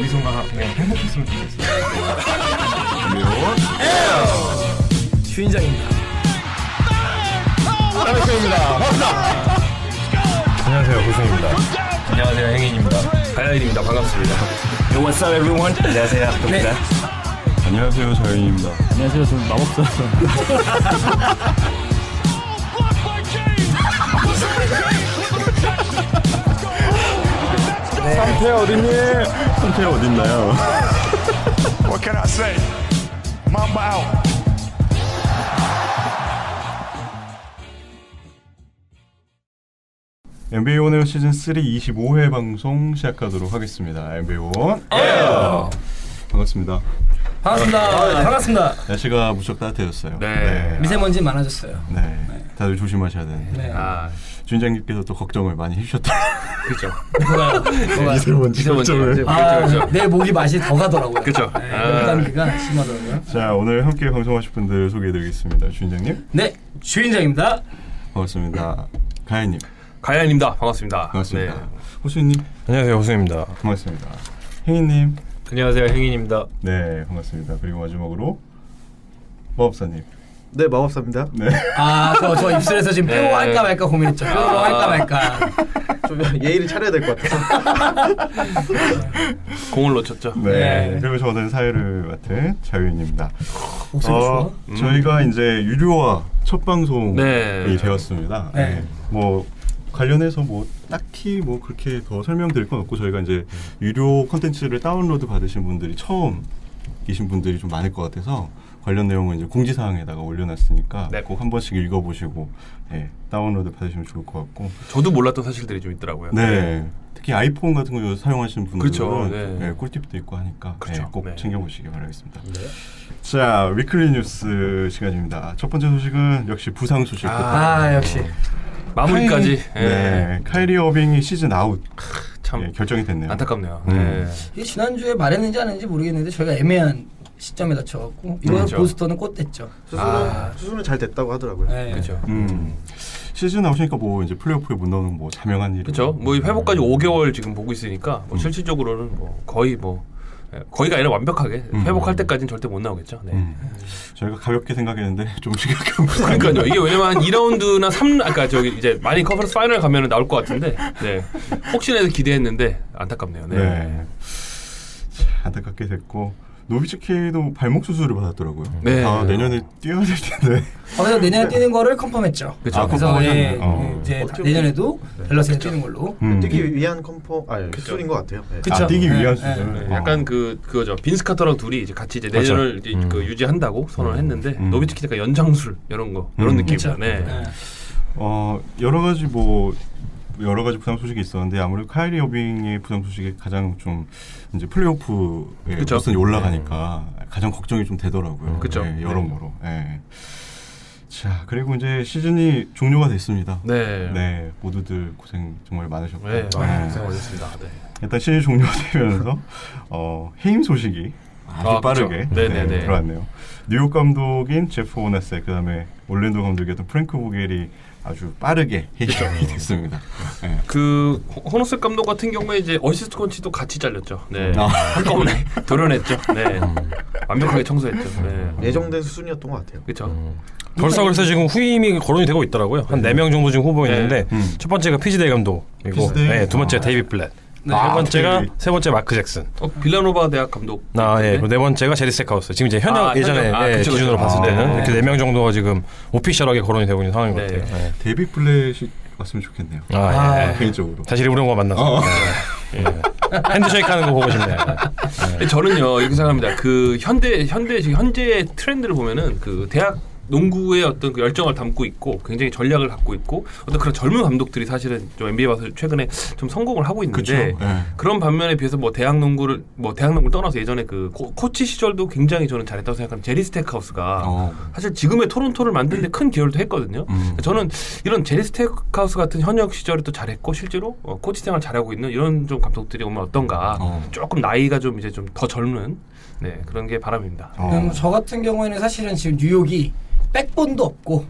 어디선가 그냥 행복했으면 좋겠어요. 주인장입니다. 안녕하십니까. 반갑습니다. 안녕하세요, 고승입니다. 안녕하세요, 행인입니다. 가야일입니다. 반갑습니다. Yo, what's up, everyone? 안녕하세요. 네. 안녕하세요, 자연입니다. 안녕하세요. 저는 마법사. 상태 어딨니? 상태 어딨나요? What can I say? Mamba out. NBA 온에어 시즌 3 25회 방송 시작하도록 하겠습니다. NBA 온. 반갑습니다. 반갑습니다. 반갑습니다. 날씨가 무척 따뜻해졌어요. 네. 미세먼지 많아졌어요. 네. 다들 조심하셔야 되는데. 네. 주인장님께서 또 걱정을 많이 해주셨다. 그렇죠. 뭐가요? 미세먼지 걱정을. 내 목이 맛이 더 가더라고요. 그쵸. 네, 감기가 심하더라고요. 자, 오늘 함께 방송하실 분들 소개해드리겠습니다. 주인장님. 네, 주인장입니다. 반갑습니다. 가연님. 가야일입니다. 반갑습니다. 반갑습니다. 네. 호수님. 안녕하세요, 호승입니다. 반갑습니다. 행인님. 안녕하세요, 행인입니다. 네, 반갑습니다. 그리고 마지막으로 마법사님. 네, 마법사입니다. 네. 저 입술에서 지금 뼈 할까 말까 고민했죠. 뼈 할까 말까. 좀 예의를 차려야 될 것 같아서. 공을 놓쳤죠. 네. 네. 그리고 저는 사회를 맡은 자유인입니다. 목소리 좋아? 저희가 이제 유료화 첫 방송이 네. 되었습니다. 네. 네. 뭐 관련해서 뭐 딱히 뭐 그렇게 더 설명드릴 건 없고 저희가 이제 유료 콘텐츠를 다운로드 받으신 분들이 처음이신 분들이 좀 많을 것 같아서 관련 내용은 이제 공지사항에다가 올려놨으니까 네. 꼭 한 번씩 읽어보시고 다운로드 받으시면 좋을 것 같고. 저도 몰랐던 사실들이 좀 있더라고요. 네. 특히 아이폰 같은 거 사용하시는 분들은 그렇죠. 네. 꿀팁도 있고 하니까 그렇죠. 꼭 네. 챙겨보시기 바라겠습니다. 네. 자, 위클리 뉴스 시간입니다. 첫 번째 소식은 역시 부상 소식부터. 역시. 마무리까지. 네, 카이리 어빙이 시즌 아웃 참 결정이 됐네요. 안타깝네요. 음. 네. 이게 지난주에 말했는지 안 했는지 모르겠는데 저희가 애매한 시점에 다쳐갖고 이번 그렇죠. 보스턴은 꽃됐죠. 수술은 잘 됐다고 하더라고요. 네. 그렇죠. 시즌 아웃이니까 뭐 이제 플레이오프에 못 나오는 뭐 자명한 일이. 그렇죠. 뭐 회복까지 5개월 지금 보고 있으니까 뭐 실질적으로는 뭐 거의가 아니라 완벽하게 회복할 때까지는 절대 못 나오겠죠. 네. 저희가 가볍게 생각했는데 좀 심각한 부상. 그러니까요. 이게 왜냐면 한 2라운드나 3, 아까 저기 이제 많이 컨퍼런스 파이널 가면은 나올 것 같은데, 네. 혹시나 해서 기대했는데 안타깝네요. 네. 네. 자, 안타깝게 됐고 노비츠키도 발목 수술을 받았더라고요. 네. 내년에 뛰어야 될 텐데. 그래서 내년에 뛰는 거를 컨펌했죠. 그쵸. 그래서 컨펌하셨네요. 이제 어떻게 내년에도 밸런스에 뛰는 걸로. 뛰기 위한 수술인 것 같아요. 네. 그쵸. 뛰기 네, 위한 네. 수술. 네, 약간 그거죠. 빈스 카터랑 둘이 이제 같이 이제 내년을 이제 그 유지한다고 선언을 했는데 노비츠키가 연장술 이런 느낌이죠. 그쵸. 네. 네. 여러 가지 부상 소식이 있었는데 아무래도 카이리 어빙의 부상 소식이 가장 좀 이제 플레이오프에 그쵸. 보스턴이 올라가니까 가장 걱정이 좀 되더라고요. 그쵸. 네, 여러모로. 네. 자, 그리고 이제 시즌이 종료가 됐습니다. 네. 네, 모두들 고생 정말 많으셨고. 네. 네. 고생하셨습니다. 네. 일단 시즌 종료가 되면서 해임 소식이 아주 빠르게 그쵸. 네네네. 들어왔네요. 뉴욕 감독인 제프 오나세, 그다음에 올랜도 감독이었던 프랭크 보겔이 아주 빠르게 해임이 됐습니다. 네. 그 호너스 감독 같은 경우에 이제 어시스트 코치도 같이 잘렸죠. 네. 아. 한꺼번에 도려냈죠. 네. 완벽하게 청소했죠. 네. 예정된 수순이었던 것 같아요. 그렇죠. 벌써 그래서 지금 후임이 거론이 되고 있더라고요. 한 4명 정도 지금 후보 있는데 첫 번째가 피지데이 감독이고 피지데이? 네, 두 번째가 데이비 플랫. 세 번째가 데이비. 세 번째 마크 잭슨. 빌라노바 대학 감독. 그리고 네 번째가 제리 스택하우스. 지금 이제 예전에 그쵸, 기준으로 그쵸. 봤을 때는 네. 이렇게 4명 정도가 지금 오피셜하게 거론이 되고 있는 상황인 것 네. 같아요. 네. 데이비 플랫이 왔으면 좋겠네요. 예. 개인적으로. 사실 우리 형과 만나서 예. 핸드쉐이크 하는 거 보고 싶네요. 저는요 이렇게 생각합니다. 그 현재 트렌드를 보면은 그 대학 농구의 어떤 그 열정을 담고 있고 굉장히 전략을 갖고 있고 어떤 그런 젊은 감독들이 사실은 좀 NBA 와서 최근에 좀 성공을 하고 있는데 그쵸. 네. 그런 반면에 비해서 대학 농구를 떠나서 예전에 그 코치 시절도 굉장히 저는 잘했다고 생각하는 제리 스택하우스가 사실 지금의 토론토를 만드는데 큰 기여를 했거든요. 저는 이런 제리 스택하우스 같은 현역 시절에 또 잘했고 실제로 코치 생활 잘하고 있는 이런 좀 감독들이 오면 어떤가. 조금 나이가 좀 이제 좀 더 젊은 그런 게 바람입니다. 저 같은 경우에는 사실은 지금 뉴욕이 백본도 없고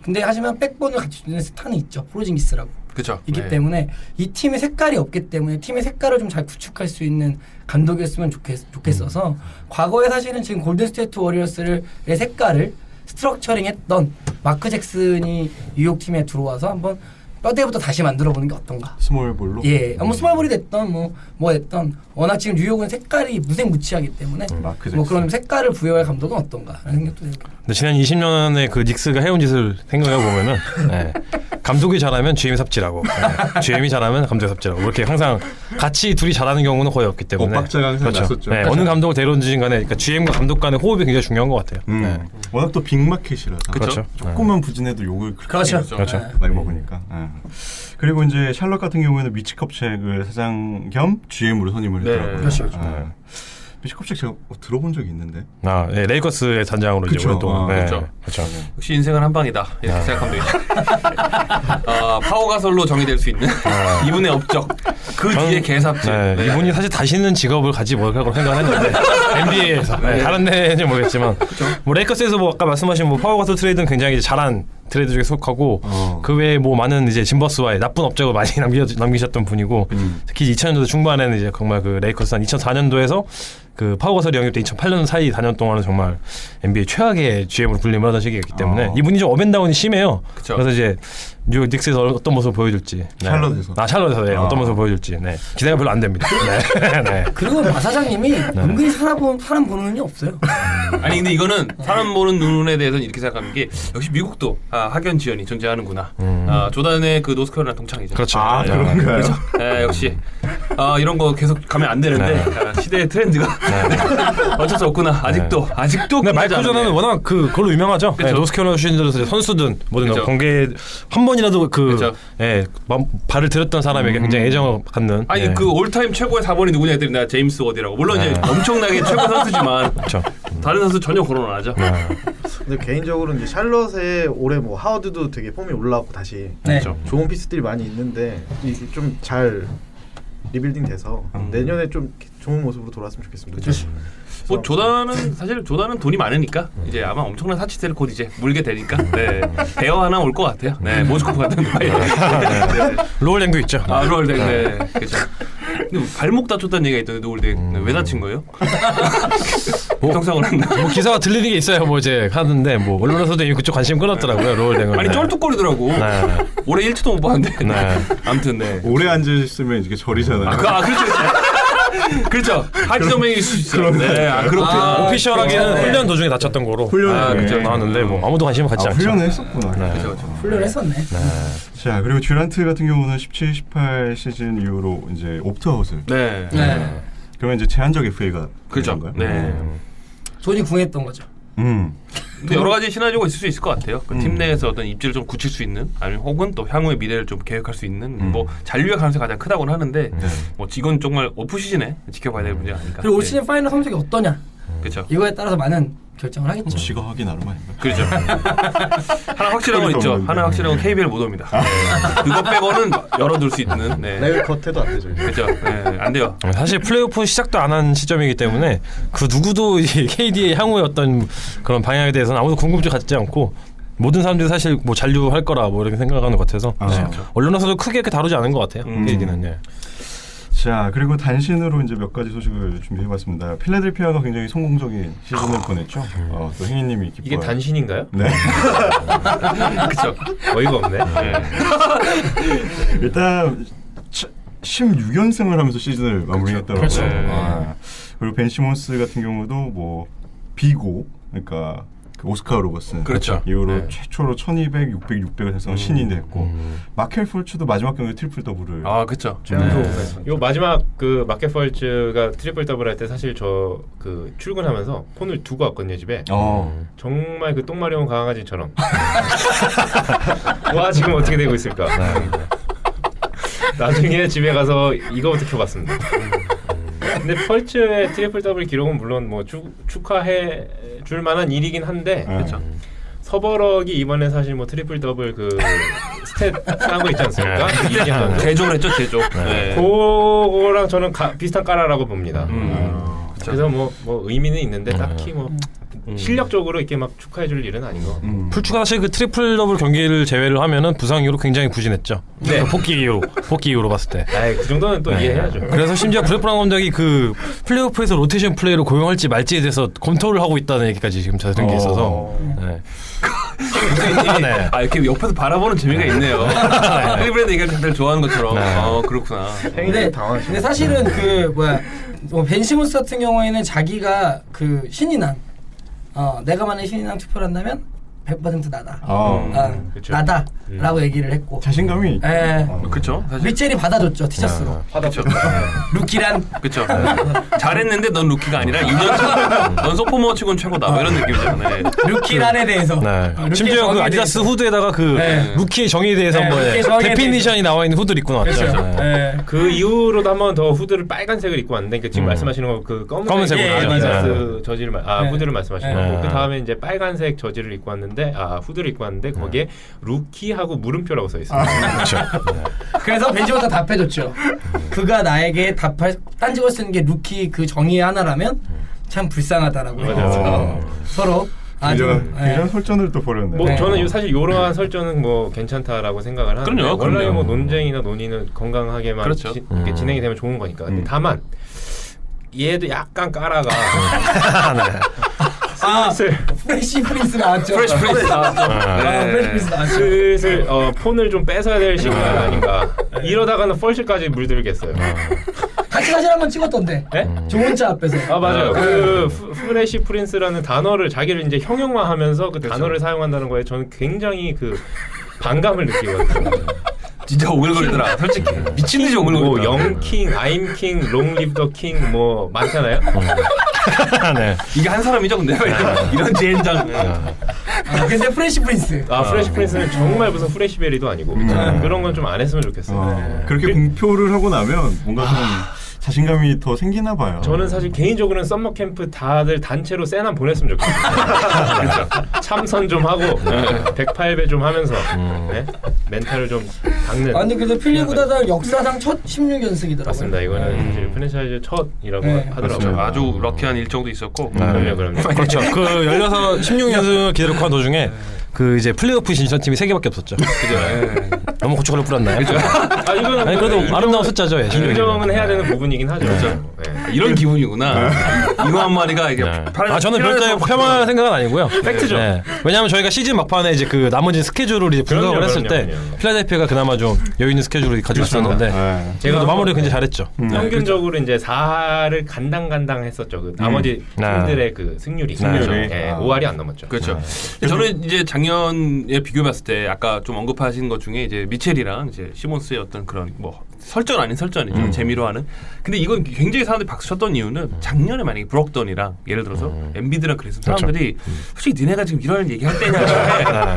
근데 하지만 백본을 갖춘 스타는 있죠. 포르징기스라고. 그쵸. 있기 네. 때문에 이 팀의 색깔이 없기 때문에 팀의 색깔을 좀 잘 구축할 수 있는 감독이었으면 좋겠어서 과거에 사실은 지금 골든스테이트 워리어스의 색깔을 스트럭처링했던 마크 잭슨이 뉴욕 팀에 들어와서 한번 뼈대부터 다시 만들어보는 게 어떤가. 스몰볼로. 예, 뭐 스몰볼이 됐던 뭐 됐던 워낙 지금 뉴욕은 색깔이 무색무취하기 때문에 마크 뭐 잭슨. 그런 색깔을 부여할 감독은 어떤가라는 생각도 들고. 근데 지난 20년의 그 닉스가 해온 짓을 생각해 보면은 네. 감독이 잘하면 GM이 삽질하고 네. GM이 잘하면 감독이 삽질하고 이렇게 항상 같이 둘이 잘하는 경우는 거의 없기 때문에 엇박자가 항상 났었죠. 네. 어느 감독을 데려오든 간에 그러니까 GM과 감독 간의 호흡이 굉장히 중요한 것 같아요. 네. 워낙 또 빅마켓이라서 그렇죠. 조금만 부진해도 욕을 그렇게 그렇죠. 그렇죠. 많이 먹으니까. 그리고 이제 샬럿 같은 경우에는 미치컵책을 사장 겸 GM으로 선임을 네. 했더라고요. 그렇죠. 미치컵책 제가 들어본 적이 있는데. 네, 레이커스의 단장으로 이제 그쵸. 오랫동안. 네. 그쵸. 그렇죠. 역시 인생은 한 방이다 이렇게 생각하면 되겠죠. 파워 가솔로 정의될 수 있는 이분의 업적 그 뒤에 개삽질. 네, 네. 이분이 사실 다시는 직업을 가지 못하고 생각했는데 NBA에서 다른 데는 모르겠지만 뭐 레이커스에서 뭐 아까 말씀하신 뭐 파워 가솔 트레이드는 굉장히 이제 잘한 트레이드 중에 속하고 그 외에 뭐 많은 이제 짐버스와의 나쁜 업적을 많이 남기셨던 분이고 특히 2000년도 중반에는 이제 정말 그 레이커스 한 2004년도에서 그 파워 가솔이 영입 때 2008년 사이 4년 동안은 정말 NBA 최악의 GM으로 군림을 하던 시기였기 때문에 이분이 좀 업앤다운이 심해요. 그쵸. 그래서 이제 뉴욕 닉스에서 어떤 모습을 보여줄지 샬럿에서. 샬럿에서 네, 어떤 모습을 보여줄지 기대가 별로 안 됩니다. 네. 네. 그리고 마 사장님이 은근히 사람 보는 눈이 없어요. 아니 근데 이거는 사람 보는 눈에 대해서는 이렇게 생각하는 게 역시 미국도 학연 지연이 존재하는구나. 조단의 그 노스캐롤라이나 동창이죠. 그렇죠. 네. 그런가요? 네, 역시 이런 거 계속 가면 안 되는데 시대의 트렌드가 어쩔 수 없구나. 아직도 근데 마이클 조던은 워낙 그걸로 유명하죠. 네, 노스캐롤라이나 출신들에서 선수든 뭐든 그쵸. 관계 한 번이라도 그쵸. 발을 들였던 사람에게 굉장히 애정을 갖는. 아니 네. 그 올타임 최고의 4번이 누구냐 했더니 나 제임스 워디라고. 물론 이제 엄청나게 최고 선수지만 그렇죠. 다른 선수 전혀 거론 안 하죠. 근데 개인적으로 이제 샬럿에 올해 뭐 하워드도 되게 폼이 올라왔고 다시 네. 좋은 피스들이 많이 있는데 이게 좀 잘 리빌딩돼서 내년에 좀 좋은 모습으로 돌아왔으면 좋겠습니다. 뭐 조단은 돈이 많으니까 이제 아마 엄청난 사치세를 곧 이제 물게 되니까 대여 하나 올 것 같아요. 네, 모스코프 같은 거. 네. 롤랭도 있죠. 롤댕. 네, 그렇죠. 근데 발목 다쳤다는 얘기가 있던데 롤댕 왜 다친 거예요? 정상을 했나? 뭐 기사가 들리는 게 있어요. 뭐 이제 하는데 뭐 언론에서도 이미 그쪽 관심 끌었더라고요. 롤랭을. 아니 쩔뚝거리더라고. 네. 올해 1초도 못 봤는데. 네. 아무튼 네. 오래 앉으시면 이게 절이잖아요. 그렇죠. 그렇죠. 하지점행일 수 있어요. 네, 그렇게. 오피셜하게는 훈련 도중에 다쳤던 거로 그렇죠. 나왔는데 뭐 아무도 관심을 갖지 않죠. 훈련을 했었구나. 그렇죠. 훌륭했었네. 자, 그리고 듀란트 같은 경우는 17, 18 시즌 이후로 이제 옵트아웃을. 네. 네. 그러면 이제 제한적 FA가 그렇죠. 건가요? 네. 돈이 궁했던 거죠. 근데 여러 가지 시나리오가 있을 수 있을 것 같아요. 그 팀 내에서 어떤 입지를 좀 굳힐 수 있는, 아니면 혹은 또 향후의 미래를 좀 계획할 수 있는 뭐 잔류의 가능성이 가장 크다고는 하는데 뭐 이건 정말 오프 시즌에 지켜봐야 될 문제가 아닐까. 그리고 올 시즌 파이널 성적이 어떠냐 그렇죠. 이거에 따라서 많은 결정을 하겠죠. 지가 하기 나름 아닌가? 그렇죠. 하나 확실한 건 있죠. 하나 확실한 건 KBL 못 옵니다. 네. 그거 빼고는 열어둘 수 있는. 네. 레일 컷해도 안 되죠. 그렇죠. 네. 안 돼요. 사실 플레이오프 시작도 안 한 시점이기 때문에 그 누구도 이 KD의 향후의 어떤 그런 방향에 대해서는 아무도 궁금증 갖지 않고 모든 사람들이 사실 뭐 잔류할 거라 뭐 이렇게 생각하는 것 같아서 언론에서도 크게 이렇게 다루지 않은 것 같아요. KD는. 네. 자, 그리고 단신으로 이제 몇 가지 소식을 준비해봤습니다. 필라델피아가 굉장히 성공적인 시즌을 보냈죠. 또 행인님이 기뻐요. 이게 단신인가요? 네. 그렇죠. 어이가 없네. 일단 16연승을 하면서 시즌을 마무리했더라고요. 그렇죠. 그리고 벤 시몬스 같은 경우도 뭐 비고, 그러니까 그 오스카 로버슨 그렇죠. 이후로 네. 최초로 1200, 600, 600을 달성한 신인이 됐고 마켈 폴츠도 마지막 경기 트리플 더블을 그렇죠. 요 마지막 그 마켓 펄츠가 트리플 더블 할 때 사실 저 그 출근하면서 폰을 두고 왔거든요 집에. 정말 그 똥마려운 강아지처럼. 와 지금 어떻게 되고 있을까. 나중에 집에 가서 이거부터 켜봤습니다. 근데 펄츠의 트리플 더블 기록은 물론 뭐 축하해 줄 만한 일이긴 한데 그렇죠. 서버럭이 이번에 사실 뭐 트리플 더블 그 스탯 한 거 있지 않습니까? 이기하는 제조를 했죠, 제조. 네. 그거랑 저는 비슷한 까라라고 봅니다. 그렇죠. 그래서 뭐 의미는 있는데 딱히 뭐 실력적으로 이렇게 막 축하해줄 일은 아닌 거. 풀추가 사실 그 트리플 더블 경기를 제외를 하면은 부상 이후로 굉장히 부진했죠. 네. 복귀 이후로 봤을 때. 아이, 그 정도는 또 이해해야죠. 그래서 심지어 브렛 브라운 감독이 그 플레이오프에서 로테이션 플레이로 고용할지 말지에 대해서 검토를 하고 있다는 얘기까지 지금 전해진 게 있어서. 네. 네. 아 이렇게 옆에서 바라보는 재미가 있네요. 클리브랜드 얘기를 다들 좋아하는 것처럼. 그렇구나. 근데 사실은 그 벤 시몬스 같은 경우에는 자기가 그 신인왕 내가 만약에 신인왕 투표를 한다면 100% 나다. 그쵸. 나다라고 얘기를 했고. 자신감이 그렇죠. 사실. 미첼이 받아줬죠 티셔츠로. 그렇죠. 루키란. 그렇죠. 잘했는데 넌 루키가 아니라 2년 넌 소포머 치곤 최고다. 뭐 이런 느낌이잖아요. 네. 루키란에 대해서. 네. 루키의 심지어 그 정의에 아디다스 대해서. 후드에다가 그 네. 루키의 정의에 대해서 네, 한번 루키의 정의에 데피니션이 나와 있는 후드를 입고 나왔죠. 그렇죠. 네. 네. 그 이후로도 한 번 더 후드를 빨간색을 입고 왔는데 그 지금 말씀하시는 거 그 검은색으로. 예, 아디다스 저지를 네. 후드를 말씀하시는 네. 거고 그 다음에 이제 빨간색 저지를 입고 왔는데 후드를 입고 왔는데 거기에 루키하고 물음표라고 써 있어요. 그렇죠. 그래서 벤시몬스가 답해줬죠. 그가 나에게 딴지고 쓰는 게 루키 그 정의의 하나라면 참 불쌍하다라고 해서 서로 아주 굉장한 설전을 또 벌였네요. 뭐 네. 저는 사실 이러한 설전은 뭐 괜찮다라고 생각을 하는데 그럼요, 원래 그럼요. 뭐 논쟁이나 논의는 건강하게만 그렇죠. 이렇게 진행이 되면 좋은 거니까. 근데 다만 얘도 약간 까라가 프레시 프린스 나왔죠. 프레시 프린스 나왔죠. 프레시 프린스 나왔죠. 슬슬 폰을 좀 뺏어야 될 시기가 아닌가. 이러다가는 펄실까지 물들겠어요. 같이 사진 한번 찍었던데. 네? 좋은 차 앞에서. 맞아요. 그 프레시 프린스라는 단어를 자기를 이제 형용화하면서 그 단어를 사용한다는 거에 저는 굉장히 그 반감을 느끼거든요. 진짜 오글거리더라. 솔직히 미친 듯이 뭐 오글거리더라. 영킹, 아임킹, 롱리브더킹 뭐 많잖아요. 네. 이게 한 사람이죠, 근데 이런 젠장. 근데 프레시 프린스. 프레시 프린스는 정말 무슨 프레시베리도 아니고 그런 건 좀 안 했으면 좋겠어요. 그렇게 공표를 하고 나면 뭔가 좀 자신감이 더 생기나 봐요. 저는 사실 개인적으로는 썸머 캠프 다들 단체로 세난 보냈으면 좋겠어요. 그렇죠. 참선 좀 하고 108배 좀 하면서 네? 멘탈을 좀 닦는. 아니 근데 필리구다달 역사상 첫 16연승이더라고요. 맞습니다. 이거는 이제 프랜차이즈 첫이라고 네. 하더라고요. 그렇죠. 아주 럭키한 일정도 있었고. 그럼요. 그렇죠. 그 16연승 기대를 한 도중에 그 이제 플레이오프 진출팀이 3개밖에 없었죠. 너무 고춧가루 뿌렸나요? 이거는 아니 그래도 아름다운 숫자죠. 예, 인정은 해야 되는 부분이긴 하죠. 네. 이런 기분이구나. 이거 한 마리가 이게 저는 별도의 폄하할 생각은 아니고요. 팩트죠. 네. 왜냐하면 저희가 시즌 막판에 이제 그 나머지 스케줄을 이제 분석을 했을 때 필라델피아가 그나마 좀 여유 있는 스케줄을 가지고 있었는데 제가 마무리를 굉장히 잘했죠. 평균적으로 이제 4를 간당간당 했었죠. 그 나머지 팀들의 그 승률이 5할이 안 넘었죠. 그렇죠. 저는 이제 작년에 비교해봤을 때 아까 좀 언급하신 것 중에 이제 미첼이랑 이제 시몬스의 어떤 그런 뭐 설전 아닌 설전이죠. 재미로 하는. 근데 이건 굉장히 사람들이 박수 쳤던 이유는 작년에 만약에 브록던이랑 예를 들어서 엔비드랑 그랬으면 사람들이 솔직히 니네가 지금 이런 얘기할 때냐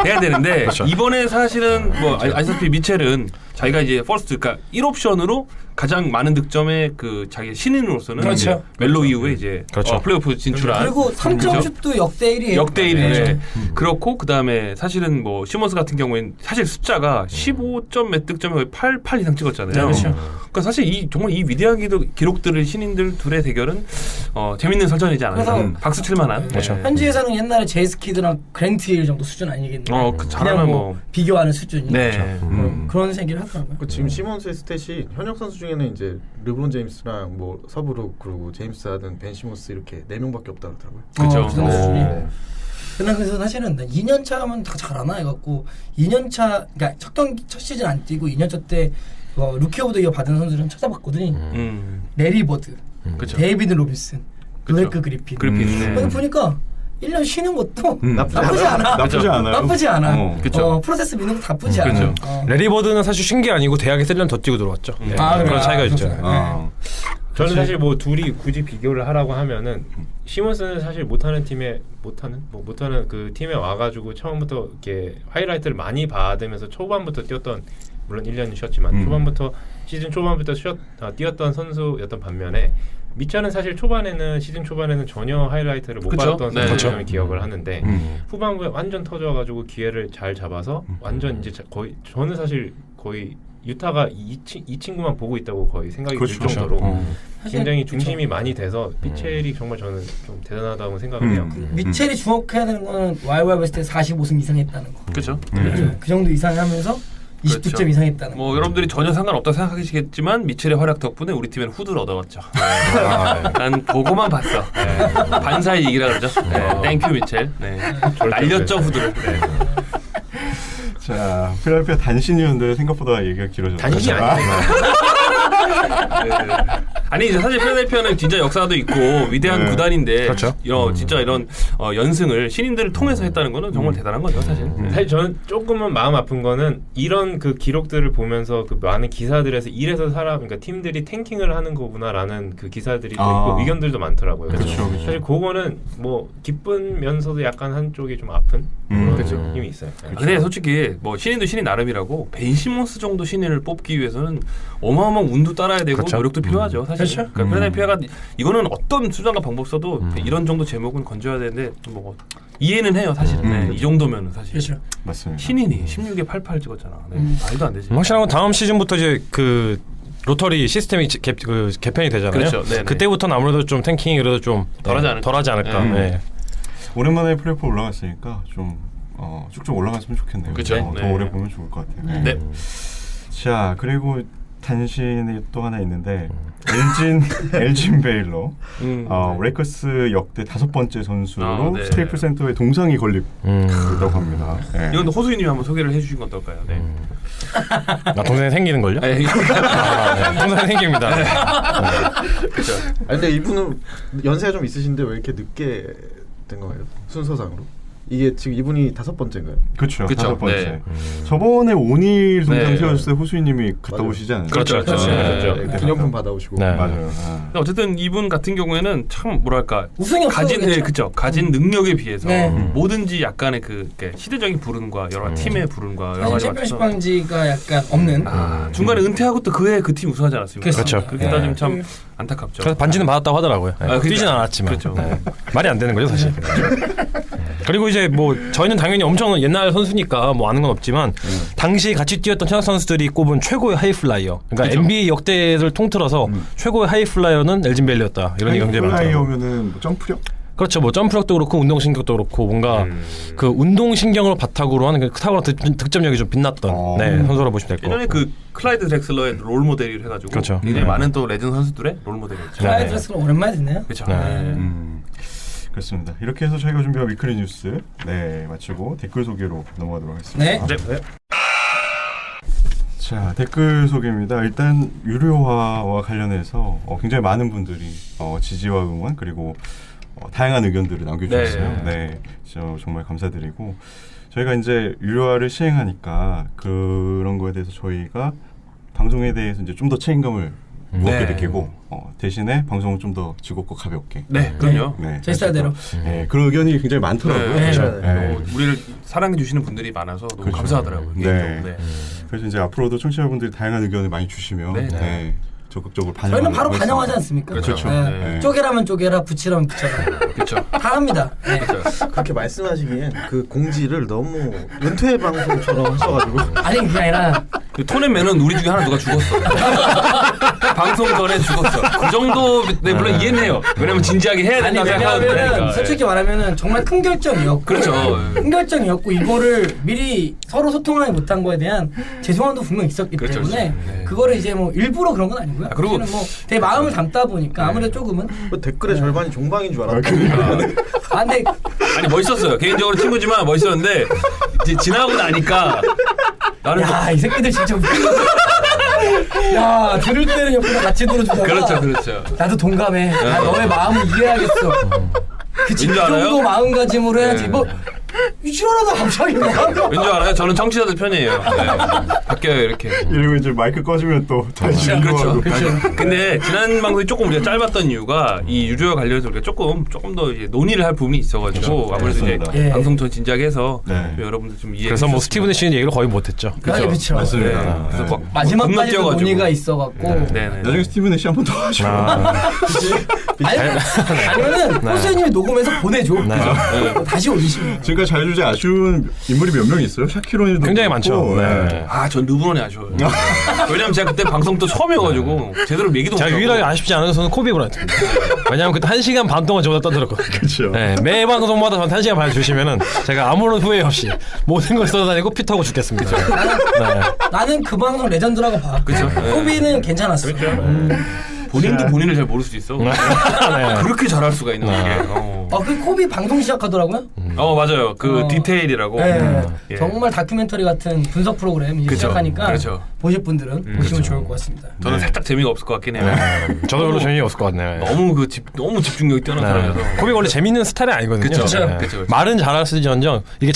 해야 되는데 이번에 사실은 뭐 아시다시피 미첼은 자기가 이제 퍼스트 그러니까 1옵션으로 가장 많은 득점의 그 자기 신인으로서는 그렇죠. 멜로 이후에 이제 플레이오프 진출한 그리고 3점 슛도 역대 1위에요. 역대 1위네. 그렇고 그다음에 사실은 뭐 시몬스 같은 경우에는 사실 숫자가 15점 몇 득점에 8 이상 찍었잖아요. 그렇죠. 그러니까 사실 정말 이 위대한 기록들을 신인들 둘의 대결은 재밌는 설전이지 않았나. 박수 칠 만한. 그렇죠. 현지에서는 옛날에 제이스 키드랑 그랜트 힐 정도 수준 아니겠네요. 잘하면 뭐 비교하는 수준이. 네. 그런 얘기를 하더라고요. 지금 시몬스의 스탯이 현역 선수 중에는 이제 르브론 제임스랑 뭐 서브룩 그리고 제임스 하든 벤 시몬스 이렇게 4명밖에 없다 그러더라고요. 그렇죠. 그 정도 수준이. 근데 그래서 사실은 2년 차면 다 잘하나 해갖고 2년 차 그러니까 첫 시즌 안 뛰고 2년 차 때 루키 오브 더 이어 받은 선수를 찾아봤거든요. 레리 버드, 데이비드 로빈슨, 블레이크 그리핀. 근데 보니까 1년 쉬는 것도 나쁘지 않아. 나쁘지 않아. 프로세스 미는 것도 나쁘지 않아. 레리 버드는 사실 쉰 게 아니고 대학에 1년 더 뛰고 들어왔죠. 그런 차이가 있죠. 저는 사실 뭐 둘이 굳이 비교를 하라고 하면은 시몬스는 사실 못하는 그 팀에 와가지고 처음부터 이렇게 하이라이트를 많이 받으면서 초반부터 뛰었던 물론 1년이 쉬었지만 시즌 초반부터 뛰었던 선수였던 반면에 미첼은 사실 시즌 초반에는 전혀 하이라이트를 못 받았던 선수를 기억을 하는데 후반부에 완전 터져가지고 기회를 잘 잡아서 완전 이제 거의 저는 사실 거의 유타가 이 친구만 보고 있다고 거의 생각이 그렇죠. 들 정도로 사실 굉장히 그쵸. 중심이 많이 돼서 미첼이 정말 저는 좀 대단하다고 생각을 해요. 미첼이 주목해야 되는 거는 YY 베스트 45승 이상 했다는 거. 그렇죠. 그 정도 이상 하면서 20득점 그렇죠. 이상 했다는 거. 뭐 여러분들이 전혀 상관없다 생각하시겠지만 미첼의 활약 덕분에 우리 팀은 후드를 얻어갔죠. 난 보고만 봤어. 네. 반사의 이기라 그러죠. 네. 땡큐 미첼. 네. 날렸죠 후드를. 네. 자, 필라델피아 단신이었는데 생각보다 얘기가 길어졌어요. 단신이 아니에요. 아니 이제 사실 필라델피아는 진짜 역사도 있고 위대한 네. 구단인데 그렇죠. 진짜 이런 연승을 신인들을 통해서 했다는 거는 정말 대단한 거죠 사실. 사실 저는 조금은 마음 아픈 거는 이런 그 기록들을 보면서 그 많은 기사들에서 이래서 그러니까 팀들이 탱킹을 하는 거구나라는 그 기사들이 또 있고 의견들도 많더라고요. 그렇죠. 사실 그거는 뭐 기쁘면서도 약간 한쪽이 좀 아픈 그런 느낌이 있어요. 근데 솔직히 뭐 신인도 신인 나름이라고 벤 시몬스 정도 신인을 뽑기 위해서는 어마어마한 운도 따라야 되고 그렇죠. 노력도 필요하죠 사실. 그렇죠. 그러니까 필라델피아가 이거는 어떤 수단과 방법 써도 이런 정도 제목은 건져야 되는데 뭐 이해는 해요 사실은. 네, 이 정도면은 사실. 그렇죠. 맞습니다. 신인이 16에 88 찍었잖아. 네, 말도 안 되지. 확실한 건 다음 시즌부터 이제 그 로터리 시스템이 개편이 되잖아요. 그렇죠. 네네. 그때부터는 아무래도 좀 탱킹이 그래도 좀 덜하지 않을까. 네. 오랜만에 플레이오프 올라갔으니까 좀 쭉쭉 올라갔으면 좋겠네요. 그쵸. 더 네. 오래 보면 좋을 것 같아요. 네. 자, 그리고 단신이 또 하나 있는데 엘진 베일러, 레이커스 역대 5번째 선수로 네. 스테이플 센터에 동상이 걸립다고 합니다. 네. 이건 호수이님이 한번 소개를 해주신 건 어떨까요? 네. 동생이 생기는 걸요? 네. 동생이 생깁니다. 네. 그렇죠. 근데 이분은 연세가 좀 있으신데 왜 이렇게 늦게 된 거예요? 순서상으로? 이게 지금 이분이 5번째인가요? 그렇죠. 그쵸. 5번째. 네. 저번에 오닐 동상 네. 세웠을 때 호수이님이 갔다 맞아요. 오시지 않았어요? 그렇죠. 네, 기념품 받아오시고. 네. 맞아요. 근데 어쨌든 이분 같은 경우에는 참 뭐랄까 우승이 가진 능력에 비해서 네. 뭐든지 약간의 그 이렇게 시대적인 불운과 여러 가지 팀의 불운과 여러 사실 가지 챔피언십 맞춰서 방지가 약간 없는. 중간에 은퇴하고 또 그해 그 팀 우승하지 않았습니까? 그렇죠. 그렇게 네. 따지면 참 안타깝죠. 그래서 반지는 받았다고 하더라고요. 네. 그러니까. 뛰진 않았지만. 그렇죠. 네. 말이 안 되는 거죠, 사실. 그리고 이제 뭐 저희는 당연히 엄청 옛날 선수니까 뭐 아는 건 없지만 당시 같이 뛰었던 현역 선수들이 꼽은 최고의 하이플라이어. 그러니까 그쵸. NBA 역대를 통틀어서 최고의 하이플라이어는 엘진 베일리였다. 이런 얘기가 굉장히 많더라고요. 플라이어면은 뭐 점프력? 그렇죠. 뭐 점프력도 그렇고 운동신경도 그렇고 뭔가 그 운동신경을 바탕으로 하는 그 탁월한 득점력이 좀 빛났던 네, 선수라고 보시면 될 것 예전에 같고. 그 클라이드 드렉슬러의 롤 모델을 해가지고 그렇죠. 굉장히 많은 또 레전드 선수들의 롤 모델이었죠. 클라이드레스가 오랜만에 듣네요. 그렇죠. 네. 네. 그렇습니다. 이렇게 해서 저희가 준비한 위클리 뉴스 마치고 댓글 소개로 넘어가도록 하겠습니다. 네. 네. 자, 댓글 소개입니다. 일단 유료화와 관련해서 굉장히 많은 분들이 지지와 응원 그리고 다양한 의견들을 남겨주셨어요. 네, 정말 감사드리고 저희가 이제 유료화를 시행하니까 그런 거에 대해서 저희가 방송에 대해서 이제 좀 더 책임감을 무겁게 느끼고 대신에 방송은 좀 더 즐겁고 가볍게. 네, 그럼요. 네, 제 스타일대로. 네, 그런 의견이 굉장히 많더라고요. 네. 그렇죠. 네. 우리를 사랑해 주시는 분들이 많아서 너무 그렇죠. 감사하더라고요. 네. 개인적으로. 네. 그래서 이제 앞으로도 청취자분들이 다양한 의견을 많이 주시면 네. 네, 적극적으로 반영하는 저희는 바로 반영하지 않습니까? 그렇죠. 네. 네. 쪼개라면 쪼개라, 붙이라면 붙여라. 그렇죠. 다 합니다. 네. 그렇게 말씀하시기엔 그 공지를 너무 은퇴 방송처럼 하셔가지고 아니 그게 아니라 그 톤앤맨은 우리 중에 하나 누가 죽었어. 방송 전에 죽었어. 그 정도 네, 물론 이해는 해요. 왜냐면 진지하게 해야 아니 된다고 생각하는 왜냐하면 거니까. 솔직히 말하면은 정말 큰 결정이었고 그렇죠. 큰 결정이었고 이거를 미리 서로 소통하지 못한 거에 대한 죄송함도 분명 있었기 그렇죠, 때문에 그렇죠. 네. 그거를 이제 뭐 일부러 그런 건 아니고요. 그리고 사실은 뭐 내 마음을 담다 보니까 아무래도 조금은 그 댓글의 절반이 종방인 줄 알았고 아 근데 아니 멋있었어요. 개인적으로 친구지만 멋있었는데 이제 지나고 나니까 나는 뭐 야 이 새끼들 진짜 웃기다. 야 들을 때는 옆에서 같이 들어주다가 그렇죠. 나도 동감해. 나 너의 마음을 이해하겠어. 그 왠지 알아요? 정도 마음가짐으로 해야지 네. 뭐 이출하다 갑자기 뭐 왠지 알아요? 저는 청취자들 편이에요. 네. 바뀌어요 이렇게. 이러고 이제 마이크 꺼지면 또 다시 그렇죠. 유료화로. 근데 지난 방송이 조금 우리가 짧았던 이유가 이 유료와 관련해서 우리가 조금 더 이제 논의를 할 부분이 있어가지고 아무래도 이제 그렇습니다. 예. 방송 더 진지하게 해서 네. 좀 여러분들 좀 이해. 그래서 뭐 스티븐 씨는 얘기를 거의 못했죠. 그렇죠. 맞습니다. 네. 그래서 막 마지막까지 겁나 뛰어가지고. 논의가 있어갖고 네네. 나중에 스티븐 애쉬 한번 더 하죠. 아니면은 호수님이 녹음해서 보내줘. 네. 다시 올리시면. 지금까지 지금까지 잘해주지 아쉬운 인물이 몇 명 있어요? 샤키로니도 굉장히 많죠. 네. 네. 아, 전 르브론이 아쉬워요. 왜냐면 제가 그때 방송 또 처음이어가지고 제대로 얘기도 제가 못하고. 유일하게 아쉽지 않은 선수는 코비 브라이트입니다. 왜냐하면 그때 1시간 반 동안 저보다 떠들었거든요. 그렇죠. 네, 매 방송마다 저한테 1시간 반 주시면은 제가 아무런 후회 없이 모든 걸 써다니고 피터하고 죽겠습니다. 네. 나는 그 방송 레전드라고 봐. 그쵸. 코비는 괜찮았어. 본인도 본인을 잘 모를 수도 있어. 네. 그렇게 잘할 수가 있는 게. 그 코비 방송 시작하더라고요. 맞아요. 그 디테일이라고. 네. 예. 정말 다큐멘터리 같은 분석 프로그램 이제 그쵸. 시작하니까 그렇죠. 보실 분들은 보시면 좋을 것 같습니다. 저는 살짝 재미가 없을 것 같긴 해요. 저도 별로 재미가 없을 것 같네요. 너무 집중력이 뛰어난 사람이라서. 코비가 원래 재밌는 스타일이 아니거든요. 그쵸. 네. 그쵸. 말은 잘할수지언정 이게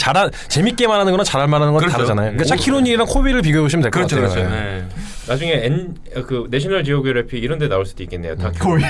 재밌게 말하는 거나 잘할 말하는 건 그렇죠. 다르잖아요. 그러니까 샤키로니랑 코비를 비교해 보시면 될 것 그렇죠, 같아요. 그렇죠. 네. 네. 나중에 그 내셔널 지오그래피 이런 데 나올 수도 있겠네요. 다큐. 거의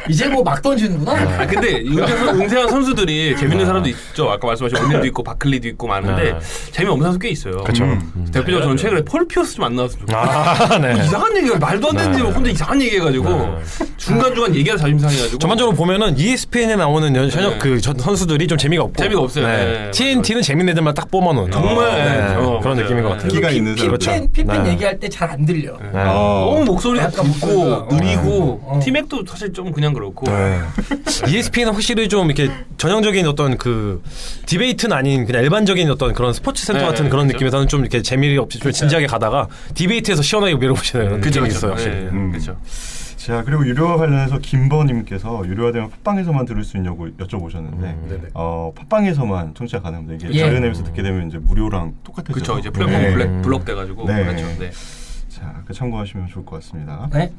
이제 뭐 막 던지는구나. 아 근데 은퇴한 선수들이 재밌는 사람도 있죠. 아까 말씀하신 올린도 있고 바클리도 있고 많은데 재미없는 선수 꽤 있어요. 그렇죠. 대표적으로 저는 최근에 폴 피어스 좀 안 나왔으면 좋겠어요. 아, 네. 이상한 얘기가 말도 안 되는 혼자 이상한 얘기해가지고 중간중간 얘기하다 자존심 상해가지고 전반적으로 보면은 ESPN에 나오는 현역 그 선수들이 좀 재미가 없고 재미가 없어요. 네. TNT는 재밌는 애들만 딱 뽑아놓은 정말 그런 맞아요. 느낌인 것 같아요. 기가 있는 사람. 그렇죠. 피펜 네. 얘기할 때 잘 안 들려. 너무 목소리가 약간 굵고 목소리가, 느리고 티맥도 사실 좀 그냥 그렇고 ESPN은 확실히 좀 이렇게 전형적인 어떤 그 디베이트는 아닌 그냥 일반적인 어떤 그런 스포츠 센터 네, 같은 그런 그렇죠. 느낌에서는 좀 이렇게 재미 없이 좀 진지하게 가다가 디베이트에서 시원하게 밀어보시는 느낌이 있어요. 확실히. 그렇죠. 자, 그리고 유료와 관련해서 김버님께서 유료화 되면 팟빵에서만 들을 수 있냐고 여쭤보셨는데 네네. 팟빵에서만 청취가 가능합니다. 이게 예. 저희 앱에서 듣게 되면 이제 무료랑 똑같아져. 그렇죠. 이제 플랫폼 블럭 돼가지고 네. 그렇죠. 네. 자, 그 참고하시면 좋을 것 같습니다. 네.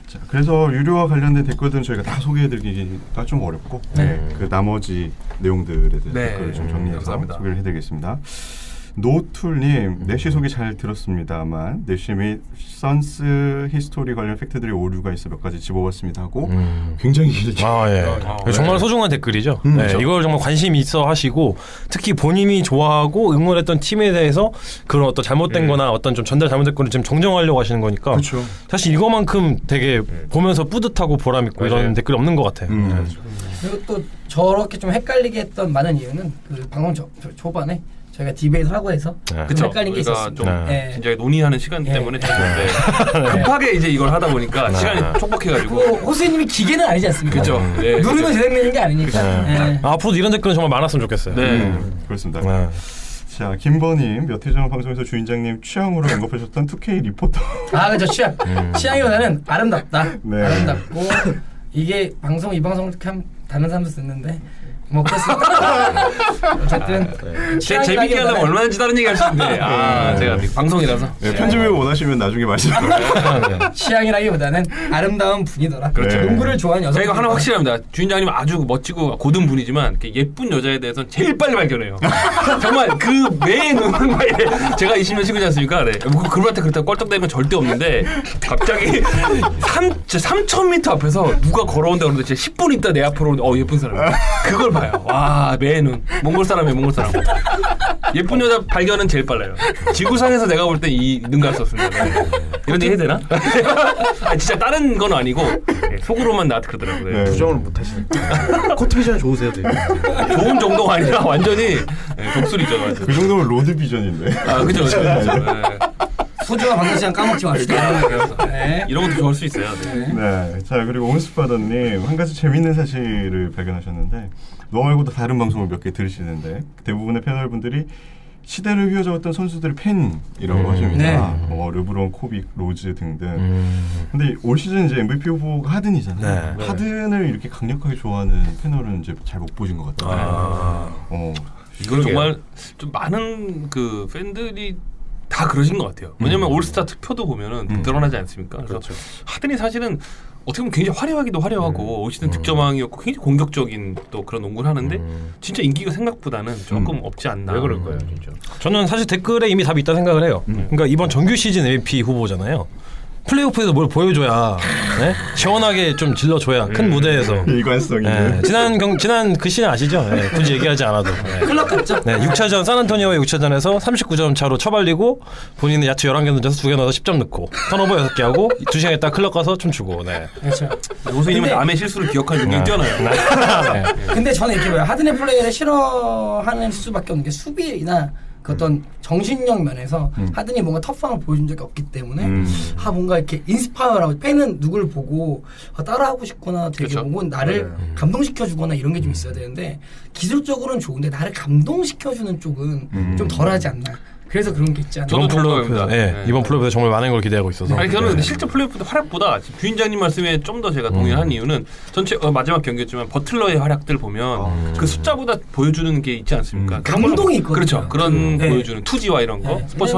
자, 그래서 유료와 관련된 댓글들은 저희가 다 소개해드리기가 좀 어렵고 그 나머지 내용들에 대해서 네. 댓글을 좀 정리해서 감사합니다. 소개를 해드리겠습니다. 노툴님, 내쉬 소개 잘 들었습니다만 내쉬 및 선스 히스토리 관련 팩트들이 오류가 있어 몇 가지 집어봤습니다 하고 굉장히 길죠. 아, 예. 정말 소중한 댓글이죠. 네, 그렇죠. 이걸 정말 관심이 있어 하시고 특히 본인이 좋아하고 응원했던 팀에 대해서 그런 어떤 잘못된 거나 어떤 좀 전달 잘못된 거를 지금 정정하려고 하시는 거니까 그렇죠. 사실 이거만큼 되게 보면서 뿌듯하고 보람 있고 이런 댓글이 없는 것 같아요. 그리고 또 저렇게 좀 헷갈리게 했던 많은 이유는 그 방송 초반에 저희가 디베이트 하고 해서 좀 그쵸. 헷갈린 게 우리가 있었습니다. 좀 네. 진짜 논의하는 시간 예. 때문에 됐는데 급하게 이제 이걸 하다 보니까 시간이 촉박해가지고 그 호수님이 기계는 아니지 않습니까? 그죠. 네. 누르면 재생되는 게 아니니까. 네. 앞으로도 이런 댓글은 정말 많았으면 좋겠어요. 네. 그렇습니다. 네. 자, 김버님 몇 회 전 방송에서 주인장님 취향으로 언급하셨던 2K 리포터. 아, 그죠. 취향이보다는 아름답다. 네. 아름답고 이게 이 방송을 이렇게 하면 다른 사람도 듣는데 뭐 그렇습니다. 어쨌든 재밌게 하려면 얼마든지 다른 얘기 할 수 있는데 제가 방송이라서 네, 편집을 원하시면 나중에 말씀해주세요. 취향이라기보다는 아름다운 분이더라. 그렇죠. 농구를 좋아하는 여성. 제가 이거 하나 확실합니다. 주인장님 아주 멋지고 고든 분이지만 이렇게 예쁜 여자에 대해서는 제일 빨리 발견해요. 정말 그 매의 눈과 제가 20년 친구지 않습니까? 네. 그분한테 그렇다고 껄떡대는 건 절대 없는데 갑자기 3,000m 앞에서 누가 걸어온다 그러는데 진짜 10분 있다 내 앞으로 예쁜 사람 그걸 봐요. 와 매의 눈. 몽골 사람이에요. 몽골 사람. 예쁜 여자 발견은 제일 빨라요. 지구상에서 내가 볼 때 이 능가할 수 없습니다. 네. 이런 얘기 해야 되나? 아니, 진짜 다른 건 아니고 속으로만 나한테 그러더라고요. 네. 부정을 못 하시네. 코트 비전 좋으세요, 되게. 좋은 정도가 아니라 완전히 독수리죠. 그 정도면 로드 비전인데. 그죠. 소중한 방송 시간 까먹지 맙시다. 네. 이런 것도 좋을 수 있어요. 네. 네. 자, 그리고 온스파더님 한 가지 재밌는 사실을 발견하셨는데 너 말고도 다른 방송을 몇 개 들으시는데 대부분의 패널분들이 시대를 휘어잡았던 선수들의 팬이라고 하십니다. 네. 르브론, 코비, 로즈 등등. 근데 올 시즌 이제 MVP 후보가 하든이잖아요. 하든을 이렇게 강력하게 좋아하는 패널은 이제 잘 못 보신 것 같아요. 이건 정말 좀 많은 그 팬들이 다 그러신 것 같아요. 왜냐면 올스타 투표도 보면은 드러나지 않습니까? 그래서 하든이 사실은 어떻게 보면 굉장히 화려하기도 화려하고 올 시즌 득점왕이었고 굉장히 공격적인 또 그런 농구를 하는데 진짜 인기가 생각보다는 조금 없지 않나. 왜 그럴까요, 진짜? 저는 사실 댓글에 이미 답이 있다 생각을 해요. 그러니까 이번 정규 시즌 MVP 후보잖아요. 플레이오프에서 뭘 보여줘야 네? 시원하게 좀 질러줘야 큰 무대에서 일관성 네, 있는. 지난 그 시즌 아시죠? 네, 굳이 얘기하지 않아도 클럽 같죠? 네, 6차전 산안토니오의 6차전에서 39점 차로 쳐발리고 본인은 야투 11개 던져서 2개 넣어서 10점 넣고 턴오버 6개 하고 2시간 있다 클럽 가서 춤추고 네. 그렇죠. 요새님은 근데- 남의 실수를 기억하는 능력이 뛰어나요. 네. 근데 저는 이렇게 봐요. 하든의 플레이를 싫어하는 수밖에 없는 게 수비나 그 어떤 정신력 면에서 하든이 뭔가 터프함을 보여준 적이 없기 때문에 뭔가 이렇게 인스파이어라고 팬은 누구를 보고 따라하고 싶거나 되게 그쵸. 뭔가 나를 감동시켜주거나 이런 게 좀 있어야 되는데 기술적으로는 좋은데 나를 감동시켜주는 쪽은 좀 덜하지 않나. 그래서 그런 게 있지 않나. 이번 저도 플레이오프에서 동감합니다. 네. 이번 플레이오프에서 정말 많은 걸 기대하고 있어서 아니 저는 네. 근데 실제 플레이오프 활약보다 지금 주인장님 말씀에 좀 더 제가 동의한 이유는 전체 마지막 경기였지만 버틀러의 활약들 보면 그 숫자보다 보여주는 게 있지 않습니까? 그런 감동이 걸로- 있거든요. 그렇죠. 그런 네. 보여주는 투지와 이런 거 네. 스포츠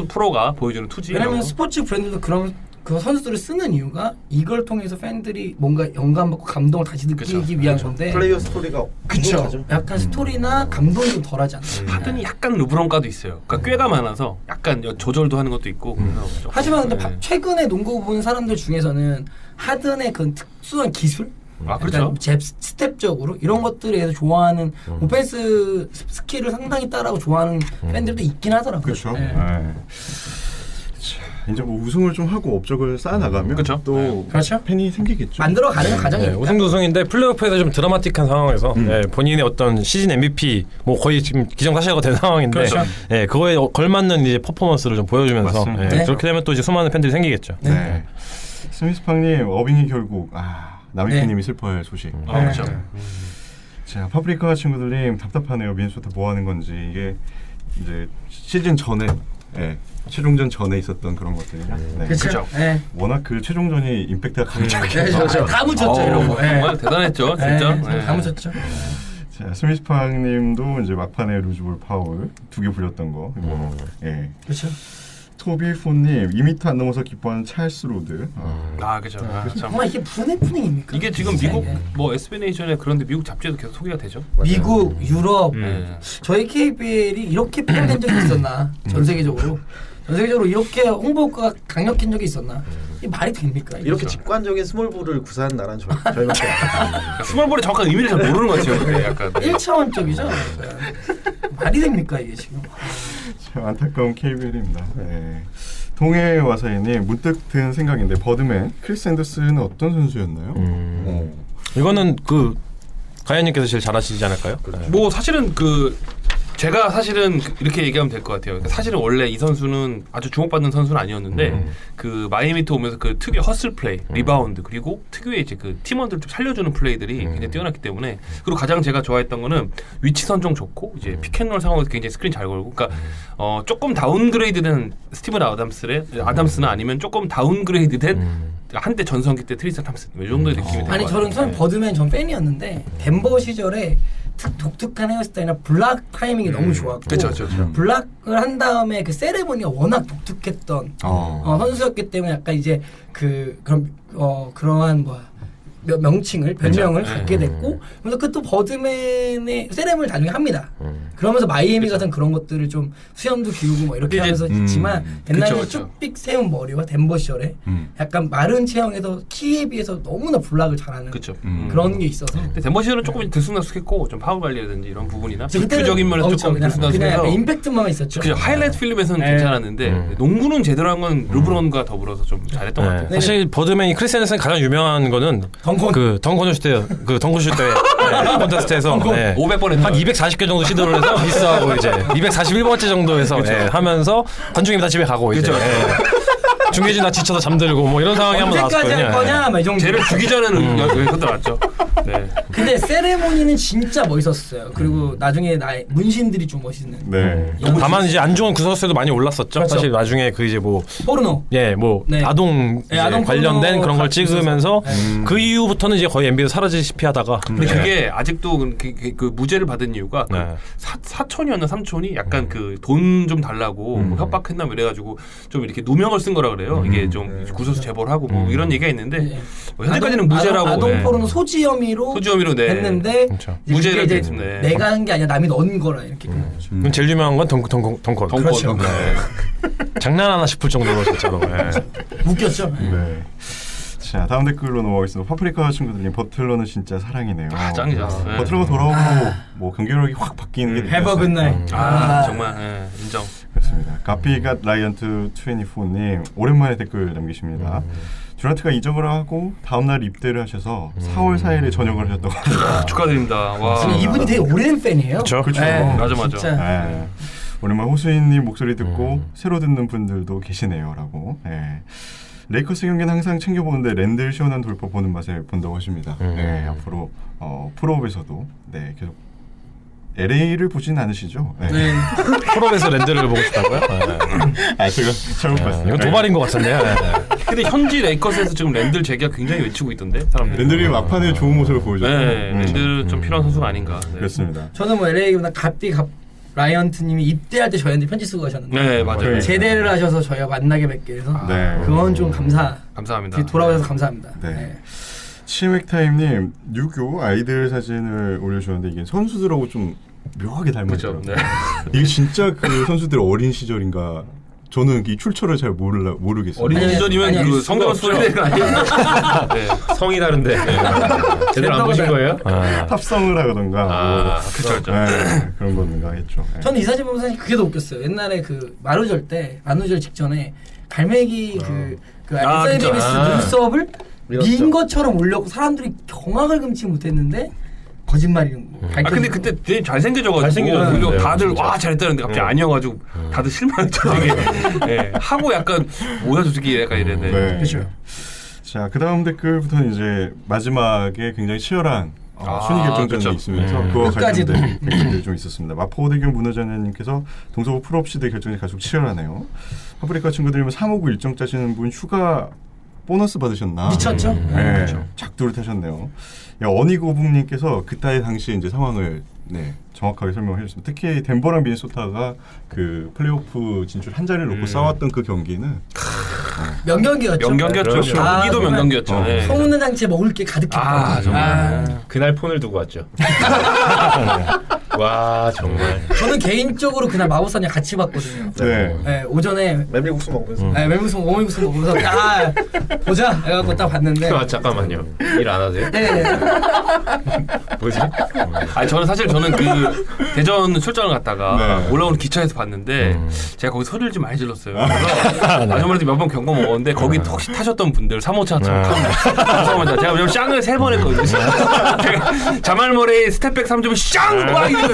프로가 보여주는 투지. 이런 왜냐면 거. 스포츠 브랜드도 그런 그 선수들을 쓰는 이유가 이걸 통해서 팬들이 뭔가 영감받고 감동을 다시 느끼기 그쵸. 위한 건데. 플레이어 스토리가 그쵸. 궁금하죠. 약간 스토리나 감동이 좀 덜하지 않나. 하든이 약간 르브론가도 있어요. 그러니까 꾀가 많아서 약간 조절도 하는 것도 있고. 그래서 조금, 하지만 근데 네. 최근에 농구 본 사람들 중에서는 하든의 그 특수한 기술, 아 그렇죠. 약간 스텝적으로 이런 것들에 대해서 좋아하는 오펜스 스킬을 상당히 따라하고 좋아하는 팬들도 있긴 하더라고요. 그렇죠. 네. 네. 자, 이제 뭐 우승을 좀 하고 업적을 쌓아 나가면 그쵸. 또 그렇죠. 팬이 생기겠죠. 만들어가는 과정이니까. 네, 우승도 우승인데 플레이오프에서 좀 드라마틱한 상황에서 네, 본인의 어떤 시즌 MVP 뭐 거의 지금 기정사실화가 된 상황인데 그렇죠. 네, 그거에 걸맞는 이제 퍼포먼스를 좀 보여주면서 맞습니다. 네, 네. 그렇게 되면 또 이제 수많은 팬들이 생기겠죠. 네. 스미스팡님 어빙이 결국 남이키님이 네. 슬퍼할 소식. 아, 그렇죠. 자 파프리카 친구들님 답답하네요. 미네소타 뭐 하는 건지 이게 이제 시즌 전에 최종전 전에 있었던 그런 것들이라. 네. 그렇죠. 네. 워낙 그 최종전이 임팩트가 강하게. 네, 다 묻혔죠 이런 거. 네. 정말 대단했죠, 진짜. 네, 다 묻혔죠. 자 스미스팡님도 이제 막판에 루즈볼 파울 2개 불렸던 거. 이거. 예. 그렇죠. 토비포님 2m 안 넘어서 기뻐하는 찰스 로드. 아 그렇죠. 참. 정말 이게 무슨 해프닝입니까? 이게 지금 진짜 미국 이게. 뭐 SBNation에 그런데 미국 잡지에도 계속 소개가 되죠. 미국, 유럽, 네. 저희 KBL이 이렇게 표현된 적이 있었나? 전 세계적으로 이렇게 홍보 효과가 강력한 적이 있었나? 이 말이 됩니까? 이게? 이렇게 직관적인 스몰볼을 구사한 나라는 저희밖에 없어요. 스몰볼의 정확한 의미를 잘 모르는 것 같아요. 근데 약간. 네. 1차원적이죠. 말이 됩니까 이게 지금? 참 안타까운 KBL입니다. 네. 동해 와사이님 문득 든 생각인데 버드맨 크리스 앤더슨은 어떤 선수였나요? 이거는 그 가연님께서 제일 잘 아시지 않을까요? 뭐 사실은 제가 사실은 이렇게 얘기하면 될 것 같아요. 사실은 원래 이 선수는 아주 주목받는 선수는 아니었는데 그 마이애미트 오면서 그 특유의 허슬 플레이, 리바운드 그리고 특유의 이제 그 팀원들 좀 살려주는 플레이들이 굉장히 뛰어났기 때문에 그리고 가장 제가 좋아했던 거는 위치 선정 좋고 이제 피켓롤 상황에서 굉장히 스크린 잘 걸고 그러니까 조금 다운그레이드된 스티븐 아담스나 아니면 조금 다운그레이드된 한때 전성기 때 트리스탄 탐슨 이 정도의 느낌이 들것 아니 같아요. 저는 처음 버드맨 전 팬이었는데 덴버 시절에 독특한 헤어스타일이나 블락 타이밍이 너무 좋았고 그렇죠. 블락을 한 다음에 그 세레모니가 워낙 독특했던 선수였기 때문에 약간 이제 그러한 명칭을 별명을 그쵸. 갖게 됐고 그래서 그 또 버드맨의 세레모니를 나중에 합니다. 그러면서 마이애미 같은 그런 것들을 좀 수염도 기우고 뭐 이렇게 이제- 하면서 있지만 옛날에 그쵸. 쭉빅 세운 머리와 덴버 시절에 약간 마른 체형에서 키에 비해서 너무나 블락을 잘하는 그렇죠. 그런 게 있어서 근데 덴버 시절은 조금 들쑥날쑥했고 좀 파울 관리라든지 이런 부분이나 그때는 뷰적인 면에서 조금 그냥 들쑥날쑥해서 약간 임팩트만 있었죠. 그죠. 하이라이트 필름에서는 네. 괜찮았는데 농구는 제대로 한 건 르브론과 더불어서 좀 잘했던 것 같아요. 사실 버드맨이 크리스 앤더슨이 가장 유명한 거는 덩컨 슛 대회 콘테스트에서 500번 했나? 한 240개 정도 시도를 해서 미스하고 이제 241번째 정도에서 하면서 관중이 다 집에 가고 이제 중계진 다 지쳐서 잠들고 뭐 이런 상황이 한번 언제까지 할 나왔거든요. 거냐 막 이 정도. 쟤를 주기 전에는 여기서 나왔죠. 네. 근데 세레모니는 진짜 멋있었어요. 그리고 나중에 문신들이 좀 멋있는. 네. 다만 이제 안 좋은 구설수도 많이 올랐었죠. 그렇죠. 사실 나중에 그 이제 뭐 포르노. 네. 아동 네, 아동 관련된 포르노 그런 걸 같이 찍으면서 있어서. 그 이후부터는 이제 거의 NBA에서 사라지시피 하다가 근데 그게 아직도 그 무죄를 받은 이유가 그 네. 사촌이었나 삼촌이 약간 그 돈 좀 달라고 뭐 협박했나 뭐 이래가지고 좀 이렇게 누명을 쓴 거라 그래요. 이게 좀 구설수 제보를 하고 뭐 이런 얘기가 있는데 네. 현재까지는 무죄라고. 아동포로는 소지 혐의로 네. 했는데 그렇죠. 무죄를 이제 됐습니다. 네. 내가 한 게 아니라 남이 넣은 거라 이렇게 끝난 거죠. 그럼 제일 유명한 건 덩컨. 그렇죠. 네. 장난 하나 싶을 정도로 진짜로. 네. 웃겼죠. 네. 자 다음 댓글로 넘어가겠습니다. 파프리카 친구들님 버틀러는 진짜 사랑이네요. 짱이죠. 네. 버틀러가 돌아오고 뭐 경기력이 확 바뀌는 게 Have a good night. 정말 인정. 그렇습니다. 가피가 라이언트 24님 오랜만에 댓글 남기십니다. 듀란트가 이적을 하고 다음날 입대를 하셔서 4월 4일에 전역을 하셨다고 합니다. 축하드립니다. 와. 이분이 되게 오래된 팬이에요. 그렇죠. 그렇죠. 맞아. 진짜. 네. 오랜만에 호수인님 목소리 듣고 새로 듣는 분들도 계시네요라고. 네. 레이커스 경기는 항상 챙겨보는데 랜들 시원한 돌파 보는 맛에 본다고 하십니다. 네, 앞으로 프로업에서도 네, 계속 LA를 보진 않으시죠? 네. 네. 프로에서 랜드를 보고 싶다고요? 네. 제가 잘못 봤어요. 이건 도발인 것 같은데요. 네. 근데 현지 레이커스에서 지금 랜들 재계가 굉장히 외치고 있던데 사람들. 랜들이 막판에 좋은 모습을 보여줬죠. 네, 랜들 좀 필요한 선수가 아닌가. 네. 그렇습니다. 저는 뭐 LA보다 라이언트님이 입대할 때 저희한테 편지 쓰고 가셨는데 네, 맞아요. 제대를 하셔서 저희가 만나게 뵙게 돼서 네. 그건 좀 감사합니다. 돌아오셔서 감사합니다. 네. 네. 치맥타임님 유교 아이들 사진을 올려주셨는데 이게 선수들하고 좀 묘하게 닮았죠. 그렇죠. 네. 이게 진짜 그 선수들 어린 시절인가? 저는 이 출처를 잘 모르겠어요. 어린 아니, 시절이면 아니, 그 성경 소리가 아니에요. 네. 성이 다른데 제대로 안 보신 거예요? 탑성을 하던가 그렇죠. 네, 그런 건가 했죠. 네. 저는 이 사진 보면서 사실 그게 더 웃겼어요. 옛날에 그 만우절 직전에 갈매기 그 앨리스 그쵸. 데이비스 눈썹을 밀었죠. 민 것처럼 올렸고 사람들이 경악을 금치 못했는데 거짓말이는 거. 근데 그때 되게 잘생겨져가지고 잘생겨졌는데요, 다들 진짜. 와 잘했다는데 갑자기 아니어가지고 다들 실망했죠. 되게. 네. 하고 약간 뭐야 저 새끼 약간 이랬네. 네. 그렇죠. 자, 그 다음 댓글부터는 이제 마지막에 굉장히 치열한 순위 결정전이 그쵸. 있으면서 그와 끝까지도. 관련된 댓글들이 좀 있었습니다. 마포대교 문화자님께서 동서부 풀업 시대 결정이 가장 치열하네요. 파프리카 친구들이면 359 일정 짜시는 분 휴가 보너스 받으셨나? 미쳤죠? 네, 작두를 타셨네요. 어니고북님께서 그때 당시 이제 상황을 정확하게 설명해 주셨습니다. 특히 덴버랑 미네소타가 그 플레이오프 진출 한 자리를 놓고 싸웠던 그 경기는 명경기였죠. 명경기였죠. 경기도 정말 명경기였죠. 네. 소문난 장치에 먹을 게 가득했다. 정말. 그날 폰을 두고 왔죠. 와 정말. 저는 개인적으로 그날 마법사냥 같이 봤거든요. 네. 네, 오전에 메밀국수 먹으면서 오물국수 먹으면서 보자 해갖고 딱 봤는데 아 잠깐만요. 일 안 하세요? 네. 뭐지? 저는 그 대전 출장을 갔다가 네. 올라오는 기차에서 봤는데 제가 거기 소리를 좀 많이 질렀어요. 그래서 아주머니도 몇 번 겪어 먹었는데 거기 혹시 타셨던 분들 3호차 죄송합니다. 제가 왜냐면 쌍을 3번 했거든요. 제가 자말모레 스텝백 3점 쌍!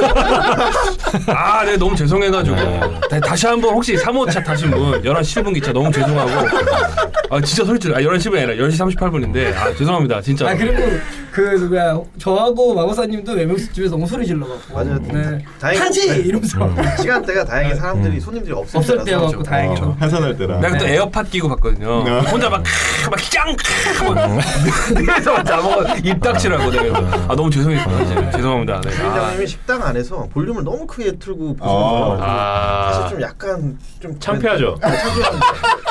네, 너무 죄송해가지고 다시 한번 혹시 3호차 타신 분 11시 7분 기차 너무 죄송하고 진짜 소리 질러 11시 10분이 아니라 10시 38분인데 죄송합니다 진짜. 그리고 저하고 마법사님도 외국수 집에서 너무 소리 질러갖고 맞아요. 다행히 하지! 이러면서 시간대가 다행히 사람들이 손님들이 없을 때여갖고 다행히도 한산할 때라. 내가 또 에어팟 끼고 봤거든요. 혼자 막 짱! 그래서 막 나보고 입 닥치라고 내가 너무 죄송했어요. 죄송합니다. 네. 팀장님이 식당 안에서 볼륨을 너무 크게 틀고 보시는 사실 좀 약간 좀 창피하죠. 창피한데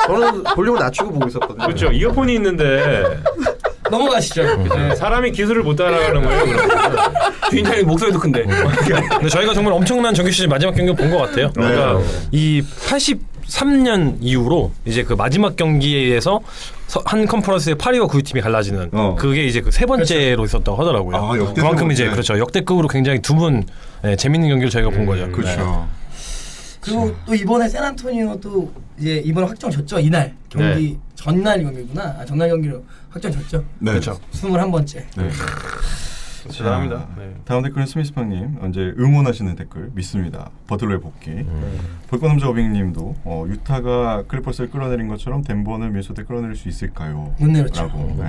저는 볼륨을 낮추고 보고 있었거든요. 그렇죠. 이어폰이 있는데 넘어가시죠. 사람이 기술을 못 따라가는 거예요. 그러면. 주인장님 목소리도 큰데. 근데 저희가 정말 엄청난 정규 시즌 마지막 경기를 본 것 같아요. 그러니까 이 83년 이후로 이제 그 마지막 경기에서 한 컨퍼런스의 8위와 9위 팀이 갈라지는 그게 이제 그 세 번째로 있었다고 하더라고요. 그만큼 이제 그렇죠. 역대급으로 굉장히 드문 재밌는 경기를 저희가 본 거죠. 그렇죠. 그리고 또 이번에 샌안토니오도 이제 이번에 확정 졌죠. 이날 경기 전날 경기구나. 전날 경기로 확정 졌죠. 네. 그렇죠. 21번째. 네. 죄송합니다. 네. 다음 댓글은 스미스팡님 언제 응원하시는 댓글 믿습니다. 버틀러의 복귀. 볼거남자 어빙님도 유타가 클리퍼스를 끌어내린 것처럼 덴버는 미네소타를 끌어내릴 수 있을까요? 못 내렸죠. 라고.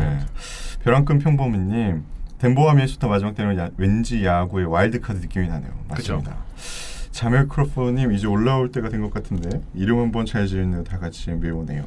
벼랑끈 평범이님 덴버와 미네소타 마지막 때는 왠지 야구의 와일드카드 느낌이 나네요. 맞습니다. 자멜 크로퍼님 이제 올라올 때가 된 것 같은데 이름 한번 잘 지으는 다 같이 NBA 오네요.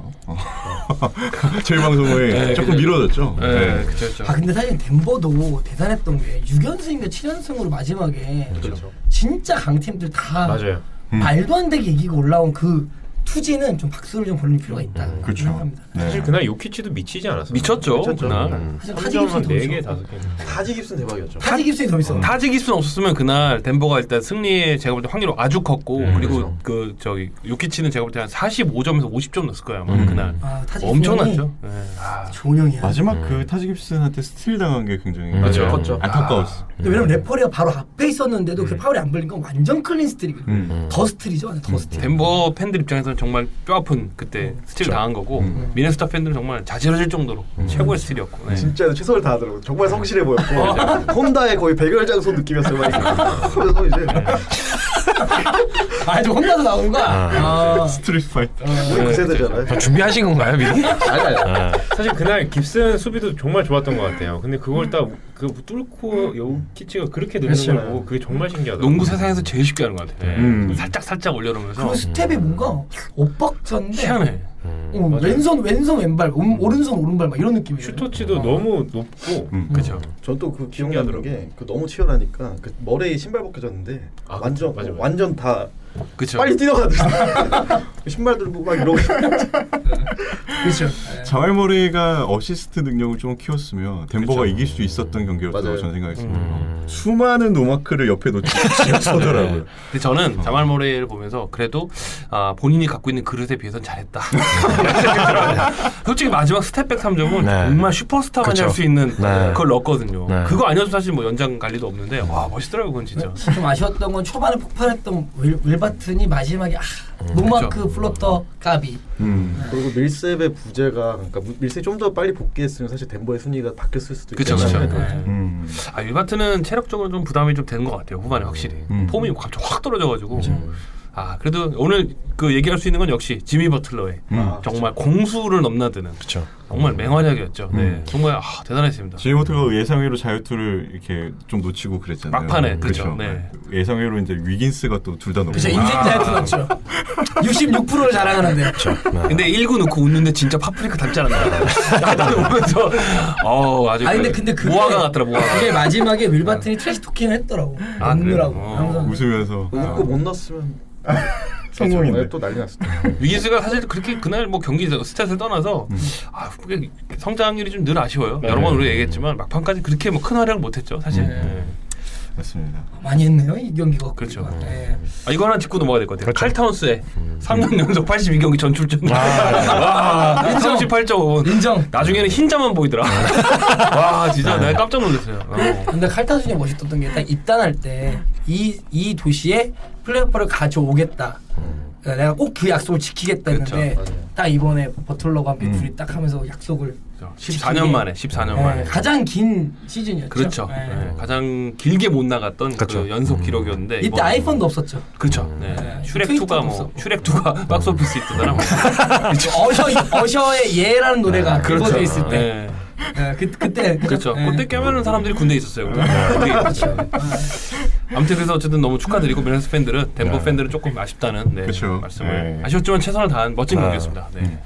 저희 방송에 조금 미뤄졌죠. 네, 그렇죠. 근데 사실 덴버도 대단했던 게 6연승인가 7연승으로 마지막에 그렇죠. 진짜 강팀들 다 맞아요. 말도 안 되게 이기고 올라온 그 투지는 좀 박수를 좀 보낼 필요가 있다. 그렇죠. 생각합니다. 네. 사실 그날 요키치도 미치지 않았어요. 미쳤죠. 그날. 사실 3점 타지 한 깁슨이 더 4개, 있어. 5개. 타지 깁슨 대박이었죠. 타지 깁슨이 더 있어. 타지 깁슨 없었으면 그날 덴버가 일단 승리에 제가 볼 때 확률이 아주 컸고 그리고 그렇죠. 그 저기 요키치는 제가 볼 때 한 45점에서 50점 넣었을 거예요. 아마 그날. 아, 타지 엄청났죠. 네. 아, 좋은 형이야. 마지막 그 타지 깁슨한테 스틸 당한 게 굉장히 맞아요. 컸죠. 안타까웠어. 근데 왜냐면 레퍼리가 바로 앞에 있었는데도 그 파울이 안 불린 건 완전 클린 스틸이거든요. 더 스틸이죠, 완전 더 스틸. 덴버 팬들 입장에서는 정말 뼈 아픈 그때 스틸 당한 거고 미네소타 팬들은 정말 자지러질 정도로 최고의 스틸이었고. 네. 진짜 최선을 다하더라고요. 정말 성실해 보였고 혼다의 거의 백열장소 느낌이었어요. 그래서 이제 아, 저 혼자서 나오는 거야. 아, 스트리트 파이터. 우리 그 세대잖아요. 준비하신 건가요, 미리? 아니. 사실 그날 깁슨 수비도 정말 좋았던 것 같아요. 근데 그걸 딱 그 뚫고 요키치가 그렇게 넣는 걸 보고 그게 정말 신기하더라고요. 농구 세상에서 제일 쉽게 하는 것 같아요. 음. 살짝 올려놓으면서 그 스텝이 뭔가 엇박자인데 희한해. 왼손 왼발 오른손 오른발 막 이런 느낌이에요. 슈터치도 너무 높고 그렇죠. 전 또 그 기억나는 게 그 너무 치열하니까 그 머리에 신발 벗겨졌는데 아, 완전 맞아. 완전 다 그렇죠. 빨리 뛰어가더라고요. 신발 들고 막 이러고 그렇죠. 자왈 머레이가 어시스트 능력을 좀 키웠으면 덴버가 그쵸. 이길 수 있었던 경기였다고 맞아요. 저는 생각했습니다. 수많은 노마크를 옆에 놓치고 서더라고요. 근데 저는 자말 모레이를 보면서 그래도 본인이 갖고 있는 그릇에 비해서는 잘했다. 솔직히 마지막 스텝백 3점은 네. 정말 슈퍼스타만이 그쵸. 할 수 있는 네. 그걸 넣었거든요. 네. 그거 아니어도 사실 뭐 연장 갈 리도 없는데 와 멋있더라고요 그건 진짜. 좀 아쉬웠던 건 초반에 폭발했던 윌바튼이 마지막에 노마크 플로터 까비. 그리고 밀셉의 부재가 그러니까 밀셉이 좀 더 빨리 복귀했으면 사실 덴버의 순위가 바뀌었을 수도 그쵸, 있잖아요. 그쵸. 네. 윌바트는 체력적으로 좀 부담이 좀 되는 것 같아요 후반에 확실히. 폼이 갑자기 확 떨어져가지고. 그래도 오늘 그 얘기할 수 있는 건 역시 지미 버틀러의 정말 공수를 넘나드는 그렇죠. 정말 맹활약이었죠. 네, 정말 대단했습니다. 지모트가 예상외로 자유투를 이렇게 좀 놓치고 그랬잖아요. 막판에, 그쵸. 그쵸. 네. 예상외로 이제 위긴스가 또 둘 다 넣고. 그렇죠. 인생 자유투 넣었죠. 66%를 자랑하는데. 근데 1구 넣고 웃는데 진짜 파프리카 닮지 않았나? 나도 보면서 아주 근데 그게 모아가 같더라 모아가. 그게 마지막에 윌바튼이 트래시 토킹을 했더라고. 아, 웃느라고. 그래요? 항상. 웃으면서 웃고 못 넣었으면 성공인데. 또 난리 났을 텐데. 위기스가 사실 그렇게 그날 뭐 경기 스탯을 떠나서 그게 성장률이 좀 늘 아쉬워요. 여러 번 우리가 얘기했지만 막판까지 그렇게 뭐 큰 활약을 못했죠 사실. 네. 맞습니다. 많이 했네요 이 경기가. 그렇죠. 네. 이거 하나 짚고 넘어가야 될 것 같아요. 그렇죠. 칼타운스의 3년 연속 82경기 전출전. 와, 38.5분. 인정. 나중에는 흰자만 보이더라. 와, 진짜 내가 깜짝 놀랐어요. 근데 칼타 중에 멋있었던 게 딱 입단할 때 이 도시에 플레이오프를 가져오겠다. 그러니까 내가 꼭 그 약속을 지키겠다 했는데 그쵸, 딱 이번에 버틀러가 함께 둘이 딱 하면서 약속을 14년 만에 14년 만에. 가장 긴 시즌이었죠. 그렇죠. 네. 네, 가장 길게 못 나갔던 그쵸. 그 연속 기록이었는데 이때 이번- 아이폰도 없었죠. 그렇죠. 네. 슈렉 2가 트위터도 뭐 없었고. 슈렉 2가 박스 오피스 있더라. 뭐. 어셔의 예라는 노래가 그렇죠. 그거져 있을 때. 네. 그때 그렇죠. 네. 그때 깨면은 사람들이 군대에 있었어요. 그렇죠. 아무튼 그래서 어쨌든 너무 축하드리고 미네소타 팬들은 덴버 팬들은 조금 아쉽다는 그쵸. 말씀을 네. 아쉬웠지만 최선을 다한 멋진 경기였습니다. 네.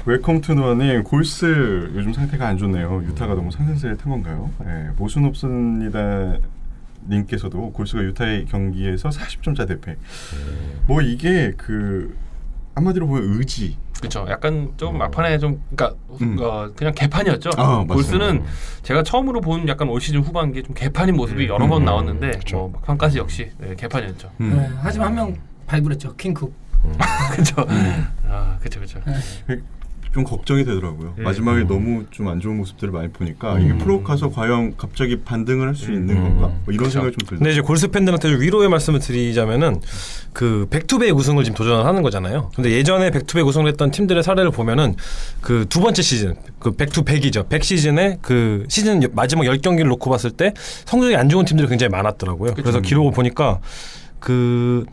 웰컴 투 노아님 골스 요즘 상태가 안 좋네요. 유타가 너무 상승세를 탄 건가요? 네, 모순 없습니다. 님께서도 골스가 유타의 경기에서 40점짜 대패. 뭐 이게 그 한마디로 보면 의지. 그렇죠. 약간 좀 막판에 좀 그러니까 그냥 개판이었죠. 맞습니다. 골스는 제가 처음으로 본 약간 올 시즌 후반기에 좀 개판인 모습이 여러 번 나왔는데 뭐 막판까지 역시 개판이었죠. 네, 하지만 한 명 발굴했죠. 킹쿡. 그렇죠. 그렇죠. 좀 걱정이 되더라고요. 마지막에 너무 좀 안 좋은 모습들을 많이 보니까 이게 프로 가서 과연 갑자기 반등을 할 수 있는 건가? 뭐 이런 생각이 좀 들어요. 근데 이제 골스 팬들한테 좀 위로의 말씀을 드리자면은 그 백투백 우승을 지금 도전을 하는 거잖아요. 근데 예전에 백투백 우승을 했던 팀들의 사례를 보면은 그 두 번째 시즌 그 백투백이죠. 백 시즌에 그 시즌 마지막 10경기를 놓고 봤을 때 성적이 안 좋은 팀들이 굉장히 많았더라고요. 그래서 기록을 보니까 그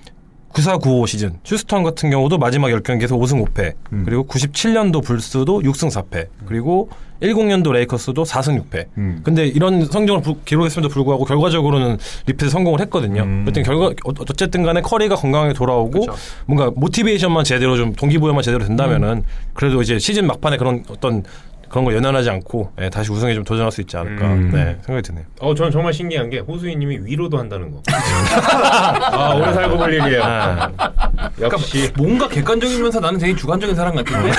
94-95 시즌 휴스턴 같은 경우도 마지막 10경기에서 5승 5패 그리고 97년도 불스도 6승 4패 그리고 10년도 레이커스도 4승 6패 근데 이런 성적을 기록했음에도 불구하고 결과적으로는 리핏에 성공을 했거든요. 그랬더니 어쨌든 간에 커리가 건강하게 돌아오고 그쵸. 뭔가 모티베이션만 제대로 좀 동기부여만 제대로 된다면은 그래도 이제 시즌 막판에 그런 어떤 그런 거 연연하지 않고 예, 다시 우승에 좀 도전할 수 있지 않을까 네, 생각이 드네요. 저는 정말 신기한 게 호수이님이 위로도 한다는 거. 아 오래 살고 볼 일이에요. 역시 뭔가 객관적이면서 나는 되게 주관적인 사람 같은데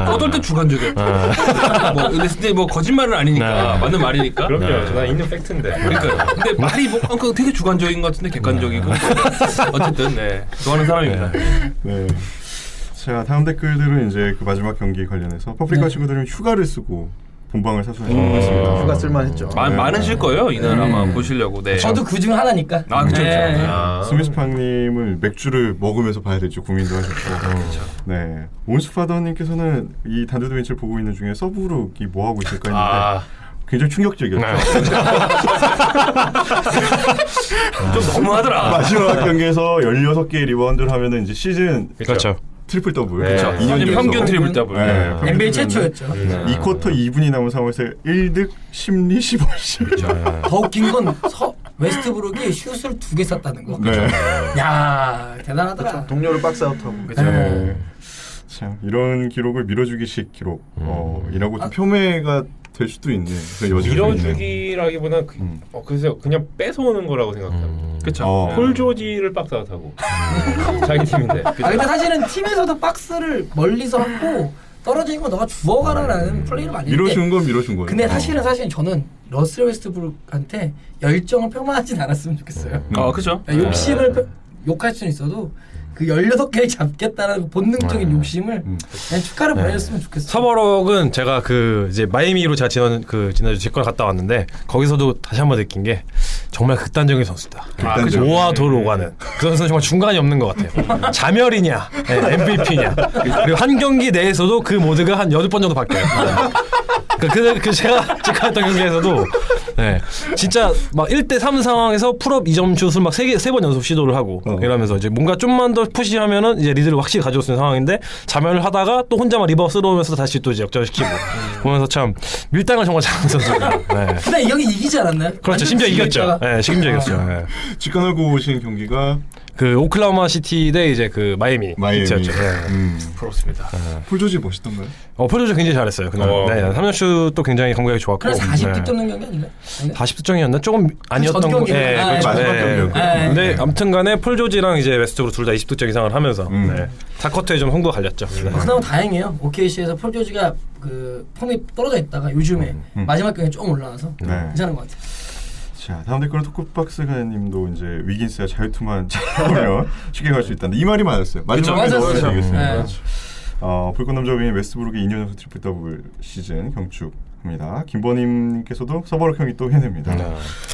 어떨 때 주관적이야. 근데 뭐 거짓말은 아니니까 맞는 말이니까. 그럼요. 나 있는 팩트인데. 그러니까 근데 말이 뭐 되게 주관적인 것 같은데 객관적이고 어쨌든 네 좋아하는 사람입니다. 네. 자, 다음 댓글들은 이제 그 마지막 경기 관련해서 파프리카 친구들은 휴가를 쓰고 본방을 사수하신 것 같습니다. 휴가 쓸만했죠. 많으실 거예요 이날 아마 보시려고. 네. 저도 그 중 하나니까. 아 그렇죠. 네. 스미스팡님은 맥주를 먹으면서 봐야 될지 고민도 하셨고, 네 온스파더님께서는 이 단두드 벤치를 보고 있는 중에 서브룩이 뭐 하고 있을까 했는데 굉장히 충격적이었죠. 좀 너무하더라. 마지막 경기에서 16개의 리바운드를 하면은 이제 시즌 그렇죠. 트리플 더블. 그렇죠. 연속으로. 평균 트리플 더블. 네, 네. NBA 최초였죠. 2쿼터 2분이 남은 상황에서 1득 10리 15시. 더 웃긴 건 웨스트브룩이 슛을 2개 쐈다는 거. 네. 야 대단하더라. 동료를 박스아웃하고. 네. 참 이런 기록을 밀어주기식 기록 이라고 좀 폄훼가 될 수도 있는 그런 여지가 좀 있네요. 밀어주기라기보다는 그래서 그냥 뺏어오는 거라고 생각합니다. 그렇죠. 폴 조지를 박스아웃하고 자기 팀인데. 근데 사실은 팀에서도 박스를 멀리서 하고 떨어지는 건 너가 주워가라라는 플레이를 많이 했는데 밀어준 건 밀어준 거예요. 근데 사실은 저는 러셀 웨스트브룩한테 열정을 폄하하진 않았으면 좋겠어요. 그렇죠. 욕심을 욕할 수는 있어도 그 16개를 잡겠다는 본능적인 욕심을 그냥 축하를 보내줬으면 좋겠어요. 서버록은 제가 이제 마이애미로 제가 지난주 직관 갔다 왔는데 거기서도 다시 한번 느낀 게 정말 극단적인 선수다. 극단적. 오와 도를 오가는 그 선수는 정말 중간이 없는 것 같아요. 자멸이냐, MVP냐. 그리고 한 경기 내에서도 그 모드가 한 8번 정도 바뀌어요. 그 제가 직관했던 경기에서도 네, 진짜 막 1대3 상황에서 풀업 2점 슛을 막 3번 연속 시도를 하고 이러면서 이제 뭔가 좀만 더 푸시하면은 이제 리드를 확실히 가져올 수 있는 상황인데 자멸을 하다가 또 혼자만 리버스 들어오면서 다시 또 이제 역전시키고 보면서 참 밀당을 정말 잘하는 선수예요. 네. 근데 여기 이기지 않았나요? 그렇죠. 심지어 이겼죠. 네, 심지어 이겼죠. 네. 직관하고 오신 경기가 그 오클라호마 시티 대 이제 그 마이애미. 마이애미. 였죠. 네. 부럽습니다. 폴조지 멋있던가요? 폴조지 굉장히 잘했어요. 그날. 네, 3점슛도 굉장히 감각이 좋았고. 그래서 40득점 넣은 경기 아닌가요? 40득점이었나? 조금 아니었던 전 거. 경기는. 네, 아, 그렇죠. 마지막 네. 경기였고. 근데 아무튼간에 폴조지랑 이제 웨스트브룩 둘 다 20득점 이상을 하면서 네. 4쿼터에 좀 홍보가 갈렸죠. 네. 그나마 다행이에요. OKC에서 폴 조지가 그 폼이 떨어져 있다가 요즘에 마지막 경기에 좀 올라와서 네. 괜찮은 것 같아요. 자, 다음 댓글은 토크박스가님도 이제 위긴스가 자유투만 잘하면 쉽게 갈 수 있다는데 이 말이 맞았어요. 마지막에 맞았어요. 넣어야 되겠습니다. 네. 불꽃남자빈 웨스트브룩이 2년 연속 트리플 더블 시즌 경축합니다. 김버님께서도 서버럭 형이 또 해냅니다.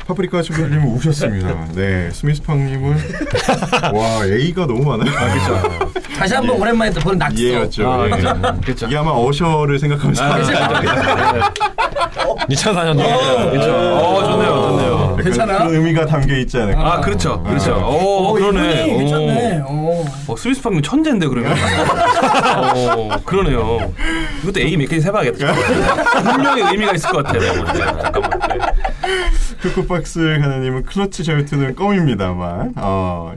파프리카 친구님은 우셨습니다. 네, 스미스팡님은 와 A가 너무 많아요. 그렇죠. 다시 한번 오랜만에 또 보는 낙서. 이해했죠. 그렇죠. 이게 아마 어셔를 생각하면서 하는 2004년도. 좋네요. 괜찮아? 그런 의미가 담겨 있지 않을까. 그렇죠. 그러네. 괜찮네. 스미스팡님 천재인데 그러면. 그러네요. 이것도 A 몇 개씩 세봐야겠다. 분명히 의미가 있을 것 같아요. 잠깐만. 토크박스 가나님은 클러치 자유투는 껌입니다만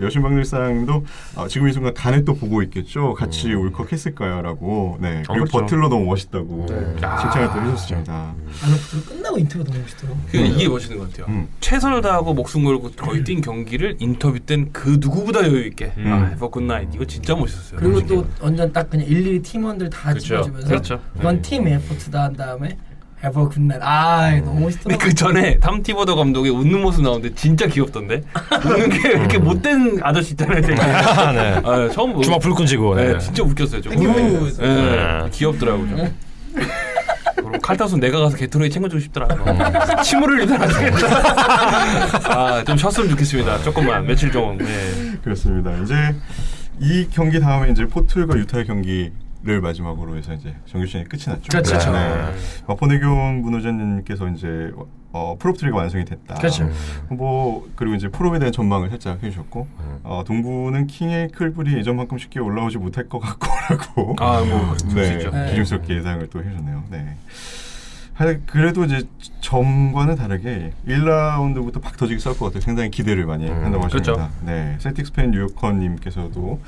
여신방들상도 지금 이 순간 간에 또 보고 있겠죠. 같이 울컥했을까요? 라고 네 그리고 그렇죠. 버틀러 너무 멋있다고 칭찬을 또 해줬습니다. 나는 끝나고 인터뷰 너무 멋있더라고. 이게 멋있는 것 같아요. 최선을 다하고 목숨 걸고 거의 뛴 경기를 인터뷰 땐 그 누구보다 여유 있게 have a good night 이거 진짜 멋있었어요. 그리고 솔직히. 또 완전 딱 그냥 일일이 팀원들 다 집어주면서 그렇죠. 이건 팀 에포트다 한 다음에 have a good night. 너무 멋있더라고. 근데 그 전에 탐 티버더 감독의 웃는 모습 나오는데 진짜 귀엽던데. 웃는 게 이렇게 못된 아저씨 있잖아요. 되게. 네. 처음 주먹 불끈 쥐고. 네. 네, 진짜 웃겼어요. 좀. 땡큐. 귀엽더라고요. 좀. 그럼 칼타손 내가 가서 게토레이 챙겨주고 싶더라. 침을 흘리더라. 좀 쉬었으면 좋겠습니다. 조금만 며칠 좀. 네. 그렇습니다. 이제 이 경기 다음에 이제 포틀과 유타의 경기를 마지막으로 해서 이제 정규 시즌이 끝이 났죠. 그렇죠. 네. 마포내교원 문호자님께서 이제 프롭트리가 완성이 됐다. 그렇죠. 그리고 이제 프롭에 대한 전망을 살짝 해주셨고 동부는 킹의 클불이 예전만큼 쉽게 올라오지 못할 것 같고라고 네. 기중스럽게 예상을 또 해주네요. 네. 그래도 이제 점과는 다르게 1라운드부터 박 터지게 싸울 것 같아요. 상당히 기대를 많이 한다고 하십니다. 그렇죠. 네, 셀틱스 팬 뉴요커님께서도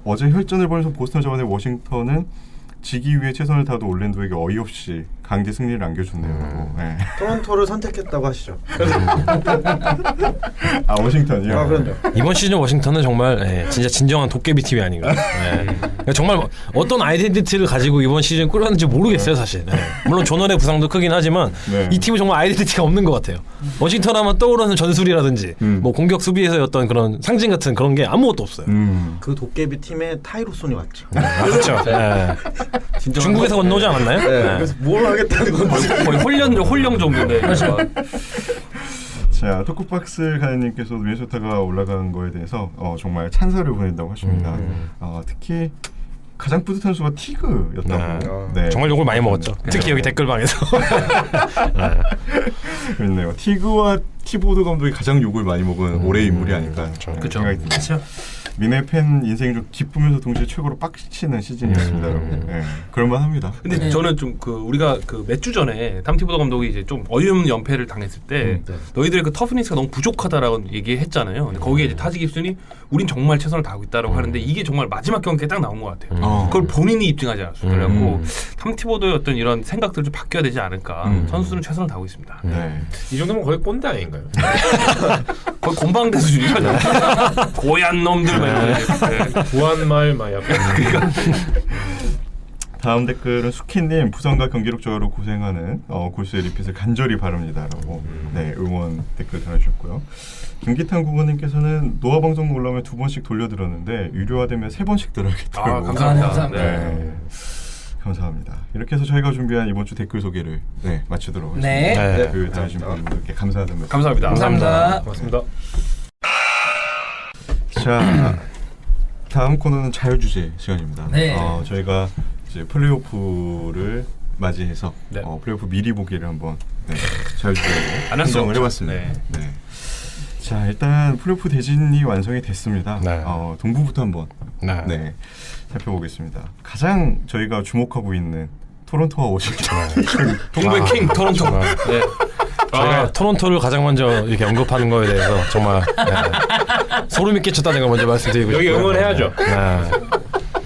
어제 혈전을 벌여서 보스턴 저번에 워싱턴은 지기 위해 최선을 다도 올랜도에게 어이없이 강제 승리를 안겨줬네요. 네. 토론토를 선택했다고 하시죠. 아 워싱턴이요? 아 그럼요. 이번 시즌 워싱턴은 정말 진짜 진정한 도깨비 팀이 아닌가. 그러니까 정말 어떤 아이덴티티를 가지고 이번 시즌 꾸렸는지 모르겠어요 사실. 물론 존원의 부상도 크긴 하지만 네. 이 팀은 정말 아이덴티티가 없는 것 같아요. 워싱턴 하면 떠오르는 전술이라든지 뭐 공격 수비에서의 어떤 그런 상징 같은 그런 게 아무것도 없어요. 그 도깨비 팀에 타이로손이 왔죠. 그렇죠. 중국에서 건너오지 않았나요? 네. 그래서 뭘 하겠다는 건지. 거의 홀령 정도인데. 자, 토크박스 가연님께서도 미네소타가 올라간 거에 대해서 정말 찬사를 보낸다고 하십니다. 특히 가장 뿌듯한 수가 티그였다고. 네. 정말 욕을 많이 먹었죠. 특히 여기 댓글방에서. 그렇네요. 티그와 티보드 감독이 가장 욕을 많이 먹은 올해의 인물이 아닐까 생각이 듭니다. 그렇죠. 미네 팬 인생이 좀 기쁘면서 동시에 최고로 빡치는 시즌이었습니다, 여러분. 네, 그럴만합니다. 근데 저는 좀 우리가 몇 주 전에 탐티보더 감독이 이제 좀 어이없는 연패를 당했을 때 너희들의 그 터프니스가 너무 부족하다라고 얘기했잖아요. 근데 거기에 이제 타지 깁슨이 우린 정말 최선을 다하고 있다라고 하는데 이게 정말 마지막 경기에 딱 나온 것 같아요. 그걸 본인이 입증하지 않았어요. 그래갖고 탐티보더의 어떤 이런 생각들을 좀 바뀌어야 되지 않을까. 선수들은 최선을 다하고 있습니다. 네. 이 정도면 거의 꼰대 아닌가요? 거의 곤방대 수준이죠. 고얀 놈들 막 이러는데. 부안말 막 약간. 다음 댓글은 수키님 부상과 경기력 저하로 고생하는 골수의 리핏을 간절히 바랍니다라고 네, 응원 댓글 달아주셨고요. 김기탄 국원님께서는 노아 방송 올라오면 2번씩 돌려들었는데 유료화되면 3번씩 들어야겠다고. 아, 감사합니다. 감사합니다. 네. 감사합니다. 이렇게 해서 저희가 준비한 이번 주 댓글 소개를 마치도록 하겠습니다. 네. 댓글 달아주신 분들께 감사하다는 말씀. 감사합니다. 감사합니다. 고맙습니다. 자, 다음 코너는 자유주제 시간입니다. 네. 저희가 이제 플레이오프를 맞이해서 네. 플레이오프 미리 보기를 한번 자유주제로 안할수 선정을 없죠. 해봤습니다. 네. 네. 자, 일단 플레이오프 대진이 완성이 됐습니다. 네. 동부부터 한번 네. 살펴보겠습니다. 가장 저희가 주목하고 있는 토론토와 워싱턴. 동부의 킹 토론토. 네. 저희가 토론토를 가장 먼저 이렇게 언급하는 거에 대해서 정말 소름이 끼쳤다는 걸 먼저 말씀드리고 여기 싶고요. 응원해야죠.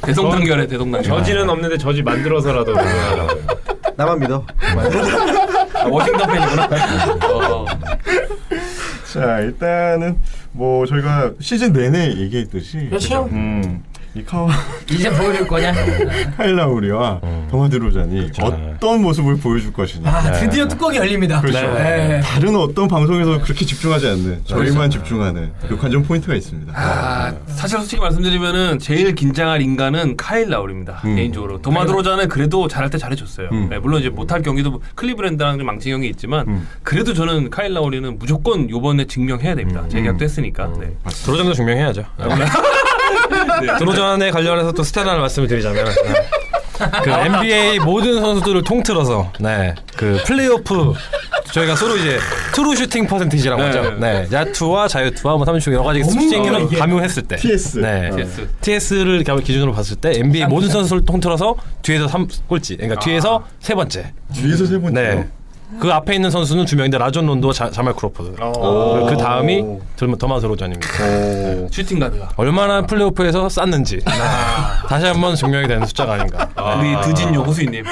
대동단결에 대동단결. 저지는 없는데 저지 만들어서라도 응원하라고요. 나만 믿어. 워싱턴 팬이구나. 자, 일단은 뭐 저희가 시즌 내내 얘기했듯이 그렇죠. 이 이제 보여줄 거냐? 카일 라우리와 더마 드로잔이 어떤 모습을 보여줄 것이냐. 아, 드디어 뚜껑이 열립니다. 그렇죠. 네. 다른 어떤 방송에서 그렇게 집중하지 않는 저희만 집중하는 그 관전 포인트가 있습니다. 사실 솔직히 말씀드리면은 제일 긴장할 인간은 카일 라울입니다. 개인적으로. 도마드로자는 그래도 잘할 때 잘해줬어요. 네, 물론 이제 못할 경기도 클리브랜드랑 좀 망친 경기 있지만 그래도 저는 카일 라우리는 무조건 요번에 증명해야 됩니다. 재계약도 했으니까. 네. 드로전도 증명해야죠. 드로전에 관련해서 또 스탯 하나 말씀을 드리자면 그 NBA 모든 선수들을 통틀어서 그 플레이오프 저희가 서로 이제 트루 슈팅 퍼센티지라고 하죠. 야투와 자유투와 뭐 30초 여러 가지 슈팅을 가미했을 때 TS. TS를 기준으로 봤을 때 NBA 모든 선수를 통틀어서 뒤에서 3꼴찌. 그러니까 뒤에서 세 번째. 뒤에서 세 번째. 네. 그 앞에 있는 선수는 2명인데 라존 론도와 자말 크로포드. 그 다음이 더마 드로잔입니다. 슈팅 가드가. 얼마나 플레이오프에서 쌌는지 다시 한번 증명이 되는 숫자가 아닌가. 우리 드진 요구수님.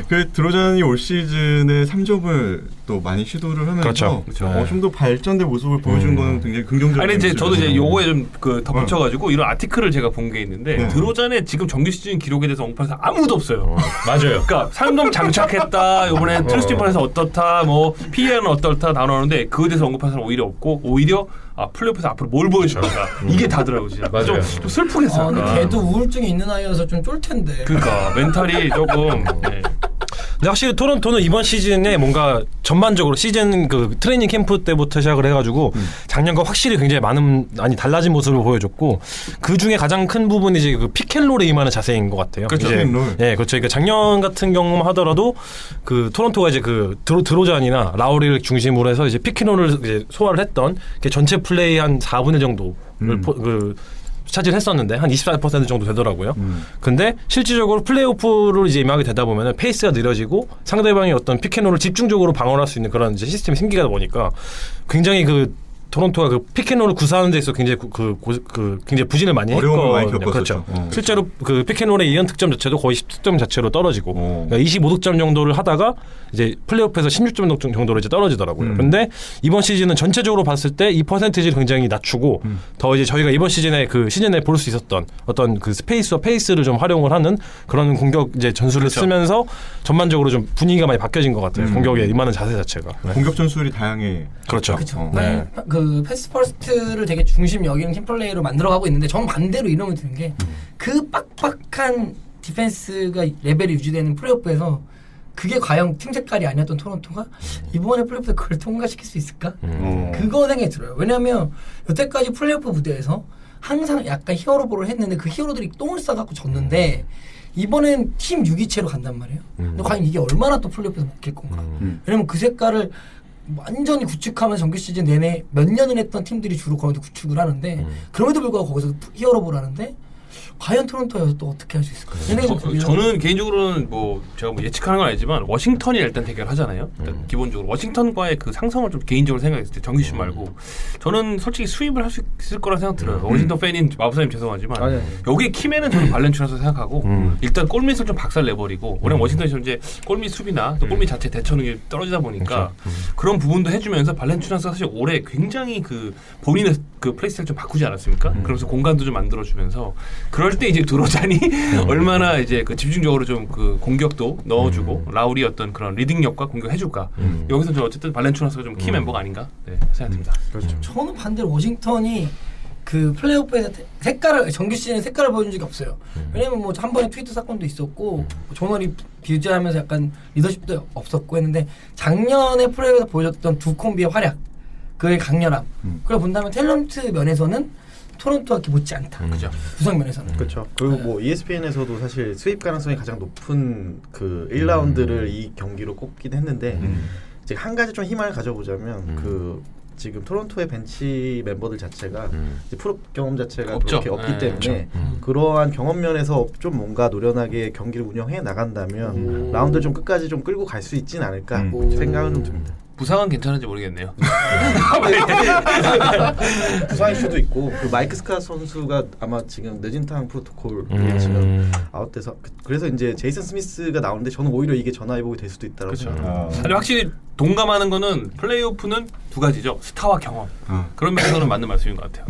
그 드로잔이 올 시즌에 3점을 또 많이 시도를 하면서 그렇죠. 좀 더 발전된 모습을 보여준 거는 굉장히 긍정적인. 아니 이제 저도 이제 모습이라서. 요거에 좀 덧붙여가지고 이런 아티클을 제가 본 게 있는데 드로잔의 지금 정규 시즌 기록에 대해서 언급해서 아무도 없어요. 맞아요. 그러니까 3점 장착했다. 이번에 트루스팅판에서 어떻다. 뭐 PE는 어떻다. 다 나오는데 그거에 대해서 언급하는 사람 오히려 없고 오히려 플레이오프에서 앞으로 뭘 보여줄까 이게 다더라고 진짜. 맞아요. 좀 슬프겠어요. 근데 걔도 우울증이 있는 아이여서 좀 쫄 텐데. 그러니까 멘탈이 조금. 네. 근데 확실히 토론토는 이번 시즌에 뭔가 전반적으로 시즌 그 트레이닝 캠프 때부터 시작을 해가지고 작년과 확실히 굉장히 많이 달라진 모습을 보여줬고 그 중에 가장 큰 부분이 이제 그 피켄롤에 임하는 자세인 것 같아요. 그렇죠. 이제, 피켄롤. 네, 그렇죠. 그러니까 작년 같은 경우만 하더라도 그 토론토가 이제 그 드로잔이나 라우리를 중심으로 해서 이제 피켄롤을 이제 소화를 했던 전체 플레이 한 4분의 1 정도를 차지했었는데 한 24% 정도 되더라고요. 근데 실질적으로 플레이오프를 이제 임하게 되다 보면은 페이스가 느려지고 상대방이 어떤 피켓롤을 집중적으로 방어할 수 있는 그런 이제 시스템이 생기다 보니까 굉장히 그 토론토가 그 피켓롤을 구사하는 데 있어 굉장히 굉장히 부진을 많이 어려움을 많이 했거든요. 겪었었죠. 그렇죠. 실제로 그 피켓롤의 예언 득점 자체도 거의 10득점 자체로 떨어지고 그러니까 25득점 정도를 하다가 이제 플레이오프에서 16점 정도로 이제 떨어지더라고요. 그런데 이번 시즌은 전체적으로 봤을 때 이 퍼센티지를 굉장히 낮추고 더 이제 저희가 이번 시즌에 그 시즌에 볼 수 있었던 어떤 그 스페이스와 페이스를 좀 활용을 하는 그런 공격 이제 전술을 그렇죠. 쓰면서 전반적으로 좀 분위기가 많이 바뀌어진 것 같아요. 공격에 임하는 자세 자체가. 네. 공격 전술이 다양해. 그렇죠. 그렇죠. 네. 그 패스 퍼스트를 되게 중심 여기는 팀플레이로 만들어가고 있는데 전 반대로 이런 게 드는 게 그 빡빡한 디펜스가 레벨이 유지되는 플레이오프에서 그게 과연 팀 색깔이 아니었던 토론토가 이번에 플레이오프에 그걸 통과시킬 수 있을까? 그거 생각이 들어요. 왜냐하면 여태까지 플레이오프 무대에서 항상 약간 히어로볼을 했는데 그 히어로들이 똥을 싸갖고 졌는데 이번엔 팀 6위체로 간단 말이에요. 근데 과연 이게 얼마나 또 플레이오프에서 먹힐 건가? 왜냐면 그 색깔을 완전히 구축하면서 정규 시즌 내내 몇 년을 했던 팀들이 주로 거기서 구축을 하는데 그럼에도 불구하고 거기서 히어로볼 하는데 과연 토론토에서 또 어떻게 할 수 있을까요? 저는 개인적으로는 뭐 제가 뭐 예측하는 건 아니지만 워싱턴이 일단 대결하잖아요. 일단 기본적으로 워싱턴과의 그 상성을 좀 개인적으로 생각했을 때 정규 시즌 말고 저는 솔직히 수입을 할 수 있을 거라 생각 들어요. 워싱턴 팬인 마부사님 죄송하지만 여기 키맨은 저는 발렌추라서 생각하고 일단 골밑을 좀 박살 내버리고 왜냐면 워싱턴이 이제 골밑 수비나 또 골밑 자체 대처능이 떨어지다 보니까 그런 부분도 해주면서 발렌추라서 사실 올해 굉장히 그 본인의 그 플레이 스타일 좀 바꾸지 않았습니까? 그러면서 공간도 좀 만들어주면서 그럴 때 이제 드로잔이 얼마나 이제 그 집중적으로 좀 그 공격도 넣어주고 라울이 어떤 그런 리딩력과 공격해줄까 여기서 저 어쨌든 발렌추라스가 좀 키 멤버가 아닌가 생각됩니다. 그렇죠. 저는 반대로 워싱턴이 그 플레이오프에서 색깔을 정규 시즌에 색깔을 보여준 적이 없어요. 왜냐면 뭐 한 번에 트위터 사건도 있었고 조널이 비주하면서 약간 리더십도 없었고 했는데 작년에 플레이오프에서 보여줬던 두 콤비의 활약, 그의 강렬함. 그걸 본다면 탤런트 면에서는 토론토가 이렇게 못지 않다. 그죠. 구성 면에서는. 그렇죠. 그리고 뭐 ESPN에서도 사실 수입 가능성이 가장 높은 그 1라운드를 이 경기로 꼽긴 했는데 이제 한 가지 좀 희망을 가져보자면 그 지금 토론토의 벤치 멤버들 자체가 이제 프로 경험 자체가 없죠. 그렇게 없기 네, 때문에 그러한 경험 면에서 좀 뭔가 노련하게 경기를 운영해 나간다면 라운드를 좀 끝까지 좀 끌고 갈 수 있진 않을까 생각은 좀 듭니다. 부상은 괜찮은지 모르겠네요. 부상일 수도 있고 그 마이크 스캇 선수가 아마 지금 뇌진탕 프로토콜 지금 아웃돼서 그래서 이제 제이슨 스미스가 나오는데 저는 오히려 이게 전화위복이 될 수도 있다라고 생각합니다. 아니 확실히 동감하는 거는 플레이오프는 두 가지죠. 스타와 경험. 그런 면에서는 맞는 말씀인 것 같아요.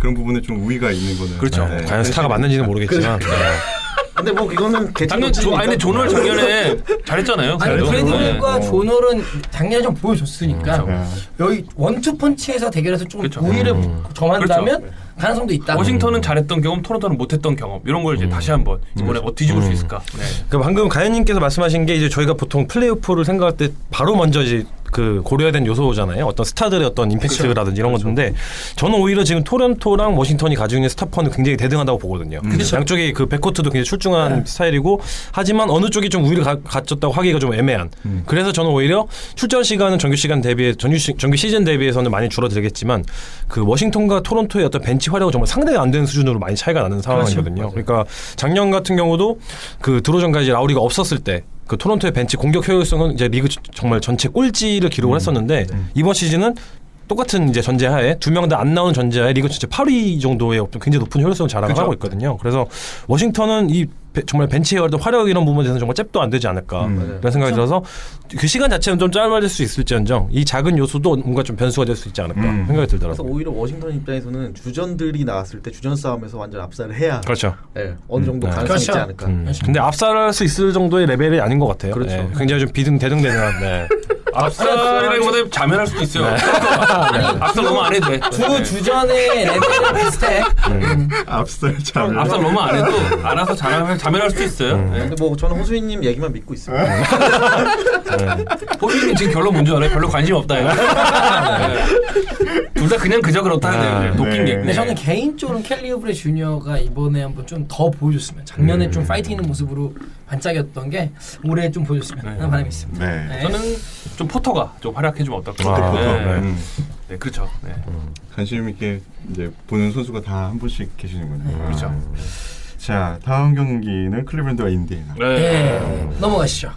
그런 부분에 좀 우위가 있는 거는 그렇죠. 네. 과연 스타가 맞는지는 모르겠지만 근데 뭐 이거는 작년 근데 조널 작년에 잘했잖아요. 아니 그래도. 브래드볼과 조널은 작년에 좀 보여줬으니까 그렇죠. 여기 원투 펀치에서 대결해서 좀 그렇죠. 우위를 점한다면 그렇죠. 가능성도 있다. 워싱턴은 잘했던 경험, 토론토는 못했던 경험 이런 걸 이제 다시 한번 이번에 뒤집을 수 있을까? 네. 그 방금 가연님께서 말씀하신 게 이제 저희가 보통 플레이오프를 생각할 때 바로 먼저 이제 그 고려해야 되는 요소잖아요. 어떤 스타들의 어떤 임팩트라든지 이런 건데 저는 오히려 지금 토론토랑 워싱턴이 가지고 있는 스타펀은 굉장히 대등하다고 보거든요. 양쪽이 그 백코트도 굉장히 출중한 스타일이고 하지만 어느 쪽이 좀 우위를 갖췄다고 하기가 좀 애매한. 그래서 저는 오히려 출전 시간은 정규 시간 대비해 정규 시즌 대비해서는 많이 줄어들겠지만 그 워싱턴과 토론토의 어떤 벤치 활약은 정말 상대가 안 되는 수준으로 많이 차이가 나는 상황이거든요. 그러니까 작년 같은 경우도 그 드로전까지 라우리가 없었을 때 그 토론토의 벤치 공격 효율성은 이제 리그 정말 전체 꼴찌를 기록을 했었는데 이번 시즌은 똑같은 이제 전제하에 두 명 다 안 나오는 전제하에 리그 전체 8위 정도의 어떤 굉장히 높은 효율성을 자랑을 하고 있거든요. 그래서 워싱턴은 이 정말 벤치의 어떤 화력 이런 부분에 대해서는 정말 잽도 안 되지 않을까 이런 생각이 들어서 그 시간 자체는 좀 짧아질 수 있을지언정 이 작은 요소도 뭔가 좀 변수가 될 수 있지 않을까 생각이 그래서 들더라고요. 오히려 워싱턴 입장에서는 주전들이 나왔을 때 주전 싸움에서 완전 압살을 해야 그렇죠. 네, 어느 정도 가능성이 그렇죠. 있지 않을까. 근데 압살할 수 있을 정도의 레벨이 아닌 것 같아요. 그렇죠. 네, 굉장히 좀 대등대등한. 네. 압살이라기보다 자멸할 수도 있어요. 압살 너무 안 해도 돼. 두 주전의 레벨은 비슷해. 앞설 참. 압살 너무 안 해도 알아서 자멸할 수도 있어요. 네. 근데 뭐 저는 호수인님 얘기만 믿고 있습니다. 호주님 지금 결론 뭔지 알아요? 별로 관심 없다 이거. 둘 다 그냥 그저 그렇다 하네요. 도끼님. 근데 저는 개인적으로 켈리 우브레 주니어가 이번에 한번 좀 더 보여줬으면 작년에 좀 파이팅 있는 모습으로 반짝였던 게 올해 좀 보여줬으면 하는 바람이 있습니다. 네. 네. 저는 좀 포터가 좀 활약해주면 어떨까. 네, 그렇죠. 네. 관심 있게 이제 보는 선수가 다 한 분씩 계시는군요. 그렇죠. 자, 다음 경기는 클리블랜드와 인디애나. 네. 넘어가시죠.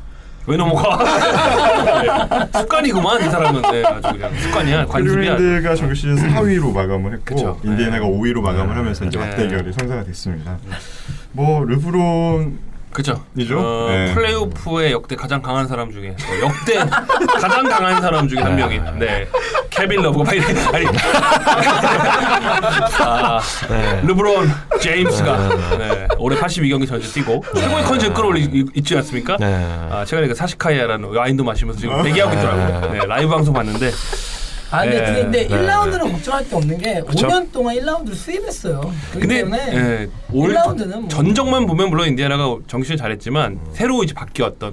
왜 넘어가? 습관이구만 이 사람은. 네, 아주 그냥 습관이야. 관습이야. 클리블랜드가 정규 시즌 4위로 마감을 했고 그쵸. 인디애나가 네. 5위로 마감을 하면서 이제 네. 맞대결이 성사가 됐습니다. 뭐 르브론 그죠. 이죠? 네. 플레이오프에 역대 가장 강한 사람 중에 역대 가장 강한 사람 중에 한 명이 네 케빈 러브가 아니 르브론 제임스가 네, 올해 82경기 전체 뛰고 최고의 컨디션 끌어올리지 않습니까? 최근에 그 사시카이아라는 와인도 마시면서 지금 대기하고 있더라고요. 네, 라이브 방송 봤는데. 근데 1라운드는 걱정할 게 없는 게 5년 동안 1라운드를 수입했어요. 그렇기 근데 때문에 올 1라운드는 뭐 전적만 보면 물론 인디애나가 정신을 잘했지만 새로 이제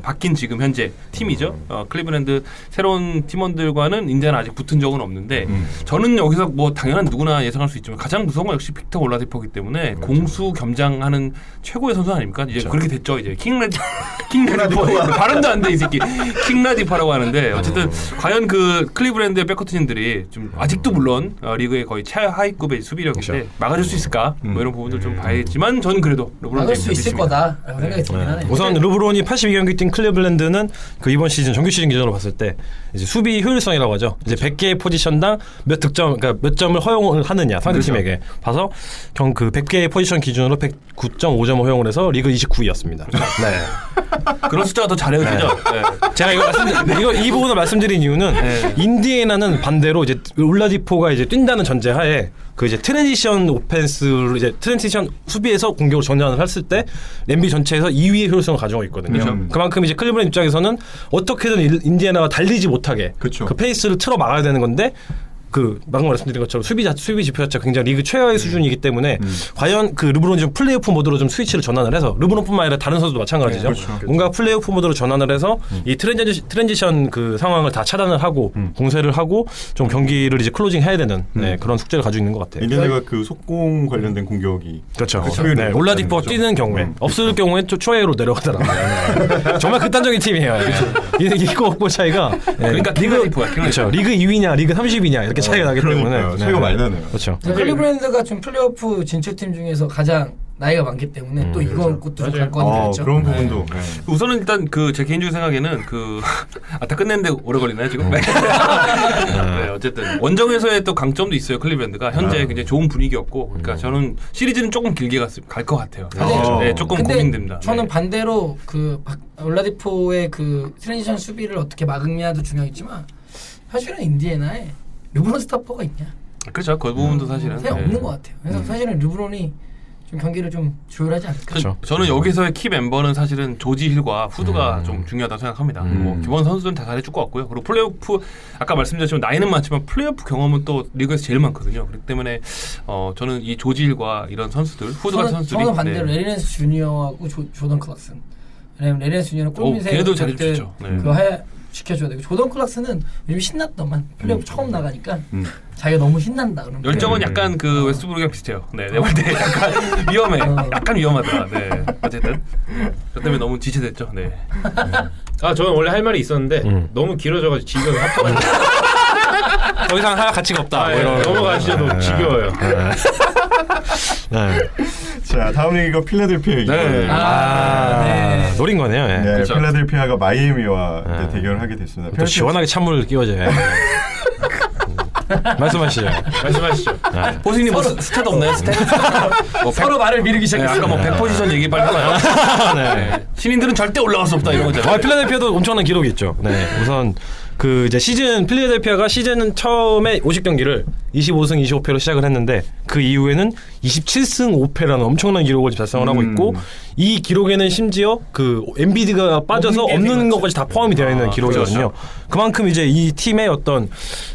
바뀐 지금 현재 팀이죠. 클리브랜드 새로운 팀원들과는 인디애나 아직 붙은 적은 없는데 저는 여기서 뭐 당연한 누구나 예상할 수 있지만 가장 무서운 건 역시 빅터 올라디포기 때문에 공수 겸장하는 최고의 선수 아닙니까? 이제 그렇게 됐죠. 이제 킹라디포 발음도 안 돼 이 새끼 킹라디파라고 하는데 어쨌든 과연 그 클리브랜드의 백커트님들이 좀 아직도 물론 리그의 거의 최하위급의 수비력인데 막아줄 수 있을까? 뭐 이런 부분들 좀 봐야겠지만 저는 그래도 르브론 막을 수 있을 믿습니다. 거다라고 생각이 들긴 하네요. 우선 르브론이 82경기 뛴 클리블랜드는 그 이번 시즌 정규 시즌 기준으로 봤을 때 이제 수비 효율성이라고 하죠. 이제 100개의 포지션당 몇 득점, 그러니까 몇 점을 허용을 하느냐 상대 팀에게 봐서 그 100개의 포지션 기준으로 109.5점을 허용을 해서 리그 29위였습니다. 네. 그런 숫자가 더 잘해야죠. 네. 제가 이 부분을 말씀드린 이유는 인디애나는 반대로 이제 올라디포가 이제 뛴다는 전제하에 그 이제 트랜지션 오펜스를 이제 트랜지션 수비에서 공격으로 전환을 했을 때 NBA 전체에서 2위의 효율성을 가지고 있거든요. 그만큼 이제 클리브랜드 입장에서는 어떻게든 인디애나가 달리지 못하게 그쵸. 그 페이스를 틀어 막아야 되는 건데 그 방금 말씀드린 것처럼 수비 지표 자체가 굉장히 리그 최하의 수준이기 때문에 과연 그 르브론이 좀 플레이오프 모드로 좀 스위치를 전환을 해서 르브론뿐만 아니라 다른 선수도 마찬가지죠. 뭔가 플레이오프 모드로 전환을 해서 이 트랜지션 그 상황을 다 차단을 하고 공세를 하고 좀 경기를 이제 클로징 해야 되는 그런 숙제를 가지고 있는 것 같아요. 인디애나가 그 속공 관련된 공격이 그렇죠. 수비를 네, 올라디포가 뛰는 경우에 없을 경우에 또 초회로 내려가더라고요. 정말 극단적인 팀이에요. 이거 없고 차이가 그러니까 킹라디포야. 그렇죠. 리그 2위냐 리그 30위냐 이렇게 차이가 나기 때문에 그러니까요. 차이가 많이 나네요. 그렇죠. 클리브랜드가 좀 플레이오프 진출팀 중에서 가장 나이가 많기 때문에 또 이건 것도 좀 관건이 되겠죠. 그런 부분도 우선은 일단 그 제 개인적인 생각에는 다 끝냈는데 오래 걸리나요 지금? 네, 어쨌든 원정에서의 또 강점도 있어요. 클리브랜드가 현재 굉장히 좋은 분위기였고, 그러니까 저는 시리즈는 조금 길게 갈 것 같아요. 네, 조금 근데 고민됩니다. 저는 네. 반대로 그 올라디포의 그 트랜지션 수비를 어떻게 막느냐도 중요하겠지만 사실은 인디애나에 르브론 스타퍼가 있냐? 그렇죠. 그 부분도 사실은 사실 없는 것 같아요. 그래서 사실은 르브론이 좀 경기를 좀 조율하지 않을까. 그렇죠. 저는 여기서의 키 멤버는 사실은 조지 힐과 후드가 좀 중요하다고 생각합니다. 뭐 기본 선수들은 다 잘해줄 것 같고요. 그리고 플레이오프 아까 말씀드렸지만 나이는 많지만 플레이오프 경험은 또 리그에서 제일 많거든요. 그렇기 때문에 저는 이 조지 힐과 이런 선수들 후드 같은 선수들이 저는 반대로 레리넨스 주니어하고 조던 클락슨. 왜냐면 레리넨스 주니어는 골밑에 걔네도 잘해주죠. 네. 그거 지켜줘야 되고 조던 클락스는 요즘 신났더만 플레이오프 처음 나가니까 자기가 너무 신난다 그러면 열정은 약간 그 웨스트브룩이랑 비슷해요. 네, 내볼 때 약간 위험해. 약간 위험하더라. 네, 어쨌든 저 때문에 너무 지체됐죠. 네. 저는 원래 할 말이 있었는데 너무 길어져가지고 지겨워요. 더 이상 할 가치가 없다. 뭐 이런 넘어가시죠. 너무 지겨워요. 네. 자, 다음 얘기가 필라델피아 얘기예요. 네. 노린 거네요. 예. 네, 그렇죠. 필라델피아가 마이애미와 이제 대결을 하게 됐습니다. 또 시원하게 찬물을 끼워줘요. 말씀하시죠. 보스님 뭐 스탯 없나요? 스탯? 서로 말을 미루기 시작했어요. 아까 뭐 100포지션 얘기 빨리 해봐요. 네. 신인들은 절대 올라갈 수 없다 이런 거잖아요. 필라델피아도 엄청난 기록이 있죠. 네. 우선 그 이제 필라델피아가 시즌은 처음에 50경기를 25승 25패로 시작을 했는데 그 이후에는 27승 5패라는 엄청난 기록을 달성을 하고 있고 이 기록에는 심지어 그 엔비디가 빠져서 없는 것까지 다 포함이 되어 있는 기록이거든요. 그만큼 이제 이 팀의 어떤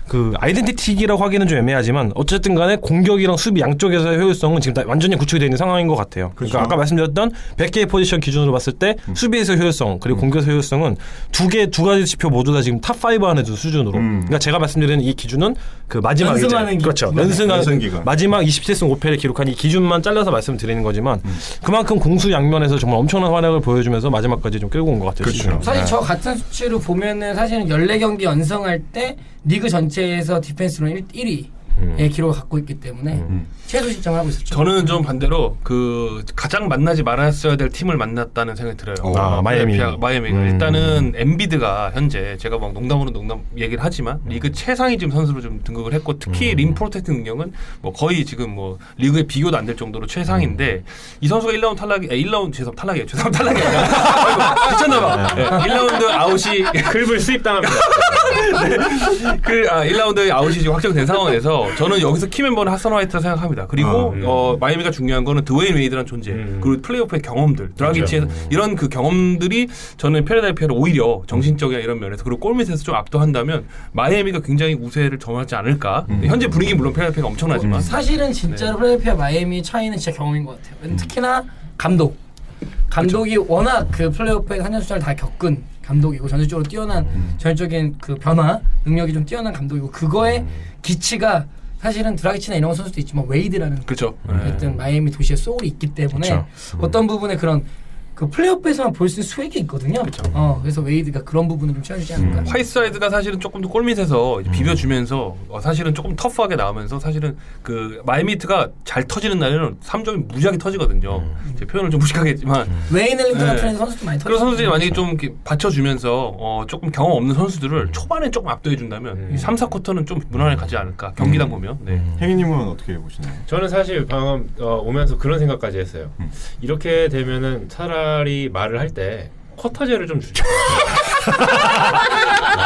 그 아이덴티티라고 하기는 좀 애매하지만 어쨌든 간에 공격이랑 수비 양쪽에서의 효율성은 지금 다 완전히 구축이 되어 있는 상황인 것 같아요. 그러니까 아까 말씀드렸던 100개의 포지션 기준으로 봤을 때 수비에서 효율성 그리고 공격에서 효율성은 두 가지 지표 모두 다 지금 탑5 안에 든 수준으로 그러니까 제가 말씀드리는 이 기준은 그 마지막 그렇죠. 연승 기간. 마지막 27승 5패를 기록한 이 기준만 잘라서 말씀드리는 거지만 그만큼 공수 양면에서 정말 엄청난 활약을 보여주면서 마지막까지 좀 끌고 온 것 같아요. 그렇죠. 사실 저 같은 수치로 보면은 사실은 14경기 연승할 때 리그 전체에서 디펜스로 1위 기록을 갖고 있기 때문에 최소 실점을 하고 있었죠. 저는 좀 반대로 그 가장 만나지 말았어야 될 팀을 만났다는 생각이 들어요. 마이애미. 마이애미가 일단은 엔비드가 현재 제가 막 농담 얘기를 하지만 리그 최상위 지금 선수로 좀 등극을 했고 특히 림 프로텍트 능력은 뭐 거의 지금 뭐 리그에 비교도 안 될 정도로 최상인데 이 선수가 1라운드 탈락이에요. 죄송합니다. 탈락이 아니라 미쳤나봐. 1라운드 아웃이 클불 수입당합니다. 1라운드 아웃이 지금 확정된 상황에서 저는 여기서 키 멤버는 하선 화이트라 생각합니다. 그리고 마이애미가 중요한 거는 드웨인 웨이드라는 존재 그리고 플레이오프의 경험들 드라기치에서 이런 그 경험들이 저는 필라델피아를 오히려 정신적인 이런 면에서 그리고 골밑에서 좀 압도한다면 마이애미가 굉장히 우세를 점하지 않을까. 현재 분위기 물론 필라델피아가 엄청나지만 사실은 진짜로 필라델피아 마이애미 차이는 진짜 경험인 것 같아요. 특히나 감독이 워낙 그 플레이오프의 한년수를 다 겪은 감독이고 전술적으로 뛰어난 전술적인 그 변화 능력이 좀 뛰어난 감독이고 그거의 기치가 사실은 드라기치나 이런 선수도 있지만 웨이드라는 그렇죠. 어쨌든 마이애미 도시의 소울이 있기 때문에 어떤 부분에 그런 그 플레이오프에서만 볼 수 있는 수익이 있거든요. 그래서 웨이드가 그런 부분을 좀 채워주지 않을까. 화이트사이드가 사실은 조금 더 골밑에서 이제 비벼주면서 사실은 조금 터프하게 나오면서 사실은 그 마이애미트가 잘 터지는 날에는 3점이 무지하게 터지거든요. 제 표현을 좀 무식하게 했지만 웨인 엘링턴 같은 선수도 많이 터지고 그런 선수들이 만약에 좀 이렇게 받쳐주면서 조금 경험 없는 선수들을 초반에 조금 압도해준다면 3, 4쿼터는 좀 무난하게 가지 않을까 경기당 보면. 네. 행위님은 어떻게 보시나요? 저는 사실 방금 오면서 그런 생각까지 했어요. 이렇게 되면은 차라리 말을 할 때 쿼터제를 좀 주죠.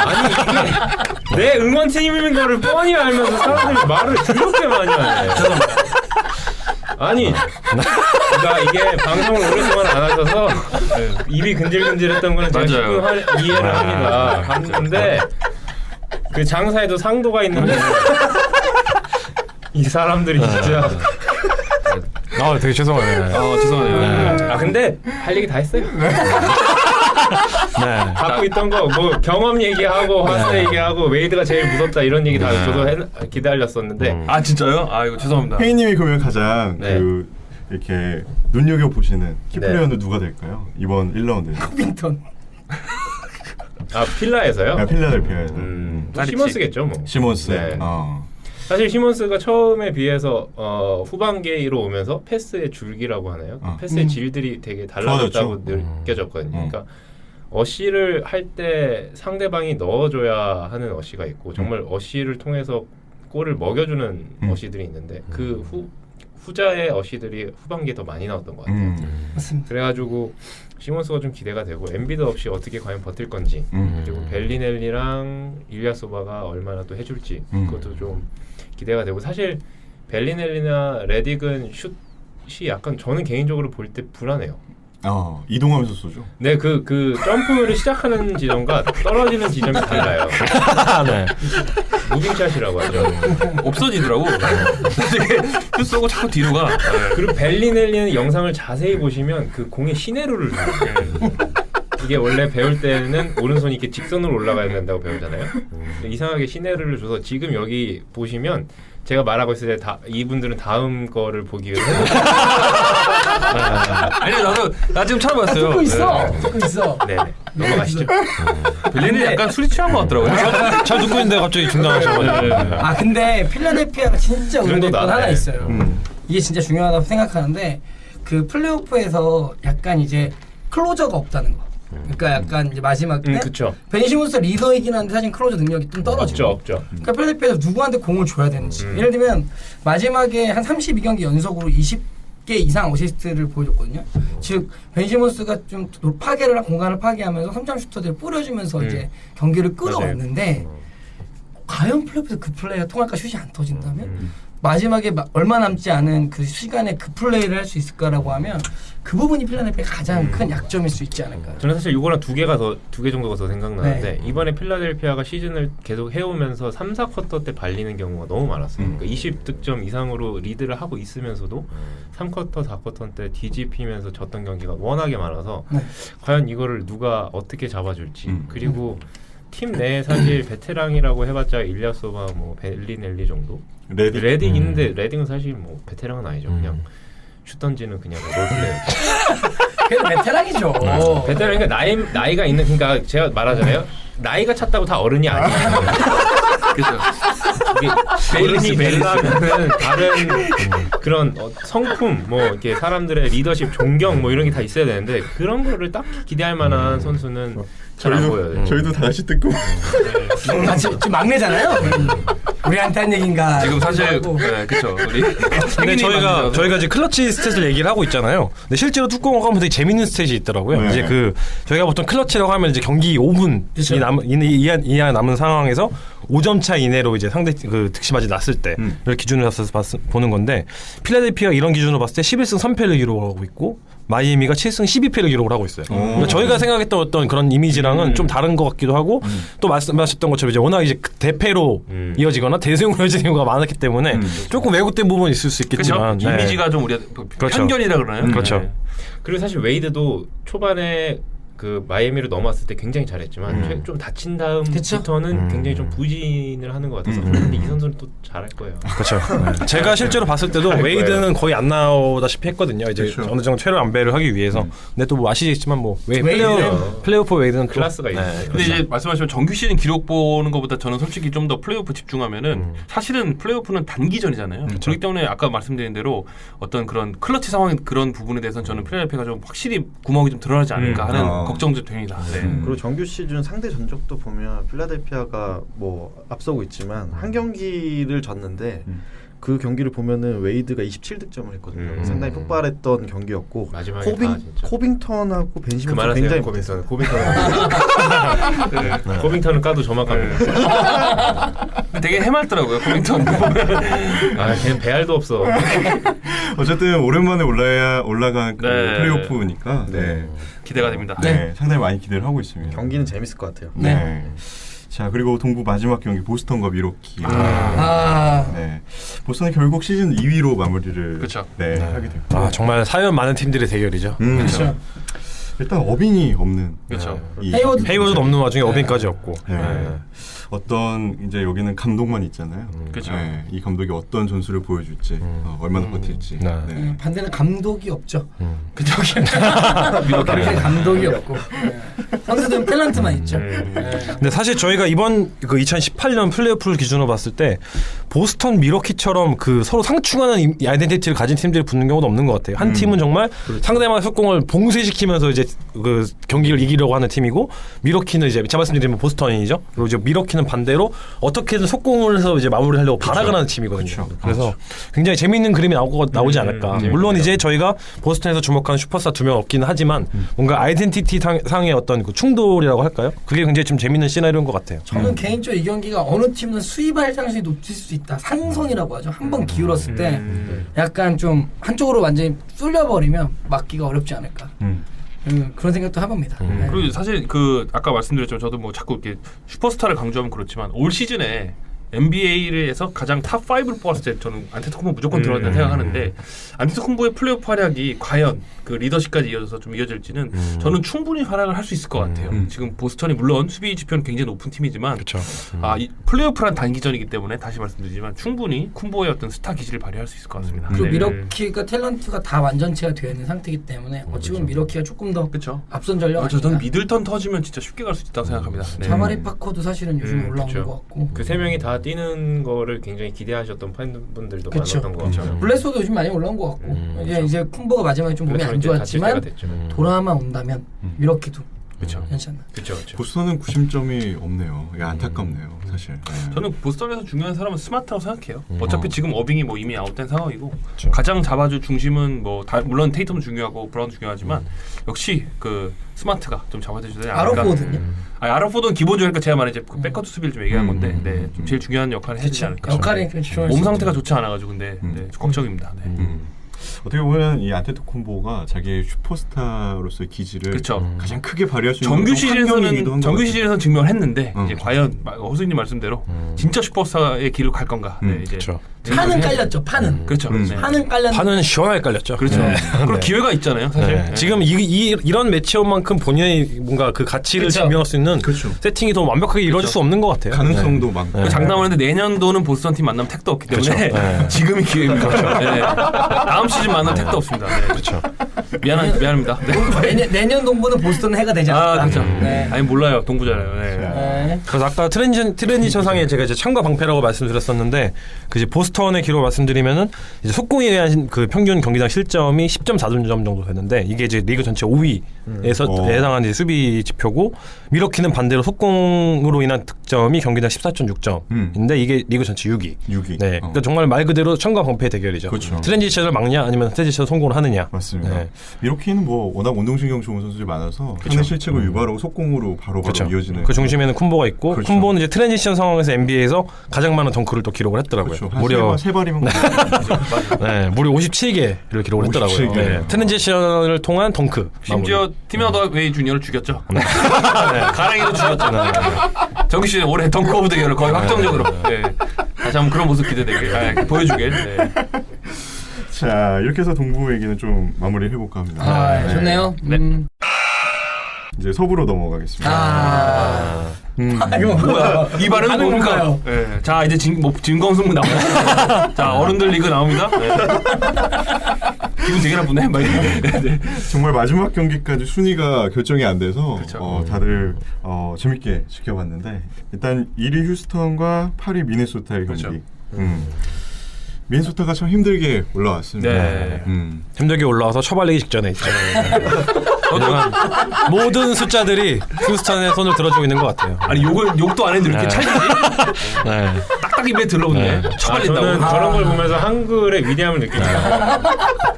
아니 이게 내 응원팀인 거를 뻔히 알면서 사람들이 말을 그렇게 많이 하네. 아니 그러니까 이게 방송을 오랫동안 안 하셔서 입이 근질근질했던 거는 제가 충분히 이해를 합니다. 봤는데 그 장사에도 상도가 있는데 이 사람들이 진짜 되게 죄송해요. 죄송해요. 근데 할 얘기 다 했어요. 네. 갖고 있던 거 뭐 경험 얘기하고 화스 얘기하고 웨이드가 제일 무섭다 이런 얘기 다 저도 기다렸었는데 진짜요? 이거 죄송합니다. 행위님이 그러면 가장 네. 그 이렇게 눈여겨 보시는 키플레이어는 누가 될까요? 이번 1라운드에. 코빙턴. 필라에서요? 필라델피아에서. 시몬스겠죠 뭐. 시몬스. 네. 사실 시몬스가 처음에 비해서 후반기로 오면서 패스의 줄기라고 하나요? 패스의 질들이 되게 달라졌다고 느껴졌거든요. 그러니까 어시를 할 때 상대방이 넣어줘야 하는 어시가 있고 정말 어시를 통해서 골을 먹여주는 어시들이 있는데 그 후자의 어시들이 후반기에 더 많이 나왔던 것 같아요. 맞습니다. 그래가지고 시몬스가 좀 기대가 되고 엔비드 없이 어떻게 과연 버틸 건지 그리고 벨리넬리랑 일리아소바가 얼마나 또 해줄지 그것도 좀 기대가 되고 사실 벨리넬리나 레딕은 슛이 약간 저는 개인적으로 볼 때 불안해요. 이동하면서 쏘죠. 네, 그 점프를 시작하는 지점과 떨어지는 지점이 달라요. 네. 무빙샷이라고 하죠. 없어지더라고. 되게 슛 쏘고 자꾸 뒤로 가. 그리고 벨리넬리는 영상을 자세히 보시면 그 공의 시내루를 이게 원래 배울 때는 오른손이 이렇게 직선으로 올라가야 된다고 배우잖아요. 이상하게 시내루를 줘서 지금 여기 보시면 제가 말하고 있을 때 이분들은 다음 거를 보기 위해서 아니 나 지금 찾아봤어요. 듣고 있어. 네, 넘어가시죠. 벨리는 약간 술이 취한 것 같더라고요. 잘 듣고 있는데 갑자기 중단하셔가지고. 근데 필라델피아가 진짜 그 오래된 정도다. 건 하나 네. 있어요. 이게 진짜 중요하다고 생각하는데 그 플레이오프에서 약간 이제 클로저가 없다는 거. 그러니까 약간 이제 마지막 때 그쵸. 벤 시몬스 리더이긴 한데 사실 클로저 능력이 좀 떨어지고. 없죠. 그러니까 필라델피아에서 누구한테 공을 줘야 되는지. 예를 들면 마지막에 한 32경기 연속으로 20개 이상 어시스트를 보여줬거든요. 즉 벤 시몬스가 좀 파괴를 공간을 파괴하면서 3점 슈터들을 뿌려주면서 이제 경기를 끌어왔는데 과연 플레이오프에서 그 플레이가 통할까 슛이 안 터진다면 마지막에 얼마 남지 않은 그 시간에 그 플레이를 할 수 있을까라고 하면 그 부분이 필라델피아의 가장 큰 약점일 수 있지 않을까. 저는 사실 이거랑 두 개 정도가 더 생각나는데 이번에 필라델피아가 시즌을 계속 해오면서 3, 4쿼터 때 발리는 경우가 너무 많았어요. 그러니까 20득점 이상으로 리드를 하고 있으면서도 3쿼터, 4쿼터 때 뒤집히면서 졌던 경기가 워낙에 많아서 과연 이거를 누가 어떻게 잡아줄지 그리고 팀 내에 사실 베테랑이라고 해봤자 일리아소바 뭐 벨리넬리 정도 레딕 있는데 레딕은 사실 뭐 베테랑은 아니죠. 그냥 슛 던지는 그냥 롤플레이어. 그래도 베테랑이죠. 베테랑 그러니까 나이가 있는 그러니까 제가 말하잖아요. 나이가 찼다고 다 어른이 아니에요. 그렇죠. 어른이 되려면은 다른 그런 성품 뭐 이렇게 사람들의 리더십, 존경 뭐 이런 게 다 있어야 되는데 그런 거를 딱히 기대할 만한 선수는 잘 안 보여요. 저희도 다 같이 듣고 지금 막내잖아요. 우리한테 한 얘기인가? 지금 사실 그렇죠. 우리 근데 저희가 이제 클러치 스탯을 얘기를 하고 있잖아요. 근데 실제로 뚜껑을 가면 되게 재밌는 스탯이 있더라고요. 네. 이제 그 저희가 보통 클러치라고 하면 이제 경기 5분 그쵸. 이하 남은 상황에서 5점 차 이내로 이제 상대 그 득실맞이 났을 때를 기준으로 해서 보는 건데 필라델피아가 이런 기준으로 봤을 때 11승 3패를 기록하고 있고 마이애미가 7승 12패를 기록을 하고 있어요. 그러니까 저희가 생각했던 어떤 그런 이미지랑은 좀 다른 것 같기도 하고 또 말씀하셨던 것처럼 이제 워낙 이제 대패로 이어지거나 대승으로 이어지는 경우가 많았기 때문에 조금 왜곡된 부분이 있을 수 있겠지만 그렇죠? 이미지가 좀 우리가 그렇죠. 편견이라 그러나요? 그렇죠. 네. 그리고 사실 웨이드도 초반에 그 마이애미로 넘어왔을 때 굉장히 잘했지만 좀 다친 다음부터는 굉장히 좀 부진을 하는 것 같아서 근데 이 선수는 또 잘할 거예요. 그렇죠. 네. 제가 실제로 봤을 때도 웨이드는 거의 안 나오다시피 했거든요. 이제 그렇죠. 어느 정도 체력 안배를 하기 위해서. 근데 또 뭐 아시겠지만 뭐 웨이드는 플레이오프 웨이드는 또 클래스가 있어요. 근데 이제 말씀하시면 정규 시즌 기록 보는 것보다 저는 솔직히 좀 더 플레이오프 집중하면은 사실은 플레이오프는 단기전이잖아요. 그렇기 때문에 아까 말씀드린 대로 어떤 그런 클러치 상황 그런 부분에 대해서는 저는 필라델피아가 좀 확실히 구멍이 좀 드러나지 않을까 하는 걱정도 됩니다. 네. 그리고 정규 시즌 상대 전적도 보면 필라델피아가 뭐 앞서고 있지만 한 경기를 졌는데 그 경기를 보면은 웨이드가 27득점을 했거든요. 상당히 폭발했던 경기였고 마지막에 다 진짜. 코빙턴하고 벤 시몬스 그만하세요. 굉장히 코빙턴은 까도 저만 깝니다. 근데 되게 해맑더라고요. 코밍턴. 아, 걔는 배알도 없어. 어쨌든 오랜만에 올라간 그 네. 플레이오프니까 네. 기대가 됩니다. 네, 상당히 많이 기대를 하고 있습니다. 경기는 재밌을 것 같아요. 네. 자, 그리고 동부 마지막 경기 보스턴과 미러키. 네. 보스턴이 결국 시즌 2위로 마무리를 그쵸. 네, 하게 됐고. 아 정말 사연 많은 팀들의 대결이죠. 그렇죠. 일단 어빈이 없는 그렇죠. 이 헤이워드도 없는 와중에 어빈까지 없고. 네. 어떤 이제 여기는 감독만 있잖아요. 그렇죠. 네, 이 감독이 어떤 전술을 보여줄지 얼마나 버틸지. 네. 네. 반대는 감독이 없죠. 그죠? 그렇게 감독이 없고 선수들은 탤런트만 있죠. 근데 사실 저희가 이번 그 2018년 플레이오프를 기준으로 봤을 때 보스턴 미러키처럼 그 서로 상충하는 아이덴티티를 가진 팀들이 붙는 경우도 없는 것 같아요. 한 팀은 정말 상대방의 속공을 봉쇄시키면서 이제 그 경기를 이기려고 하는 팀이고 미러키는 이제 제가 말씀드리면 보스턴이죠. 그리고 이제 미러키는 반대로 어떻게든 속공을 해서 이제 마무리하려고 발악을 하는 팀이거든요. 그래서 굉장히 재미있는 그림이 나오지 않을까. 물론 이제 저희가 보스턴에서 주목하는 슈퍼스타 2명 없기는 하지만 뭔가 아이덴티티 상의 어떤 그 충돌이라고 할까요? 그게 굉장히 좀 재밌는 시나리오인 것 같아요. 저는 개인적으로 이 경기가 어느 팀은 수입할 가능성이 높을 수 있다. 상성이라고 하죠. 한 번 기울었을 때 약간 좀 한쪽으로 완전히 쏠려버리면 막기가 어렵지 않을까. 그런 생각도 해봅니다. 네. 그리고 사실 그 아까 말씀드렸지만 저도 뭐 자꾸 이렇게 슈퍼스타를 강조하면 그렇지만 올 시즌에 NBA에서 가장 탑 5를 뽑았을 때 저는 안테토쿤보 무조건 들어간다고 생각하는데 안테토쿤보의 플레이오프 활약이 과연 그 리더십까지 이어져서 좀 이어질지는 저는 충분히 활약을 할 수 있을 것 같아요. 지금 보스턴이 물론 수비 지표는 굉장히 높은 팀이지만 그렇죠. 이 플레이오프란 단기전이기 때문에 다시 말씀드리지만 충분히 쿤보의 어떤 스타 기질을 발휘할 수 있을 것 같습니다. 그리고 네. 미러키가 탤런트가 다 완전체가 되어 있는 상태이기 때문에 어찌 보면 미러키가 조금 더 그렇죠. 앞선 전력 저는 아닌가. 미들턴 터지면 진짜 쉽게 갈 수 있다고 생각합니다. 네. 자마리 파커도 사실은 요즘 올라오는 그쵸. 것 같고. 그 세 명이 다 뛰는 거를 굉장히 기대하셨던 팬분들도 그쵸. 많았던 것 같아요. 블레소도 요즘 많이 올라온 것 같고 이제 쿤보가 마지막에 좀 몸이 안 좋았지만 돌아만 온다면 미러키도 그렇죠. 괜찮나. 그렇죠. 보스턴은 90점이 없네요. 이게 안타깝네요, 사실. 네. 저는 보스턴에서 중요한 사람은 스마트라고 생각해요. 어차피 지금 어빙이 뭐 이미 아웃된 상황이고 그렇죠. 가장 잡아줄 중심은 뭐 물론 테이텀도 중요하고 브라운도 중요하지만 역시 그 스마트가 좀 잡아주지 않을까. 아로포든요. 아로포드는 기본적으로 제가 말이제 그 백커트 수비를 좀 얘기한 건데 네, 좀 제일 중요한 역할을 해주지 않을까. 역할이 좋을 몸 수 상태가 있죠. 좋지 않아가지고 근데 네, 걱정입니다. 네. 어떻게 보면 이 안테토쿤보가 자기의 슈퍼스타로서의 기질을 그렇죠. 가장 크게 발휘할 수 있는 정규 시즌에서는 증명을 했는데 이제 음. 과연 호수님 말씀대로 진짜 슈퍼스타의 길을 갈 건가. 네, 이제 그렇죠. 판은 깔렸죠. 판은. 그렇죠. 네. 판은 깔렸는데 판은 시원하게 깔렸죠. 그렇죠. 네. 그리고 기회가 있잖아요, 사실. 네. 네. 지금 이런 매치업만큼 본인의 뭔가 그 가치를 그쵸. 증명할 수 있는 그렇죠. 세팅이 더 완벽하게 이루어질 수 없는 것 같아요. 가능성도 많고. 네. 장담을 했는데 내년도는 보스턴 팀 만나면 택도 없기 때문에 그렇죠. 네. 지금이 기회입니다. 네. 다음 시즌만은 택도 없습니다. 네. 그렇죠. 미안합니다. 네. 내년 동부는 보스턴은 해가 되지 않을까. 그렇죠. 네. 아니 몰라요. 동부잖아요. 네. 네. 그래서 아까 트랜지션상에 제가 이제 참가 방패라고 말씀드렸었는데 그 이제 보스턴의 기록 말씀드리면은 이제 속공에 의한 그 평균 경기당 실점이 10.4점 정도 되는데 이게 이제 리그 전체 5위에서 해당하는 이제 수비 지표고 미러키는 반대로 속공으로 인한 득점이 경기당 14.6점인데 이게 리그 전체 6위. 6위. 네, 그러니까 정말 말 그대로 천과 방패의 대결이죠. 그렇죠. 트랜지션을 막냐 아니면 트랜지션 성공을 하느냐. 맞습니다. 네. 미러키는 뭐 워낙 운동신경 좋은 선수들이 많아서 상대 실책을 유발하고 속공으로 바로 그렇죠. 이어지는. 그 중심에는 쿤보가 있고 그렇죠. 쿤보는 이제 트랜지션 상황에서 NBA에서 가장 많은 덩크를 또 기록을 했더라고요. 그렇죠. 무려 세 발이면 네, 무려 57개를 기록을 했더라고요. 57개. 네, 트랜지션을 통한 덩크. 심지어 팀 하더웨이 주니어를 죽였죠. 가랑이도 죽였죠. 정규 시즌 올해 덩크 오브 대결을 거의 확정적으로. 네. 다시 한번 그런 모습 기대되게 보여주게. 네. 자, 이렇게 해서 동부 얘기는 좀 마무리 해볼까 합니다. 아, 좋네요. 네. 이제 서부로 넘어가겠습니다. 이거 뭐야? 이 발은 하는 뭡니까? 건가요? 네. 자 이제 진검승부 나옵니다. 자 어른들 리그 나옵니다. 네. 기분 되게 나쁘네. 막 이렇게. 네. 정말 마지막 경기까지 순위가 결정이 안 돼서 그쵸. 다들 재밌게 지켜봤는데 일단 1위 휴스턴과 8위 미네소타의 경기. 그렇죠. 미네소타가 참 힘들게 올라왔습니다. 네. 힘들게 올라와서 처발리기 직전에 있죠. 왜냐면 모든 숫자들이 휴스턴의 손을 들어주고 있는 것 같아요. 아니 욕도 안 했는데 이렇게 찰지지? 네. 딱딱 입에 들러오네. 처발린다고. 저는 저런 걸 보면서 한글의 위대함을 느낍니다.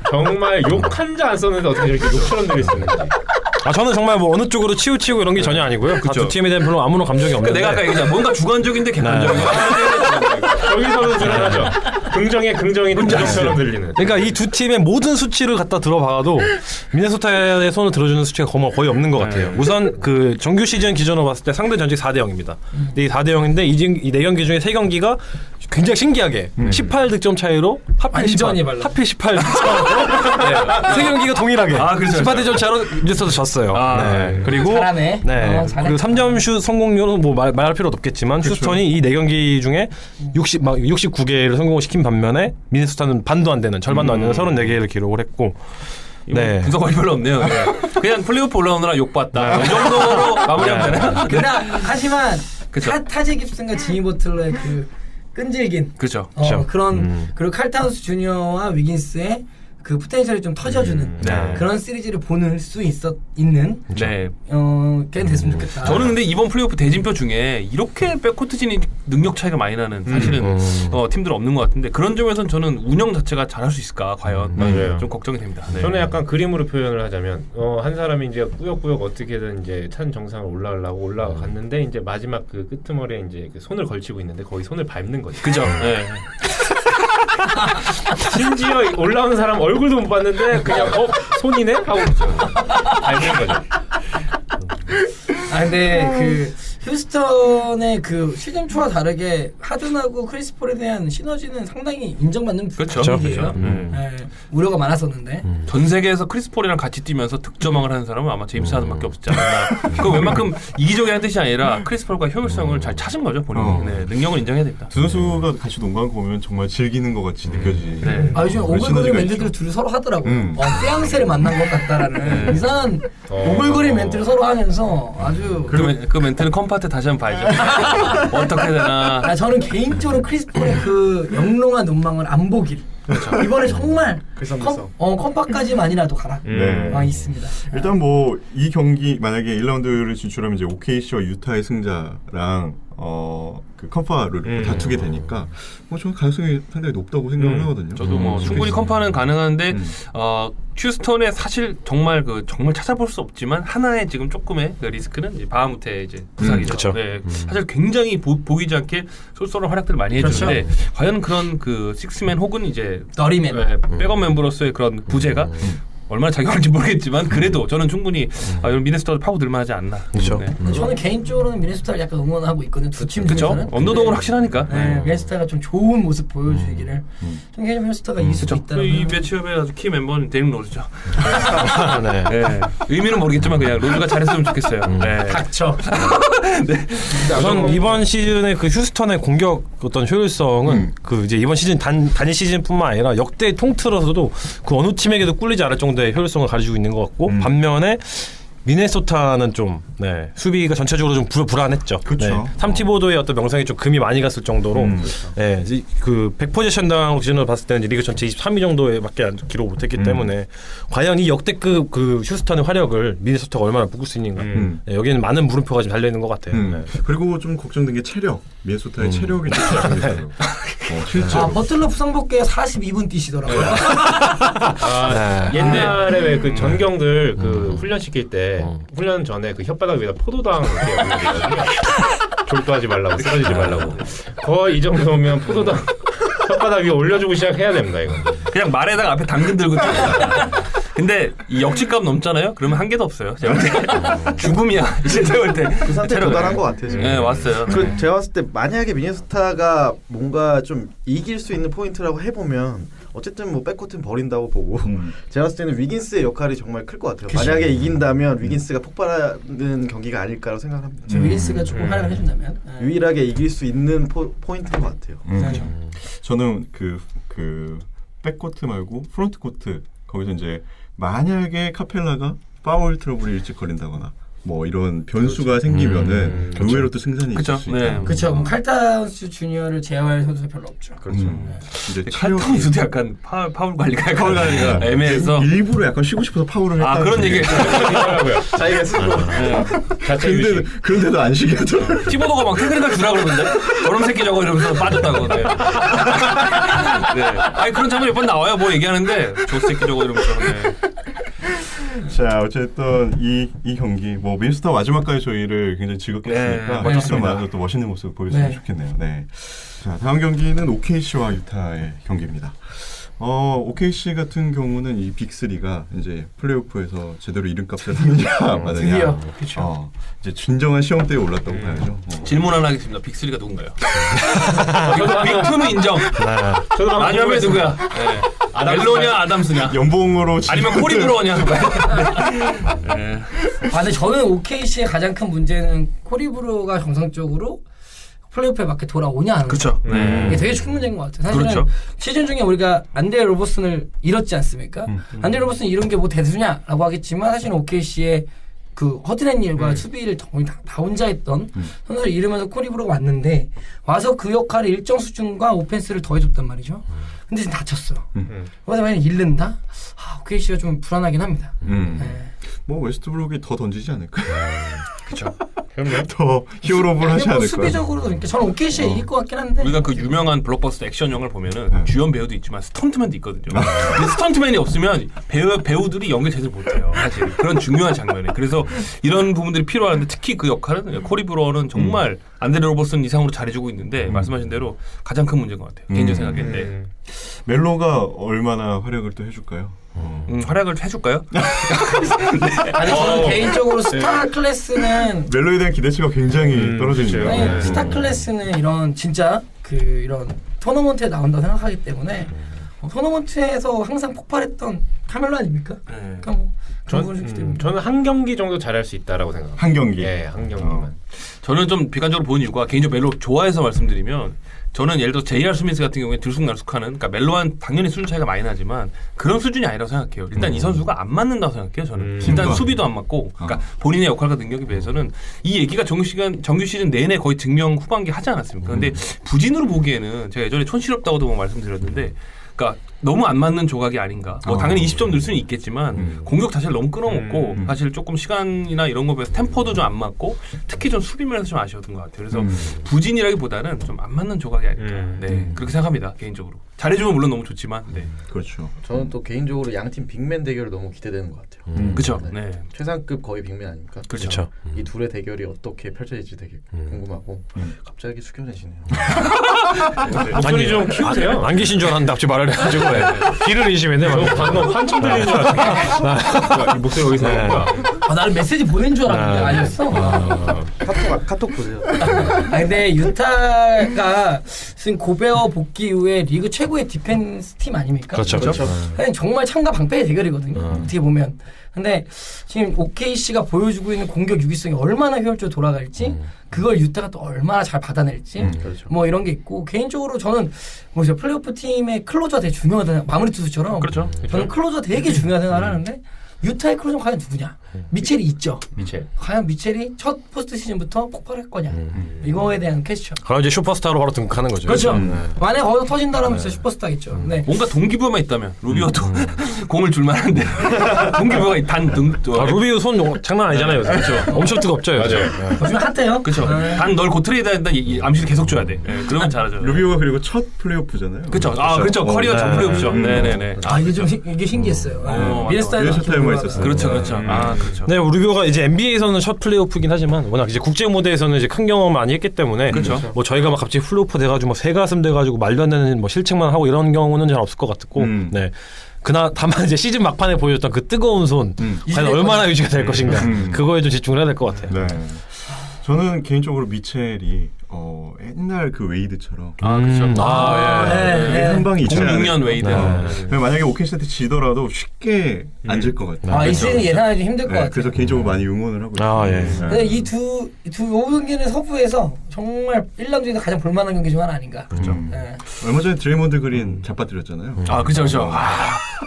정말 욕 한 자 안 썼는데 어떻게 저렇게 욕처럼 들릴 수 있는지. 저는 정말 뭐 어느 쪽으로 치우치고 이런 게 전혀 아니고요. 다 두 팀에 대한 별로 아무런 감정이 없는데. 내가 아까 얘기했잖아. 뭔가 주관적인데 객관적인 거. 여기서는 드러나죠. 긍정의 긍정이 긍정처럼 들리는. 그러니까 이 두 팀의 모든 수치를 갖다 들어봐도 미네소타의 손을 들어주는 수치가 거의 없는 것 같아요. 우선 그 정규 시즌 기준으로 봤을 때 상대 전績 4대 0입니다. 근데 이 4대 0인데 이 4경기 중에 3경기가 굉장히 신기하게 18득점 차이로 하필 완전히 18, 발라. 하필 18득점. 네. 3경기가 동일하게 그렇죠. 18득점 차로 미네소타 졌어요. 네. 그리고 잘하네. 네. 잘해. 그리고 3점 슛 성공률은 뭐 말할 필요도 없겠지만 휴스턴이 이 4경기 중에 69개를 성공시킨 반면에 미네소타는 반도 안 되는 절반도 안 되는 34개를 기록을 했고 네. 분석할 별로 없네요. 네. 그냥 플레이오프 올라오느라 욕봤다. 이 정도로 마무리하면 되나요? 하지만 그쵸. 타제 깁슨과 지미 버틀러의 그 끈질긴 그렇죠. 그런 그리고 칼 타운스 주니어와 위긴스의 그 포텐셜이 좀 터져주는 네. 그런 시리즈를 보는 수 있는 네. 걔는 됐으면 좋겠다. 저는 근데 이번 플레이오프 대진표 중에 이렇게 백코트진이 능력 차이가 많이 나는 사실은 팀들 없는 것 같은데 그런 점에서는 저는 운영 자체가 잘할 수 있을까 과연 맞아요. 좀 걱정이 됩니다. 네. 저는 약간 그림으로 표현을 하자면 한 사람이 이제 꾸역꾸역 어떻게든 이제 찬 정상을 올라가려고 올라갔는데 이제 마지막 그 끄트머리에 이제 그 손을 걸치고 있는데 거의 손을 밟는 거죠. 그죠. 네. 심지어 올라오는 사람 얼굴도 못 봤는데 그냥 손이네 하고 밟는 거죠. 근데 그 휴스턴의 그 시즌 초와 다르게 하든하고 크리스 폴에 대한 시너지는 상당히 인정받는 그렇죠. 분위기예요. 그렇죠. 네, 우려가 많았었는데 전 세계에서 크리스 폴이랑 같이 뛰면서 득점왕을 하는 사람은 아마 제임스 하든밖에 없지 않나. 그 웬만큼 이기적이라는 뜻이 아니라 크리스 폴과 효율성을 잘 찾은 거죠 본인이. 네, 능력을 인정해야 됩니다. 두 선수가 같이 농구하는 거 보면 정말 즐기는 것 같이 느껴지는. 네. 요즘 그런 오글거리는 시너지가 멘트들 있죠. 둘이 서로 하더라고요. 피앙세를 만난 것 같다라는 이상한 오글거리는 멘트를 서로 하면서 아주 그 멘트는 컴파트 다시 한번 봐야죠. 어떻게 되나. 저는 개인적으로 크리스 폴의 그 영롱한 눈망울 안 보길. 이번에 정말 컴파까지만이라도 가라. 네. 있습니다. 일단 뭐 이 경기 만약에 1라운드를 진출하면 이제 OKC와 유타의 승자랑 그 컨파를 다투게 되니까 뭐 저는 가능성이 상당히 높다고 생각을 하거든요. 저도 뭐 충분히 컴파는 가능한데 휴스턴에 사실 정말 찾아볼 수 없지만 하나의 지금 조금의 그 리스크는 이제 바하무트의 이제 부상이죠. 그쵸. 네. 사실 굉장히 보이지 않게 쏠쏠한 활약들을 많이 해주는데 과연 그런 그 식스맨 혹은 이제 너리맨. 백업 멤버로서의 그런 부재가 얼마나 작용할지 모르겠지만 그래도 저는 충분히 이런 미네소타도 파고들만 하지 않나. 그렇죠. 네. 근데 저는 개인적으로는 미네소타를 약간 응원하고 있거든요. 두 팀 중에서는. 언더독은 확실하니까. 네, 미네소타가 좀 좋은 모습 보여주기를. 좀 개인적으로 미네소타가 이길 수도 있다. 이 매치업의 아주 키 멤버는 데릭 로즈죠. 네. 네. 의미는 모르겠지만 그냥 로즈가 잘했으면 좋겠어요. 네. 닥쳐. 우선 이번 시즌의 그 휴스턴의 공격 어떤 효율성은 그 이제 이번 시즌 단일 시즌뿐만 아니라 역대 통틀어서도 그 어느 팀에게도 꿀리지 않을 정도의 효율성을 가지고 있는 것 같고 반면에 미네소타는 좀 수비가 전체적으로 좀 불안했죠. 그렇죠. 3티보드의 어떤 명성이 좀 금이 많이 갔을 정도로 그 100포지션당 기준으로 봤을 때는 리그 전체 23위 정도에밖에 기록 못했기 때문에 과연 이 역대급 그 휴스턴의 화력을 미네소타가 얼마나 묶을 수 있는가. 여기는 많은 물음표가 좀 달려 있는 것 같아요. 그리고 좀 걱정된 게 체력. 미네소타의 체력이 좀 약해요. 실제로. 버틀러 부상복귀에 42분 뛰시더라고요. 옛날에 왜 그 전경들 그 훈련 시킬 때 훈련 전에 그 혓바닥 위에다 포도당 이렇게 올리거든요. 졸도하지 말라고 쓰러지지 말라고. 거의 이 정도면 포도당 혓바닥 위에 올려주고 시작해야 됩니다. 이거. 그냥 말에다가 앞에 당근 들고 근데 이 역지값 넘잖아요? 그러면 한 개도 없어요. 제가 볼 때. 죽음이야. 제가 볼 때. 그 상태에 도달한 것 같아요. 지금. 네, 왔어요. 그 제가 봤을 때 만약에 미네소타가 뭔가 좀 이길 수 있는 포인트라고 해보면 어쨌든 뭐 백코트는 버린다고 보고 제가 봤을 때는 위긴스의 역할이 정말 클 것 같아요. 그치. 만약에 이긴다면 위긴스가 폭발하는 경기가 아닐까라고 생각합니다. 위긴스가 조금 활약을 해준다면 유일하게 이길 수 있는 포인트인 것 같아요. 저는 그 백코트 말고 프론트 코트 거기서 이제 만약에 카펠라가 파울 트러블이 일찍 걸린다거나 뭐 이런 변수가 생기면은 의외로 또 승산이 있을 수 있다. 그렇죠. 칼타운스 주니어를 제어할 선수가 별로 없죠. 그렇죠. 이제 칼타운스도 약간 파울 관리가 약간 애매해서 일부러 약간 쉬고 싶어서 파울을 했다. 그런 얘기 하더라고요. 자기가 쓰고. 그런데도 안 쉬게 하더라고요. 티보도가 막 테크니컬 주라 그러는데 저런 새끼 저거 이러면서 빠졌다고. 네. 아니 그런 장면 몇 번 나와요. 뭐 얘기하는데 저 새끼 저거 이러면서. 네. 자 어쨌든 이 경기 뭐 미네소타 마지막까지 저희를 굉장히 즐겁게 했으니까 마지막에 또 멋있는 모습 보여주면 좋겠네요. 네. 자 다음 경기는 OKC와 유타의 경기입니다. OKC 같은 경우는 이 빅3가 이제 플레이오프에서 제대로 이름값을 하느냐 마느냐 그렇죠. 이제 진정한 시험대에 올랐다고 봐야죠. 질문 하나 하겠습니다. 빅3가 누군가요? 빅2는 인정. 아니면 누구야? 멜로냐 아담스냐? 연봉으로 아니면 코리 브로냐? 근데 저는 OKC의 가장 큰 문제는 코리 브로가 정상적으로 플레이오프에 맞게 돌아오냐 하는 그렇죠. 이게 되게 큰 문제인 것 같아요. 사실은 그렇죠. 시즌 중에 우리가 안드레 로버슨을 잃었지 않습니까? 안드레 로버슨 잃은 게 뭐 대수냐라고 하겠지만 사실은 OKC의 그 허드렛일과 수비를 거의 다 혼자 했던 선수를 잃으면서 코리 브로가 왔는데 와서 그 역할을 일정 수준과 오펜스를 더해줬단 말이죠. 근데 지금 다쳤어. 그래서 만약 잃는다? OKC가 좀 불안하긴 합니다. 뭐 웨스트브룩이 더 던지지 않을까? 그렇죠. 더 히어로볼 하지 않을까? 수비적으로도 그러니까 저는 OKC가 이길 것 같긴 한데 우리가 그 유명한 블록버스터 액션 영화를 보면은 주연 배우도 있지만 스턴트맨도 있거든요. 근데 스턴트맨이 없으면 배우들이 연기 제대로 못해요. 사실 그런 중요한 장면에. 그래서 이런 부분들이 필요한데 특히 그 역할은 코리 브로는 정말 안드레 로버슨 이상으로 잘해주고 있는데 말씀하신 대로 가장 큰 문제인 것 같아요. 개인적 생각인데 멜로가 얼마나 활약을 또 해줄까요? 활약을 해줄까요? 아니 저는 개인적으로 스타 클래스는 멜로에 대한 기대치가 굉장히 떨어집니다. 아니, 스타 클래스는 이런 진짜 이런 토너먼트에 나온다고 생각하기 때문에 토너먼트에서 항상 폭발했던 카멜로 아닙니까? 그러니까 뭐 저는 한 경기 정도 잘할 수 있다라고 생각합니다. 한 경기. 네, 한 경기만. 저는 좀 비관적으로 보는 이유가 개인적으로 멜로 좋아해서 말씀드리면 저는 예를 들어 J.R. 스미스 같은 경우에 들쑥날쑥하는 그러니까 멜로와는 당연히 수준 차이가 많이 나지만 그런 수준이 아니라고 생각해요. 일단 이 선수가 안 맞는다고 생각해요. 저는 일단 수비도 안 맞고 그러니까 본인의 역할과 능력에 비해서는 이 얘기가 정규 시즌 내내 거의 증명 후반기 하지 않았습니까? 근데 부진으로 보기에는 제가 예전에 촌스럽다고도 말씀드렸는데 그러니까 너무 안 맞는 조각이 아닌가. 뭐 당연히 20점 늘 수는 있겠지만 공격 자체를 너무 끊어먹고 사실 조금 시간이나 이런 거 비해서 템포도 좀 안 맞고 특히 좀 수비 면에서 좀 아쉬웠던 것 같아요. 그래서 부진이라기보다는 좀 안 맞는 조각이 아닐까. 네, 그렇게 생각합니다. 개인적으로. 잘해주면 물론 너무 좋지만. 네. 그렇죠. 저는 또 개인적으로 양팀 빅맨 대결 너무 기대되는 것 같아요. 그렇죠. 네. 네. 최상급 거의 빅맨 아닙니까? 그렇죠. 이 둘의 대결이 어떻게 펼쳐질지 되게 궁금하고 갑자기 숙연해지네요. 목소리 좀 키우세요. 안 계신 줄 알았는데 갑자기 말을 해가지고 귀를 의심했네. 방금 환청 들리는 줄 알았어. 이 목소리 어디서 나온 거야? 나는 메시지 보낸 줄 알았는데 아니었어. 카톡 보세요. 근데 유타가 지금 고베어 복귀 이후에 리그 최고의 디펜스 팀 아닙니까? 그렇죠. 그냥 정말 창과 방패의 대결이거든요. 어떻게 보면. 근데 지금 OKC가 보여주고 있는 공격 유기성이 얼마나 효율적으로 돌아갈지 그걸 유타가 또 얼마나 잘 받아낼지 그렇죠. 뭐 이런 게 있고 개인적으로 저는 뭐죠 플레이오프 팀의 클로저가 되게 중요하다 마무리 투수처럼 그렇죠. 저는 클로저 되게 중요하다고 생각하는데 유타의 클로저는 과연 누구냐? 미첼이 있죠. 미첼. 과연 미첼이 첫 포스트 시즌부터 폭발할 거냐? 이거에 대한 퀘스천. 그럼 이제 슈퍼스타로 바로 등극하는 거죠. 그렇죠. 만약에 거기서 터진다라면 진짜 슈퍼스타겠죠. 네. 뭔가 동기부여만 있다면 루비오도 공을 줄 만한데 동기부여가 루비오 손 장난 아니잖아요. 그렇죠. 엄청 뜨겁죠. 요즘. 요즘 핫해요. 그렇죠. 단 널 곧 트레이드 한다 이 암시를 계속 줘야 돼. 네, 그러면 잘하죠. 루비오가 그리고 첫 플레이오프잖아요. 그렇죠. 아 그렇죠. 커리어 전 플레이오프죠. 네네네. 이게 좀 이게 신기했어요. 미네소타에만 있었어요. 그렇죠, 그렇죠. 아 그렇죠. 네, 루비오가 이제 NBA에서는 첫 플레이오프긴 하지만 워낙 이제 국제 무대에서는 이제 큰 경험 많이 했기 때문에 그렇죠. 뭐 저희가 막 갑자기 플레이오프 돼가지고 뭐 새가슴 돼가지고 말도 안 되는 뭐 실책만 하고 이런 경우는 잘 없을 것 같고, 네. 다만 이제 시즌 막판에 보여줬던 그 뜨거운 손 과연 얼마나 유지가 될 것인가 그거에 좀 집중을 해야 될 것 같아요. 네. 저는 개인적으로 미첼이 옛날 그 웨이드처럼 그렇죠. 한 방이 있지 06년 웨이드. 네. 만약에 오케이시한테 지더라도 쉽게 앉을 것 같아요. 이 시즌 예상하기 좀 힘들 것 같아요. 그래서 개인적으로 많이 응원을 하고 있어요. 예. 근데 이두 경기는 서부에서 정말 1라운드에서 가장 볼만한 경기 중 하나 아닌가. 그렇죠. 네. 얼마 전에 드레이몬드 그린 잡아뜨렸잖아요. 그렇죠, 그렇죠.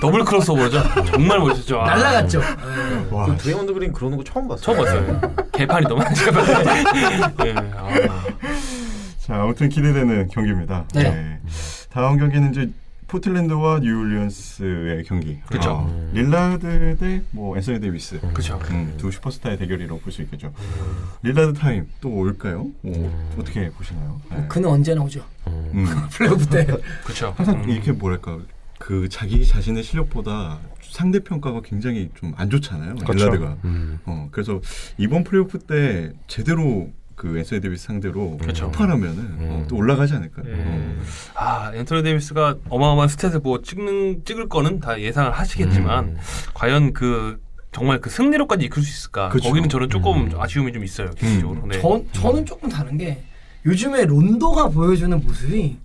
더블 크로스오버죠. 정말 멋있죠. 날라갔죠. 와, 드레이몬드 그린 그러는 거 처음 봤어요. 처음 봤어요. 개판이 너무 많으니까. 네. 자, 아무튼 기대되는 경기입니다. 네. 다음 경기는 이제 포틀랜드와 뉴올리언스의 경기. 그렇죠. 릴라드 대 앤서니 데이비스. 그렇죠. 두 슈퍼스타의 대결이라고 볼 수 있겠죠. 릴라드 타임 또 올까요? 어떻게 보시나요? 네. 그는 언제나 오죠. 플레이오프 때. 그렇죠. 항상 이렇게 뭐랄까 그 자기 자신의 실력보다 상대 평가가 굉장히 좀 안 좋잖아요. 그렇죠. 릴라드가. 그래서 이번 플레이오프 때 제대로 그 앤서니 데이비스 상대로 그렇죠. 폭발하면은 또 올라가지 않을까요? 앤서니 데이비스가 어마어마한 스탯을 뭐 찍을 거는 다 예상을 하시겠지만 과연 그 정말 그 승리로까지 이끌 수 있을까? 그렇죠. 거기는 저는 조금 아쉬움이 좀 있어요 개인적으로. 네. 저는 조금 다른 게 요즘에 론도가 보여주는 모습이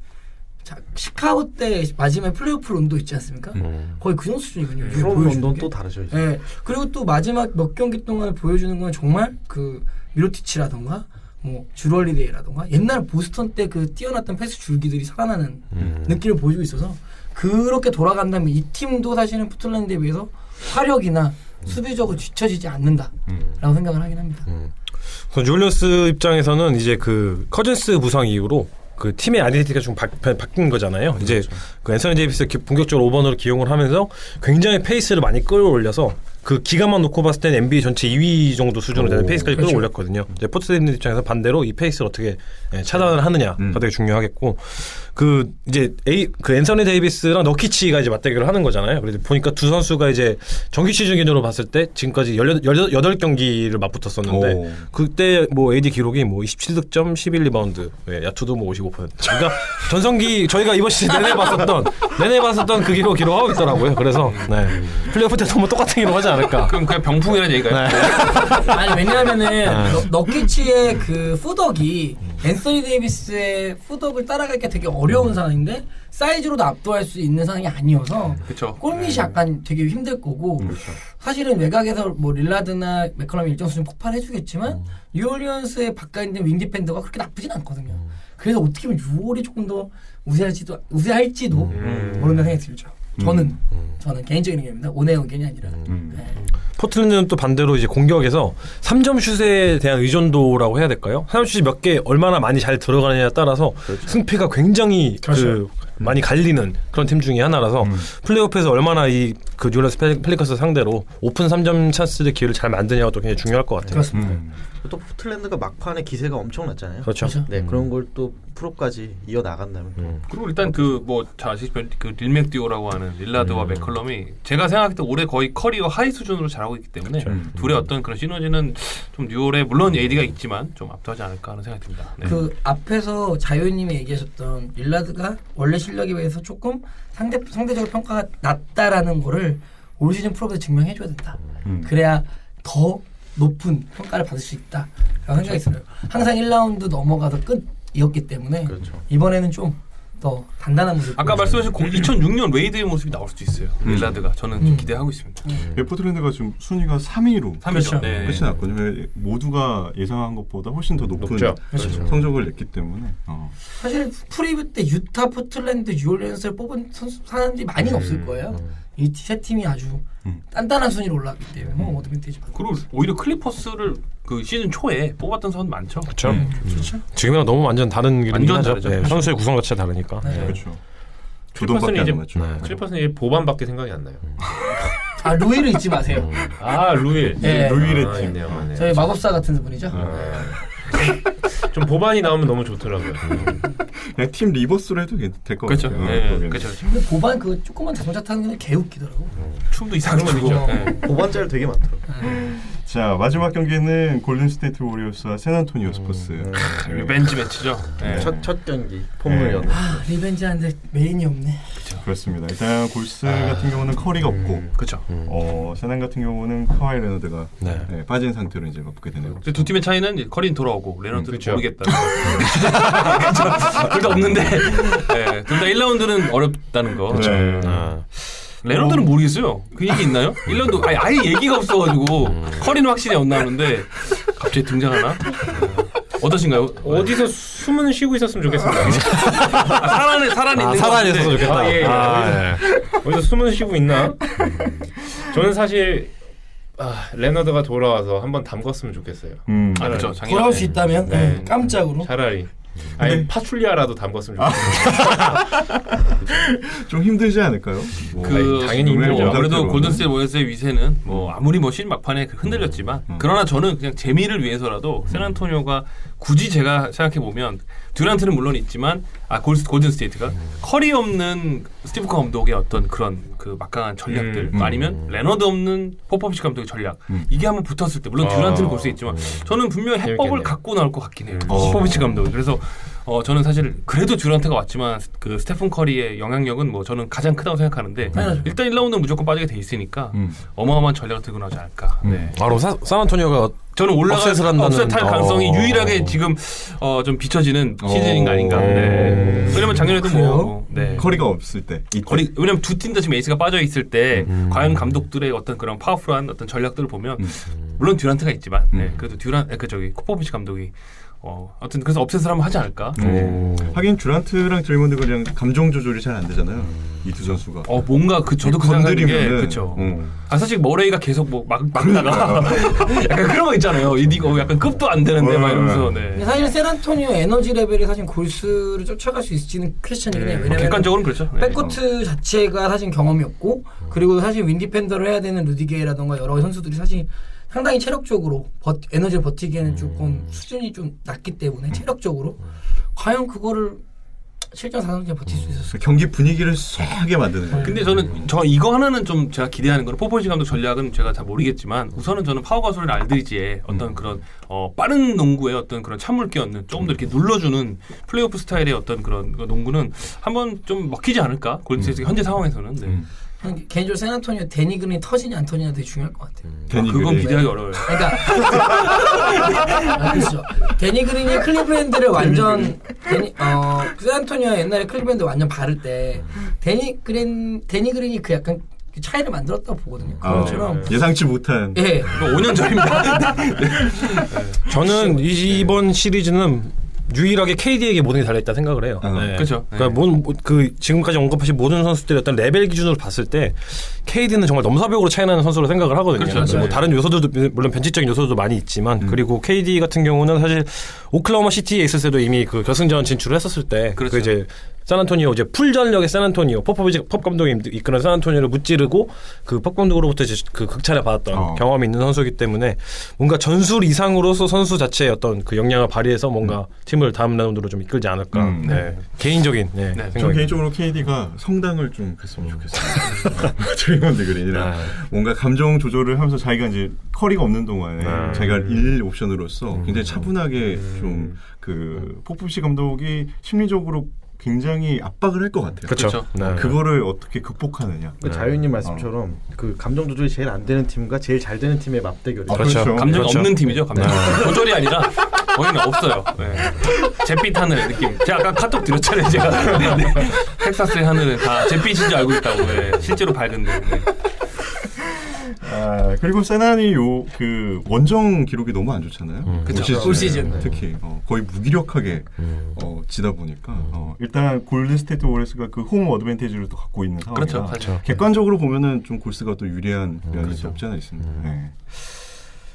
시카고 때 마지막에 플레이오프 론도 있지 않습니까? 거의 그 정도 수준이거든요. 프롬 런던 또 다르죠. 이제. 네. 그리고 또 마지막 몇 경기 동안 보여주는 건 정말 그 미로티치라던가 뭐 주얼리데이라던가 옛날 보스턴 때 그 뛰어났던 패스 줄기들이 살아나는 느낌을 보여주고 있어서 그렇게 돌아간다면 이 팀도 사실은 포틀랜드에 비해서 화력이나 수비적으로 뒤처지지 않는다라고 생각을 하긴 합니다. 뉴올리언스 입장에서는 이제 그 커즌스 부상 이후로 그 팀의 아이덴티티가 좀 바뀐 거잖아요. 이제 그 앤서니 데이비스 본격적으로 5번으로 기용을 하면서 굉장히 페이스를 많이 끌어올려서 그 기간만 놓고 봤을 때는 NBA 전체 2위 정도 수준으로 되는 페이스까지 그렇죠. 끌어올렸거든요. 이제 포트랜드 입장에서 반대로 이 페이스를 어떻게 차단을 하느냐가 되게 중요하겠고 그 이제 그 앤서니 데이비스랑 너키치가 이제 맞대결을 하는 거잖아요. 그래서 보니까 두 선수가 이제 정규 시즌 기준으로 봤을 때 지금까지 18경기를 맞붙었었는데 그때 뭐 AD 기록이 뭐 27득점, 11리바운드, 야투도 뭐 55%. 그러니까 전성기 저희가 이번 시즌 내내 봤었던 그 기록 기록하고 있더라고요. 그래서 플레이오프 때도 뭐 똑같은 기록 하지 않을까. 그럼 그냥 병풍이라는 얘기가요? 아니 왜냐하면은 너키치의 그 푸덕이 앤서니 데이비스의 푸덕을 따라가기가 되게 어려운 상황인데 사이즈로도 압도할 수 있는 상황이 아니어서 그쵸. 골밑이 약간 되게 힘들 거고 사실은 외곽에서 뭐 릴라드나 맥컬럼이 일정 수준 폭발해주겠지만 뉴올리언스의 바깥에 있는 윙 디펜더가 그렇게 나쁘진 않거든요. 그래서 어떻게 보면 뉴올이 조금 더 우세할지도 모른다는 생각이 들죠. 저는 개인적인 의견입니다. 오내 의견이 아니라. 네. 포틀랜드는 또 반대로 이제 공격에서 3점 슛에 대한 의존도라고 해야 될까요? 3점 슛이 몇 개 얼마나 많이 잘 들어가느냐에 따라서 승패가 굉장히 많이 갈리는 그런 팀 중에 하나라서 플레이오프에서 얼마나 이 그 뉴올리언스 펠리컨스 상대로 오픈 3점 찬스의 기회를 잘 만드냐가 또 굉장히 중요할 것 같아요. 그렇습니다. 또 포틀랜드가 막판에 기세가 엄청났잖아요. 그렇죠. 네, 그런 걸 또 프로까지 이어 나간다면 또 그리고 일단 잘 아시다시피 그 릴맥 듀오라고 하는 릴라드와 맥컬럼이 제가 생각할 때 올해 거의 커리어 하이 수준으로 잘하고 있기 때문에 둘의 어떤 그런 시너지는 좀 뉴올에 물론 AD가 있지만 좀 압도하지 않을까 하는 생각이 듭니다. 네. 그 앞에서 자유님이 얘기하셨던 릴라드가 원래 실력에 비해서 조금 상대적으로 평가가 낮다라는 거를 올 시즌 프로에서 증명해줘야 된다. 그래야 더 높은 평가를 받을 수 있다. 라고 생각이 들어요. 항상 1라운드 넘어가서 끝이었기 때문에 그렇죠. 이번에는 좀 더 단단한 모습. 아까 말씀하신 2006년 웨이드의 모습이 나올 수도 있어요. 릴라드가 저는 좀 기대하고 있습니다. 포틀랜드가 지금 순위가 3위로 3위죠. 네. 끝이 났거든요. 모두가 예상한 것보다 훨씬 더 높은 높죠. 성적을 냈기 때문에 사실 프리뷰 때 유타, 포틀랜드, 뉴올리언스를 뽑은 사람들이 많이 없을 거예요. 이 세 팀이 아주 단단한 순위로 올라왔기 때문에 홈 어드밴티지. 그리고 오히려 클리퍼스를 그 시즌 초에 뽑았던 선수 많죠. 그렇죠. 지금이랑 너무 완전 다른 길이긴 완전 하죠. 다르죠. 네, 선수의 구성 자체가 다르니까. 네. 그렇죠. 조던밖에 안 남았죠. 클리퍼스는 이제 보반밖에 생각이 안 나요. 아 루이를 잊지 마세요. 아 루일. 네. 루일의 팀. 있네요. 네. 저희 마법사 같은 분이죠. 좀 보반이 나오면 너무 좋더라고요. 그냥 팀 리버스로 해도 될 것 그렇죠. 같아요. 네. 거기는. 그렇죠. 근데 보반 그 조그만 자동차 타는 게 개웃기더라고. 춤도 이상한 건 있죠. 네. 보반짤 되게 많더라고요. 자 마지막 경기는 골든스테이트 워리어스와 샌안토니오 스퍼스. 리벤지 매치죠. 네. 첫 경기 폼을 연. 아 리벤지 하는데 메인이 없네. 그렇습니다. 일단 골스 같은 경우는 커리가 없고, 그렇죠. 세난 같은 경우는 카와이 레너드가 네. 빠진 상태로 이제 맞붙게 되네요. 두 팀의 차이는 이제 커린 돌아오고 레넌드는 그쵸. 모르겠다. 둘 다 없는데 네, 둘 다 1라운드는 어렵다는 거. 그렇죠. 네. 아. 레넌드는 모르겠어요. 그 얘기 있나요? 1라운드 아예 얘기가 없어가지고 커리는 확실히 안 나오는데 갑자기 등장하나? 어떠신가요? 어디서 숨은 쉬고 있었으면 좋겠습니다. 살아는 있는 살아내 것 있어서 같은데. 좋겠다. 예. 네. 어디서 숨은 쉬고 있나? 저는 사실 레너드가 돌아와서 한번 담궜으면 좋겠어요. 아 그렇죠. 작년에. 돌아올 수 있다면 네. 깜짝으로. 차라리. 아니 파출리아라도 담궜으면 좋겠어요. 좀 힘들지 않을까요? 그 당연히 힘들죠. 아무래도 골든스테이트 워리어스의 위세는 뭐 아무리 뭐 시즌 막판에 흔들렸지만 그러나 저는 그냥 재미를 위해서라도 샌안토니오가 굳이 제가 생각해 보면 듀란트는 물론 있지만 골든스테이트가 커리 없는 스티브 커 감독의 어떤 그런 그 막강한 전략들 아니면 레너드 없는 포포비치 감독의 전략 이게 한번 붙었을 때 물론 듀란트는 볼 수 있지만 저는 분명히 해법을 재밌겠네요. 갖고 나올 것 같긴 해요. 포포비치 감독이. 그래서 저는 사실 그래도 듀란트가 왔지만 그 스테픈 커리의 영향력은 뭐 저는 가장 크다고 생각하는데 일단 1라운드는 무조건 빠지게 돼 있으니까 어마어마한 전략을 들고 나오지 않을까. 네. 바로 산안토니오가 저는 업셋을 한다는- 업셋할 가능성이 유일하게 지금 좀 비춰지는 시즌인 거 아닌가. 네. 왜냐면 작년에도 뭐 네. 커리가 없을 때. 왜냐면 두 팀 다 지금 에이스가 빠져 있을 때 과연 감독들의 어떤 그런 파워풀한 어떤 전략들을 보면 물론 듀란트가 있지만 그래도 포포비치 감독이 어쨌든 그래서 업셋을 한번 하지 않을까. 하긴 듀란트랑 드레이먼드가 그냥 감정 조절이 잘 안 되잖아요. 이 두 선수가. 뭔가 저도 그 생각하는 게 건드리면은, 그렇죠. 사실 머레이가 계속 뭐 막다가 약간 그런 거 있잖아요. 이거 약간 급도 안 되는데 막 이러면서. 근데 네. 사실 샌안토니오 에너지 레벨이 사실 골스를 쫓아갈 수 있을지는 퀘스천이긴 해요. 왜냐면 객관적으로는 그렇죠. 네. 백코트 자체가 사실 경험이 없고 그리고 사실 윈디펜더를 해야 되는 루디게이라던가 여러 선수들이 사실 상당히 체력적으로 에너지를 버티기에는 조금 수준이 좀 낮기 때문에 체력적으로 과연 그거를 실전 4선제 버틸 수 있었을까? 경기 분위기를 쎄하게 만드는 거예요. 근데 저는 이거 하나는 좀 제가 기대하는 거는 포포비치 감독 전략은 제가 잘 모르겠지만 우선은 저는 파워 가솔린 알드리지의 어떤 그런 빠른 농구의 어떤 그런 찬물기 얻는 조금 더 이렇게 눌러주는 플레이오프 스타일의 어떤 그런 농구는 한번 좀 먹히지 않을까? 골든스테이트 현재 상황에서는. 네. 개인적으로 샌안토니오 데니 그린이 터지냐 안 터지냐 되게 중요할 것 같아요. 그건 기대하기 어려워요. 그러니까 그렇죠. 데니 그린이 클리브랜드를 완전 샌안토니오가 옛날에 클리브랜드 완전 바를 때 데니 그린이 그 약간 그 차이를 만들었다고 보거든요. 그것처럼 예상치 못한. 예. 5년 전입니다. 저는 이번 시리즈는 유일하게 KD에게 모든 게 달려있다 생각을 해요. 네. 그렇죠. 그러니까 지금까지 언급하신 모든 선수들의 어떤 레벨 기준으로 봤을 때 KD는 정말 넘사벽으로 차이나는 선수로 생각을 하거든요. 그렇죠. 뭐 다른 요소들도 물론 벤치적인 요소도 많이 있지만 그리고 KD 같은 경우는 사실 오클라호마 시티에 있을 때도 이미 그 결승전 진출을 했었을 때 그렇죠. 그 이제 샌안토니오 이제 풀 전력의 샌안토니오 펍 감독이 이끄는 샌안토니오를 무찌르고 그 펍 감독으로부터 이제 그 극찬을 받았던 경험이 있는 선수이기 때문에 뭔가 전술 이상으로서 선수 자체의 어떤 그 역량을 발휘해서 뭔가 팀을 다음 라운드로 좀 이끌지 않을까. 네. 개인적인 생각입니다. 전 개인적으로 KD가 성당을 좀 갔으면 좋겠어요. 드레이먼드 그린이랑 뭔가 감정 조절을 하면서 자기가 이제 커리가 없는 동안에 자기가 1 옵션으로서 굉장히 차분하게 좀 그 포프시 감독이 심리적으로 굉장히 압박을 할 것 같아요. 그렇죠. 네. 그거를 어떻게 극복하느냐. 그 자유님 말씀처럼 그 감정 조절이 제일 안 되는 팀과 제일 잘 되는 팀의 맞대결이죠. 그렇죠. 감정이 그렇죠. 없는 팀이죠. 감정 조절이 아니라 거기는 없어요. 네. 잿빛 하늘 느낌. 제가 아까 카톡 드렸잖아요. 제가 네. 텍사스의 하늘은 다 잿빛인 줄 알고 있다고. 네. 실제로 밝은데. 네. 그리고 세난이 그 원정 기록이 너무 안 좋잖아요. 올 시즌. 특히 거의 무기력하게 지다 보니까 일단 골든 스테이트 워리어스가 그 홈 어드밴티지를 또 갖고 있는 상황이라 그렇죠. 객관적으로 보면은 좀 골스가 또 유리한 면이 없지 않아 있습니다. 네.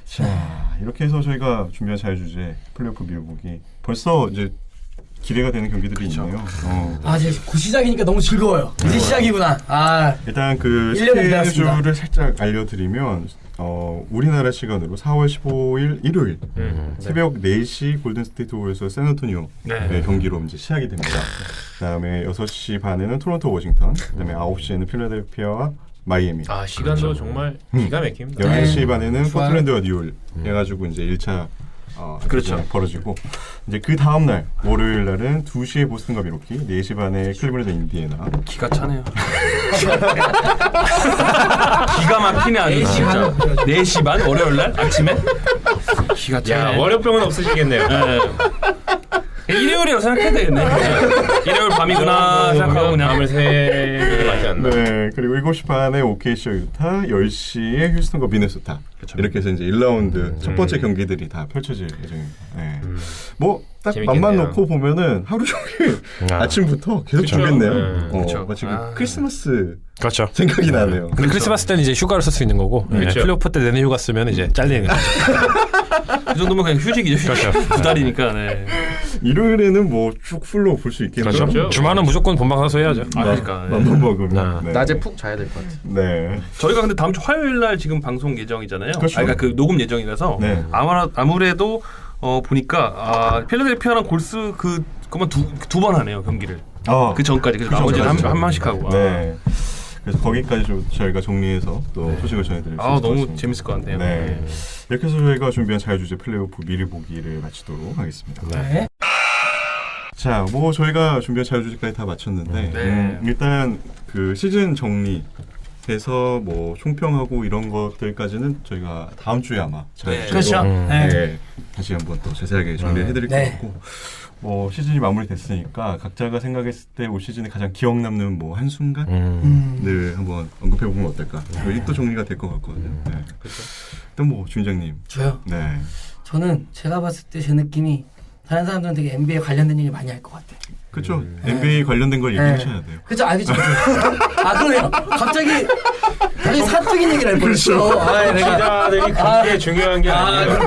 자, 이렇게 해서 저희가 준비한 자유주제 플레이오프 밀보기 벌써 이제 기대가 되는 경기들이 있네요. 이제 곧 시작이니까 너무 즐거워요. 이제 시작이구나. 일단 그 1년을 기다렸습니다. 스케줄을 살짝 알려드리면 우리나라 시간으로 4월 15일 일요일 새벽 4시 골든스테이트 워리어스 샌안토니오 경기로 이제 시작이 됩니다. 그다음에 6시 반에는 토론토 워싱턴, 그다음에 9시에는 필라델피아와 마이애미. 시간도 정말 기가 막힙니다. 11시 반에는 포틀랜드와 뉴올 해가지고 이제 1차 그렇죠. 벌어지고 이제 그 다음 날 월요일 날은 2시에 보스턴과 미러키, 4시 반에 클리브랜드 인디애나. 기가 차네요. 기가 막히네 아주 진짜. 4시 반 월요일 날 아침에 기가 차네. 야, 월요병은 없으시겠네요. 네. 일요일이라고 생각해야 되겠네. 일요일 밤이구나 생각하고 그냥 밤을 새는 맞지 않나. 네, 그리고 7시 반에 OKC와 유타, 10시에 휴스턴과 미네소타. 이렇게 해서 이제 1라운드 첫 번째 경기들이 다 펼쳐질 예정입니다. 네. 뭐 딱 맘만 놓고 보면은 하루 종일 아침부터 계속 보겠네요. 마치 그 크리스마스 그렇죠. 생각이 나네요. 근데 크리스마스 때는 이제 휴가를 쓸 수 있는 거고 플레이오프 때 내내 휴가 쓰면 이제 잘리는 거죠. 그 정도면 그냥 휴직이죠. 휴직. 그렇죠. 2달이니까. 네. 일요일에는 뭐 쭉 풀로 볼 수 있겠죠. 그렇죠. 주말은 무조건 본방 사수 해야죠. 그러니까. 맘만 먹으면. 네. 낮에 푹 자야 될 것 같아요. 네. 저희가 근데 다음 주 화요일 날 지금 방송 예정이잖아요. 그렇죠. 그러니까 그 녹음 예정이라서 네. 아무래도 보니까 필라델피아랑 골스 그만 두 번 하네요 경기를. 그 전까지 그래서 나머지는 한 번씩 하고. 네. 그래서 거기까지 좀 저희가 정리해서 또 소식을 전해드릴 수 있을 것 너무 같습니다. 재밌을 것 같네요. 네. 이렇게 해서 저희가 준비한 자유주제 플레이오프 미리 보기를 마치도록 하겠습니다. 네. 자, 뭐 저희가 준비한 자유주제까지 다 마쳤는데 일단 그 시즌 정리해서 뭐 총평하고 이런 것들까지는 저희가 다음 주에 아마 그렇죠. 다시 한번 또 자세하게 정리해드릴 것 같고 뭐 시즌이 마무리됐으니까 각자가 생각했을 때 올 시즌에 가장 기억 남는 뭐 한순간을 한번 언급해보면 어떨까. 여기 또 정리가 될 것 같거든요. 네. 그렇죠. 일단 뭐 주인장님. 저요? 네. 저는 제가 봤을 때 제 느낌이 다른 사람들은 되게 NBA 관련된 얘기 많이 할 것 같아요. 그렇죠. NBA 관련된 걸 얘기하셔야 돼요. 그렇죠. 그렇죠. 그러네요. 갑자기 사적인 얘기를 할 뻔했어. 기자들이 그게 중요한 게 아니에요.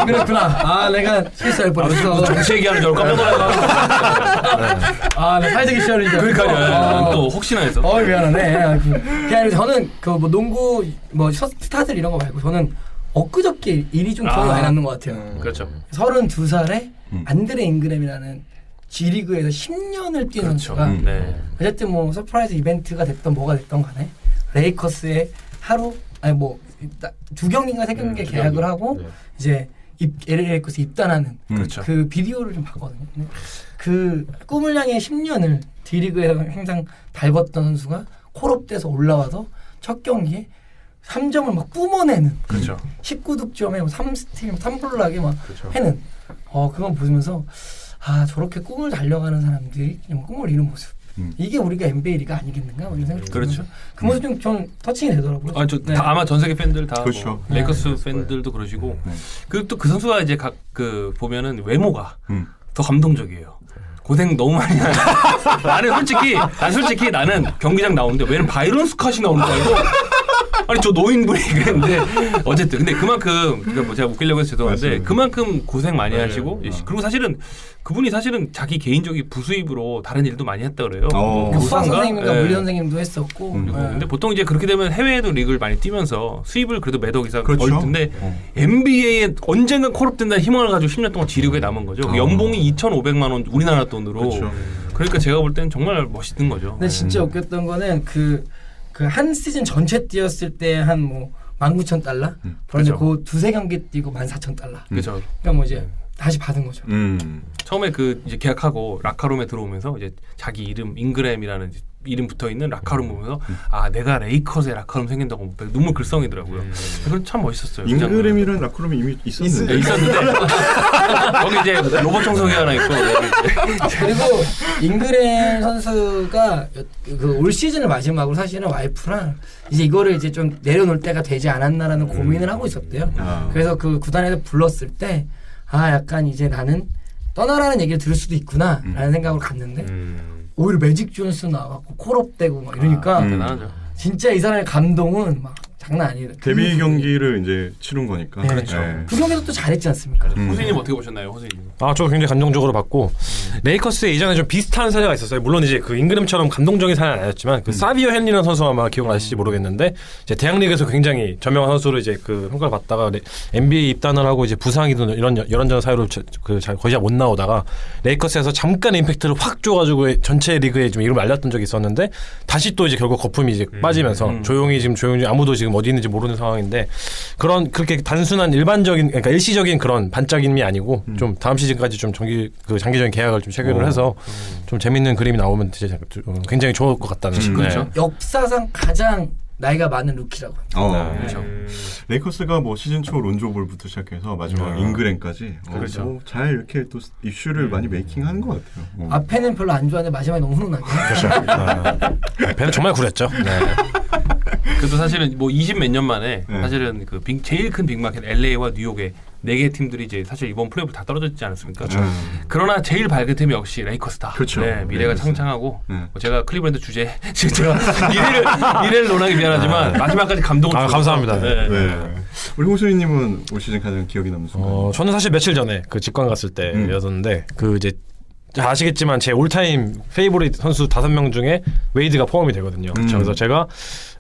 그렇구나. 내가 실수할 뻔했어. 정치 얘기하는 줄 알고 깜짝 놀랐나. 내 사회적인 시절이니까. 그러니까요. 또 혹시나 해서. 미안하네. 그게 아니고 저는 그 뭐 농구 뭐 스타들 이런 거 말고 저는 엊그저께 일이 좀 기억이 많이 남는 것 같아요. 그렇죠. 32살에 안드레 잉그램이라는 G리그에서 10년을 뛴 선수가 어쨌든 뭐 서프라이즈 이벤트가 됐던 뭐가 됐던 간에 레이커스에 두 경기인가 세 경기 계약을 하고 이제 LA 레이커스 입단하는 그 비디오를 좀 봤거든요. 그 꿈을 향해 10년을 D리그에서 항상 밟았던 선수가 콜업돼서 올라와서 첫 경기에 3점을 막 뿜어내는 19득점에 3스틸 3블락에 막 해는 그건 보면서 저렇게 꿈을 달려가는 사람들이 그냥 꿈을 이룬 모습. 이게 우리가 NBA 리가 아니겠는가? 이런 생각이 들면서 그 모습 좀 터칭이 되더라고요. 아마 전 세계 팬들 다 그렇죠. 레이커스 팬들도 그러시고 그리고 또 그 선수가 이제 보면은 외모가 더 감동적이에요. 고생 너무 많이 하는. 나는 솔직히 나는 경기장 나오는데 왜냐면 바이런 스캇이 나오는 거 알고 아니 저 노인분이 그랬는데 어쨌든 근데 그만큼 그러니까 뭐 제가 웃기려고 해서 죄송한데 맞습니다. 그만큼 고생 많이 하시고 네. 그리고 사실은 그분이 사실은 자기 개인적인 부수입으로 다른 일도 많이 했다 그래요. 뭐 수학 교사인가? 선생님과 예. 물리 선생님도 했었고. 예. 근데 보통 이제 그렇게 되면 해외에도 리그를 많이 뛰면서 수입을 그래도 매덕 이상 그렇죠. 벌 텐데 NBA에 언젠가 콜업된다는 희망을 가지고 10년 동안 지르게 남은 거죠. 연봉이 2,500만 원 우리나라 돈으로. 그렇죠. 그러니까 제가 볼 때는 정말 멋있는 거죠. 근데 진짜 웃겼던 거는 그 한 시즌 전체 뛰었을 때 한 뭐 19,000달러 그런데 그 두세 경기 뛰고 14,000달러. 그렇죠. 그러니까 뭐 이제 다시 받은 거죠. 처음에 그 이제 계약하고 라카룸에 들어오면서 이제 자기 이름 잉그램이라는 이름 붙어 있는 라카룸 보면서 아 내가 레이커스의 라카룸 생긴다고 눈물 글썽이더라고요. 그건 참 멋있었어요. 잉그램이라는 라커룸이 이미 네, 있었는데. 있었는데 거기 이제 로봇 청소기 하나 있고 여기 이제 그리고 잉그램 선수가 그 올 시즌을 마지막으로 사실은 와이프랑 이제 이거를 이제 좀 내려놓을 때가 되지 않았나라는 고민을 하고 있었대요. 그래서 그 구단에서 불렀을 때 아 약간 이제 나는 떠나라는 얘기를 들을 수도 있구나라는 생각으로 갔는데 오히려 매직 존스 나와갖고 콜업되고 막 이러니까 대단하죠. 진짜 이 사람의 감동은 막 장난 아니에요. 데뷔 경기를 이제 치른 거니까. 네. 그렇죠. 그 경기도 또 잘했지 않습니까? 호수님 어떻게 보셨나요, 호수님? 아, 저도 굉장히 감동적으로 봤고 레이커스에 이전에 좀 비슷한 사례가 있었어요. 물론 이제 그 잉그램처럼 감동적인 사례는 아니었지만 그 사비오 헨리라는 선수 아마 기억나실지 모르겠는데 이제 대학 리그에서 굉장히 저명한 선수로 이제 그 평가를 받다가 NBA 입단을 하고 이제 부상이든 이런 여런저런 사유로 거의 못 나오다가 레이커스에서 잠깐 임팩트를 확 줘가지고 전체 리그에 좀 이름을 알렸던 적이 있었는데 다시 또 이제 결국 거품이 이제 빠지면서 조용히 아무도 지금 어디 있는지 모르는 상황인데 그렇게 단순한 일반적인 그러니까 일시적인 그런 반짝임이 아니고 좀 다음 시즌까지 좀 장기적인 계약을 좀 체결을 해서 좀 재밌는 그림이 나오면 진짜 굉장히 좋을 것 같다는. 그렇죠. 네. 역사상 가장 나이가 많은 루키라고. 그렇죠. 레이커스가 뭐 시즌 초 론조볼부터 시작해서 마지막 잉그램까지 그렇죠. 뭐잘 이렇게 또 이슈를 많이 메이킹하는 것 같아요. 앞에는 별로 안 좋아하는데 마지막에 너무 훈훈하게. 배는 정말 구렸죠. 네. 그래도 사실은 뭐 20 몇 년 만에 네. 사실은 그 제일 큰 빅마켓 LA와 뉴욕에 4개 팀들이 이제 사실 이번 플레이오프 다 떨어졌지 않았습니까? 그러나 제일 밝은 팀이 역시 레이커스다. 그렇죠. 네, 미래가 레이커스. 창창하고 네. 뭐 제가 클리브랜드 주제 지금 제가 미래를 논하기 미안하지만 마지막까지 감동을 아, 주고. 감사합니다. 네. 네. 우리 호수이님은 올 시즌 가장 기억에 남는 순간. 저는 사실 며칠 전에 그 직관 갔을 때였었는데 그 이제 아시겠지만 제 올타임 페이보릿 선수 5명 중에 웨이드가 포함이 되거든요. 그래서 제가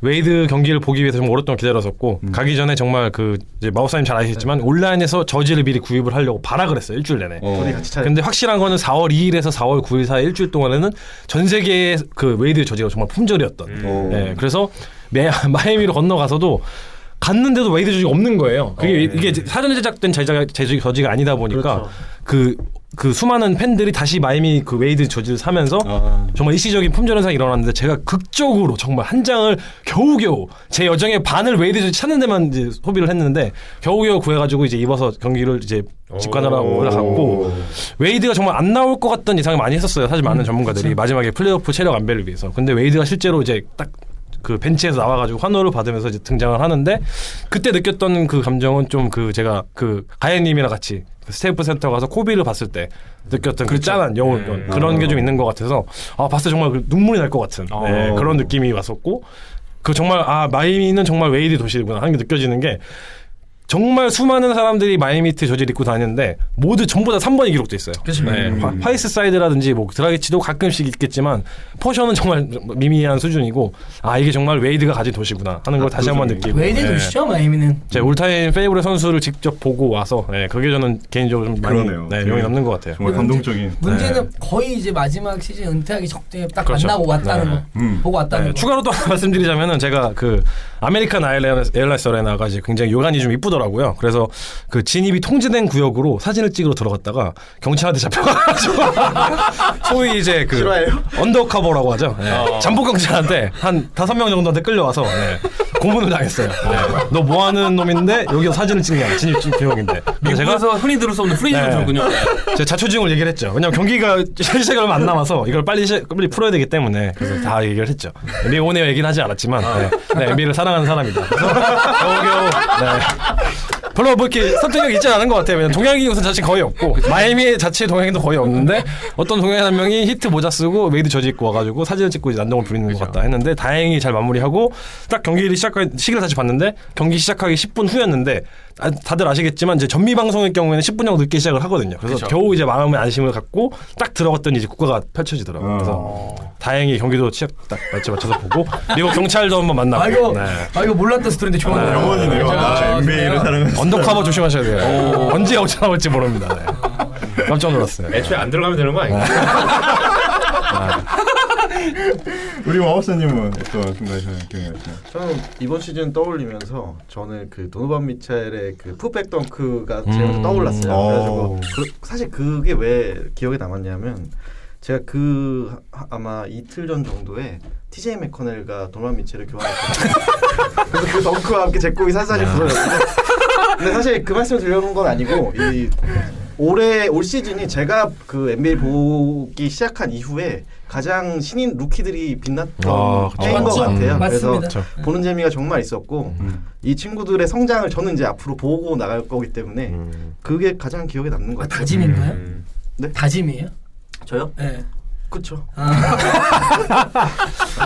웨이드 경기를 보기 위해서 좀 오랫동안 기다렸었고 가기 전에 정말 그 이제 마법사님 잘 아시겠지만 온라인에서 저지를 미리 구입을 하려고 발악을 했어요. 일주일 내내. 둘이 같이 찾 근데 확실한 거는 4월 2일에서 4월 9일 사이 일주일 동안에는 전 세계의 그 웨이드 저지가 정말 품절이었던. 네, 그래서 마이애미로 건너가서도 갔는데도 웨이드 저지가 없는 거예요. 그게 이게 사전에 제작된 저지가 아니다 보니까 그 수많은 팬들이 다시 마이애미 그 웨이드 저지를 사면서 정말 일시적인 품절 현상이 일어났는데 제가 극적으로 정말 한 장을 겨우겨우 제 여정의 반을 웨이드 저지 찾는 데만 이제 소비를 했는데 겨우겨우 구해가지고 이제 입어서 경기를 이제 직관을 하고 올라갔고 웨이드가 정말 안 나올 것 같던 예상을 많이 했었어요. 사실 많은 전문가들이 마지막에 플레이오프 체력 안배를 위해서. 근데 웨이드가 실제로 이제 딱 그 벤치에서 나와가지고 환호를 받으면서 이제 등장을 하는데 그때 느꼈던 그 감정은 좀 그 제가 그 가연님이랑 같이 그 스테이플 센터 가서 코비를 봤을 때 느꼈던 그 짠한 영혼 그런 게 좀 있는 것 같아서 봤을 때 정말 그 눈물이 날 것 같은 네, 그런 느낌이 왔었고 그 정말 마이애미는 정말 웨이드 도시구나 하는 게 느껴지는 게 정말 수많은 사람들이 마이애미트 저지를 입고 다니는데 모두 전부 다 3번이 기록돼 있어요. 그렇죠. 네, 파이스 사이드라든지 뭐 드라기치도 가끔씩 있겠지만 포션은 정말 미미한 수준이고 이게 정말 웨이드가 가진 도시구나 하는 걸 다시 한번 느끼고 웨이드 도시죠 마이애미는. 제 올타임 페이보릿 선수를 직접 보고 와서 그게 저는 개인적으로 좀 많이 영향이 남는 것 같아요. 정말 감동적인. 문제는 거의 이제 마지막 시즌 은퇴하기 적당히 딱 그렇죠. 만나고 왔다는 거. 보고 왔다는 거. 추가로 또 하나 말씀드리자면은 제가 그 아메리칸 에일라이스 어레나가 이제 굉장히 요간이 좀 이쁘더라고요. 그래서 그 진입이 통제된 구역으로 사진을 찍으러 들어갔다가 경찰한테 잡혀가지고 소위 이제 그 싫어해요? 언더커버라고 하죠. 잠복 경찰한테 한 5명 정도한테 끌려와서 고문을 당했어요. 너 뭐하는 놈인데 여기서 사진을 찍냐 진입 구역인데. 미국에서 흔히 들을 수 없는 프리즈군요. 제가 자초지종을 얘기를 했죠. 왜냐면 경기가 시작이 얼마 안 남아서 이걸 빨리 풀어야 되기 때문에 그래서 다 얘기를 했죠. NBA 오네어 얘기는 하지 않았지만 NBA를 사랑하는 사람이다. 그래서 겨우겨우 별로 뭐 이렇게 선택력이 있지 않은 것 같아요. 왜냐면 동양인 우선 자체 거의 없고 마이애미 자체 동양인도 거의 없는데 어떤 동양인 한 명이 히트 모자 쓰고 메이드 저지 입고 와가지고 사진을 찍고 이제 난동을 부리는 것 같다 했는데 다행히 잘 마무리하고 딱 경기를 시작한 시기를 다시 봤는데 경기 시작하기 10분 후였는데 다들 아시겠지만 이제 전미 방송의 경우에는 10분 정도 늦게 시작을 하거든요. 그래서 그쵸. 겨우 이제 마음의 안심을 갖고 딱 들어갔더니 이제 국가가 펼쳐지더라고요. 그래서 다행히 경기도 시작 딱 맞춰서 보고 그리고 경찰도 한번 만나고. 이거 몰랐던 스토리인데 좋았네요. 영원이네요. NBA를 사랑하는 언더커버 조심하셔야 돼요. 언제 어쩌 나올지 모릅니다. 네. 깜짝 놀랐어요. 애초에 안 들어가면 되는 거 아닌가? 우리 마법사님은 어떤 순간이 기억나시나요? 저는 이번 시즌 떠올리면서 저는 그 도노반 미첼의 그 풋백 덩크가 제일 먼저 떠올랐어요. 그래가지고 사실 그게 왜 기억에 남았냐면 제가 아마 이틀 전 정도에 TJ 맥커넬과 도노반 미첼을 교환했거든요. 그래서 그 덩크와 함께 제 곡이 살살 부서졌는데 근데 사실 그 말씀을 드려놓은 건 아니고 올 시즌이 제가 그 NBA 보기 시작한 이후에 가장 신인 루키들이 빛났던 해인 것 같아요. 맞습니다. 그래서 보는 재미가 정말 있었고 이 친구들의 성장을 저는 이제 앞으로 보고 나갈 거기 때문에 그게 가장 기억에 남는 것 같아요. 다짐인가요? 네? 다짐이에요? 저요? 네. 그렇죠. 뭐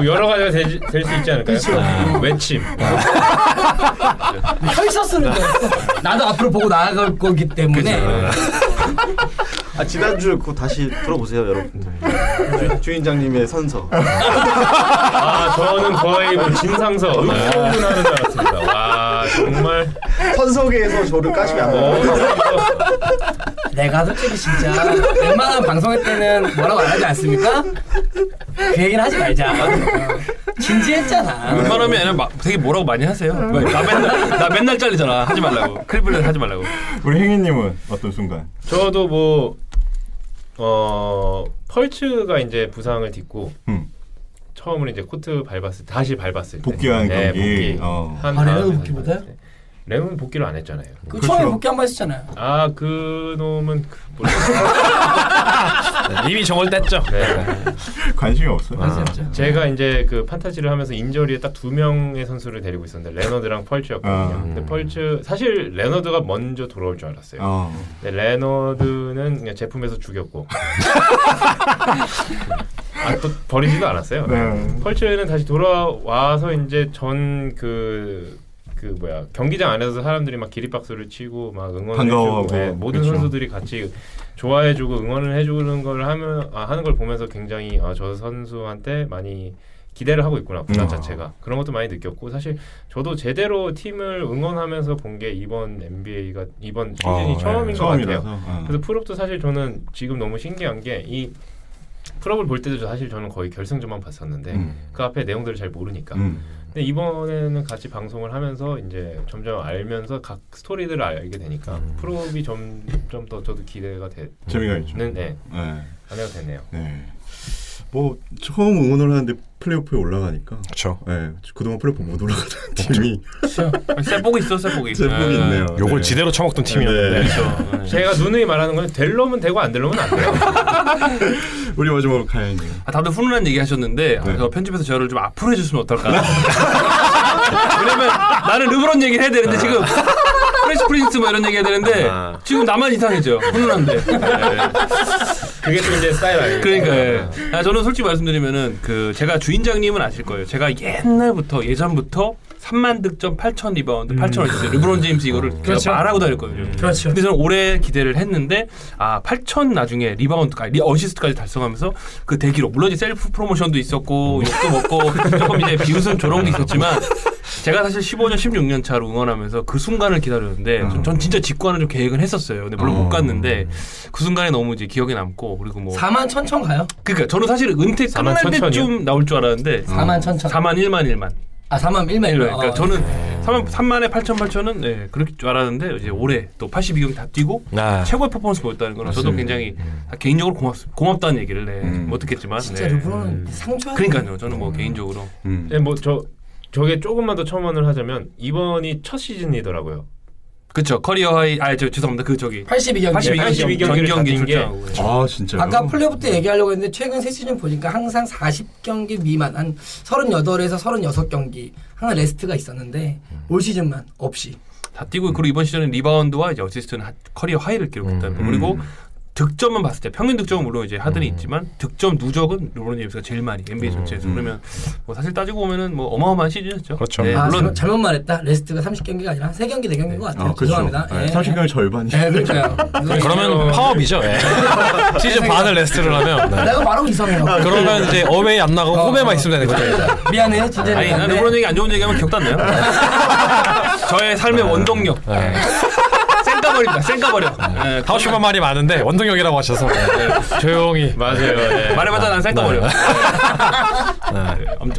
여러 가지가 될 수 있지 않을까요? 외침. 혈서 쓰는 거예요. 나도 앞으로 보고 나아갈 거기 때문에. 지난주 그거 다시 들어보세요, 여러분들. 주인장님의 선서. 저는 거의 뭐 진상서, 의소문하는 줄 알았습니다. 와, 정말. 선서계에서 저를 까시면 안 돼요. 내가 솔직히 진짜 웬만한 방송할 때는 뭐라고 안 하지 않습니까? 그 얘기는 하지 말자. 진지했잖아. 웬만하면 얘는 되게 뭐라고 많이 하세요. 나 맨날 잘리잖아. 하지 말라고. 클리블랜드 하지 말라고. 우리 행인님은 어떤 순간? 저도 뭐, 펄츠가 이제 부상을 딛고, 처음으로 이제 코트 다시 밟았을 때. 복귀한 경기. 레논 복귀보다요? 레논 복귀를 안 했잖아요. 그 처음에 복귀 한 번 했잖아요. 그 놈은 이미 저걸 뗐죠. 네. 관심이 없어요. 제가 이제 그 판타지를 하면서 인저리에 딱 2명의 선수를 데리고 있었는데 레너드랑 펄츠였거든요. 근데 펄츠 사실 레너드가 먼저 돌아올 줄 알았어요. 근데 레너드는 그냥 제품에서 죽였고 또 버리지도 않았어요. 펄츠는 다시 돌아와서 이제 경기장 안에서 사람들이 막 기립박수를 치고 막 응원해주고 모든 그렇죠. 선수들이 같이 좋아해주고 응원을 해주는 걸 하는 걸 보면서 굉장히 저 선수한테 많이 기대를 하고 있구나 구단 자체가 그런 것도 많이 느꼈고 사실 저도 제대로 팀을 응원하면서 본 게 이번 NBA가 이번 시즌이 처음인 것 같아요. 그래서 풀업도 사실 저는 지금 너무 신기한 게 이 풀업을 볼 때도 사실 저는 거의 결승전만 봤었는데 그 앞에 내용들을 잘 모르니까. 근데 이번에는 같이 방송을 하면서 이제 점점 알면서 각 스토리들을 알게 되니까 프로비 점점 더 저도 기대가 재미가 있죠. 안해가 됐네요. 뭐 처음 응원을 하는데 플레이오프에 올라가니까. 그렇죠. 그동안 플레이오프 못 올라가던 팀이 쎄복이 있어, 쎄복이. 있네요. 요걸 지대로 처먹던 팀이었는데. 제가 누누이 말하는 건 될 놈은 되고 안 될 놈은 안 돼요. 우리 마지막으로 가야님. 다들 훈훈한 얘기 하셨는데 저 편집해서 저를 좀 앞으로 해줬으면 어떨까. 왜냐면 나는 르브론 얘기를 해야 되는데 지금 프레시 프린스 뭐 이런 얘기 해야 되는데 지금 나만 이상해져. 훈훈한데. 그게 또 이제 스타일 아니에요. 그러니까 저는 솔직히 말씀드리면은 제가 주인장님은 아실 거예요. 제가 예전부터 3만 득점, 8천 리바운드, 8천 어시스트 르브론 제임스 이거를 제가 말하고 다녔거든요. 그렇죠. 근데 저는 올해 기대를 했는데 8천 나중에 리바운드까지 어시스트까지 달성하면서 그 대기록 물론 이제 셀프 프로모션도 있었고 욕도 먹고 조금 이제 비웃음 조롱도 있었지만 제가 사실 15년, 16년 차로 응원하면서 그 순간을 기다렸는데 전 진짜 직관을 좀 계획을 했었어요. 근데 물론 못 갔는데 그 순간에 너무 이제 기억에 남고 그리고 뭐 4만 천천 가요? 그러니까 저는 사실 은퇴 끝날 때쯤 나올 줄 알았는데 4만 천천. 4만 1만. 4만 1만 1만. 그러니까 저는 3만에 8,000은 그렇게 줄 알았는데 이제 올해 또 82경기 다 뛰고 최고의 퍼포먼스 보였다는 거는 저도 굉장히 개인적으로 고맙다는 얘기를 못 듣겠지만 진짜 르브론은 상처야. 그러니까요. 저는 뭐 개인적으로 저게 조금만 더 첨언을 하자면 이번이 첫 시즌이더라고요. 그렇죠. 커리어 하이 죄송합니다. 82경기 전경기 게 진짜요? 아까 플레이오프 때 얘기하려고 했는데 최근 세 시즌 보니까 항상 40경기 미만 한 38에서 36경기 항상 레스트가 있었는데 올 시즌만 없이 다 뛰고 그리고 이번 시즌은 리바운드와 이제 어시스트는 커리어 하이를 기록했다는 거. 그리고 득점만 봤을 때 평균 득점은 물론 이제 하든이 있지만 득점 누적은 르브론 제임스가 제일 많이 NBA 전체에서 그러면 뭐 사실 따지고 보면은 뭐 어마어마한 시즌이었죠. 그렇죠. 네, 물론 잘못 말했다. 레스트가 30경기가 아니라 3경기 4경기인 것 같아요. 죄송합니다. 네, 30경기 절반이. 네, 그러니까요. 그러면 파업이죠. 예. 시즌 반을 레스트를 하면. 네. 내가 말하고 이상해요. 그러면 이제 어웨이 안 나가고 홈에만 있으면 되는 거죠. 미안해요, 진짜. 아니 나는 르브론 얘기 안 좋은 얘기하면 기억도 안 나요. 저의 삶의 원동력. 쌩까버립니다. 쌩까버려. 네, 하우슈만 말이 많은데 원동력이라고 하셔서 조용히. 맞아요. 네. 말해봤자 난 쌩까버려.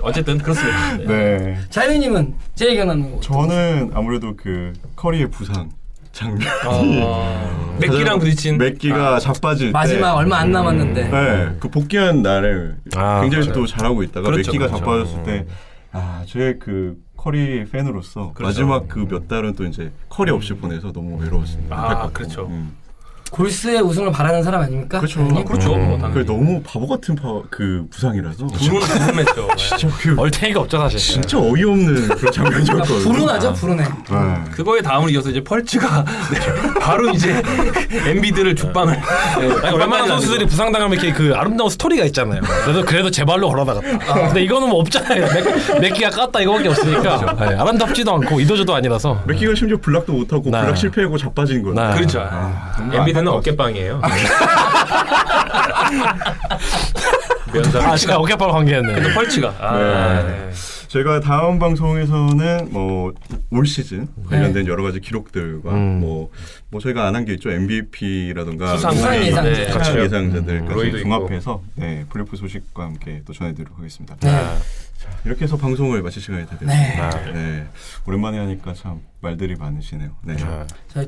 어쨌든 그렇습니다. 네. 자유님은 제일 기억나는 거. 저는 아무래도 그 커리의 부상 장면. 맥기랑 부딪힌 맥기가 자빠질 때 마지막 얼마 안 남았는데. 네, 그 복귀한 날에 굉장히 그렇죠. 또 잘하고 있다가 그렇죠, 맥기가 그렇죠. 자빠졌을 때 제 그 커리 팬으로서 마지막 그 몇 달은 또 이제 커리 없이 보내서 너무 외로웠습니다. 그렇죠. 골스의 우승을 바라는 사람 아닙니까? 그렇죠. 당연히? 그렇죠. 당연히. 그 너무 바보 같은 그 부상이라서 불운은 궁금했죠. 진짜 그 얼탱이가 없죠 사실. 진짜 어이없는 그런 장면이었거든요. 불운하죠, 불운해. 네. 그거에 다음을 이어서 이제 펄츠가 바로 이제 엔비드를 죽방을. 아니, 웬만한 선수들이 부상당하면 이렇게 그 아름다운 스토리가 있잖아요. 그래도 제 발로 걸어나갔다. 근데 이거는 뭐 없잖아요. 맥기가 깠다 이거밖에 없으니까 네, 아름답지도 않고 이도저도 아니라서. 맥기가 심지어 블락도 못하고 네. 블락 실패하고 자빠진 거예요. 네. 그렇죠. 엔비드는 어깨빵이에요. 제가 어깨빵 관계였네. 펄츠가. 네. 제가 다음 방송에서는 뭐 올 시즌 관련된 여러 가지 기록들과 뭐 저희가 안 한 게 있죠. MVP라든가 수상 예상자. 네. 수상 예상자들까지 로이도 종합해서 플레이오프 소식과 함께 또 전해드리도록 하겠습니다. 네. 자, 이렇게 해서 방송을 마칠 시간이 다 네. 됐습니다. 네. 오랜만에 하니까 참 말들이 많으시네요. 네. 저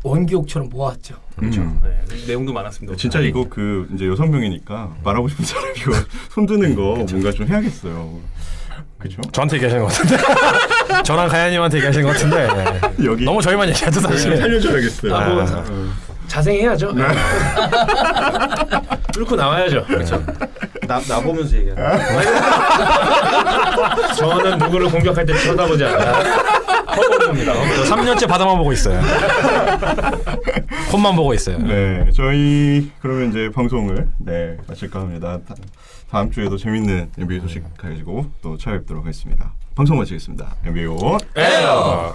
원기옥처럼 모았죠. 그렇죠. 네, 내용도 많았습니다. 진짜 이거 그 이제 6명이니까 말하고 싶은 사람 이거 손드는 거 뭔가 좀 해야겠어요. 그렇죠? 저한테 얘기하시는 것 같은데. 저랑 가야님한테 얘기하시는 것 같은데. 여기 너무 저희만 얘기하죠 사실. 살려줘야겠어요. 자생해야죠. 뚫고 나와야죠. 그렇죠. 나 보면서 얘기하는. 저는 누구를 공격할 때 쳐다보지 않아요. 허공입니다. 저 3년째 바닥만 보고 있어요. 폰만 보고 있어요. 네, 저희 그러면 이제 방송을 마칠까 합니다. 다음 주에도 재밌는 NBA 소식 가지고 또 찾아뵙도록 하겠습니다. 방송 마치겠습니다. NBA 온 에어.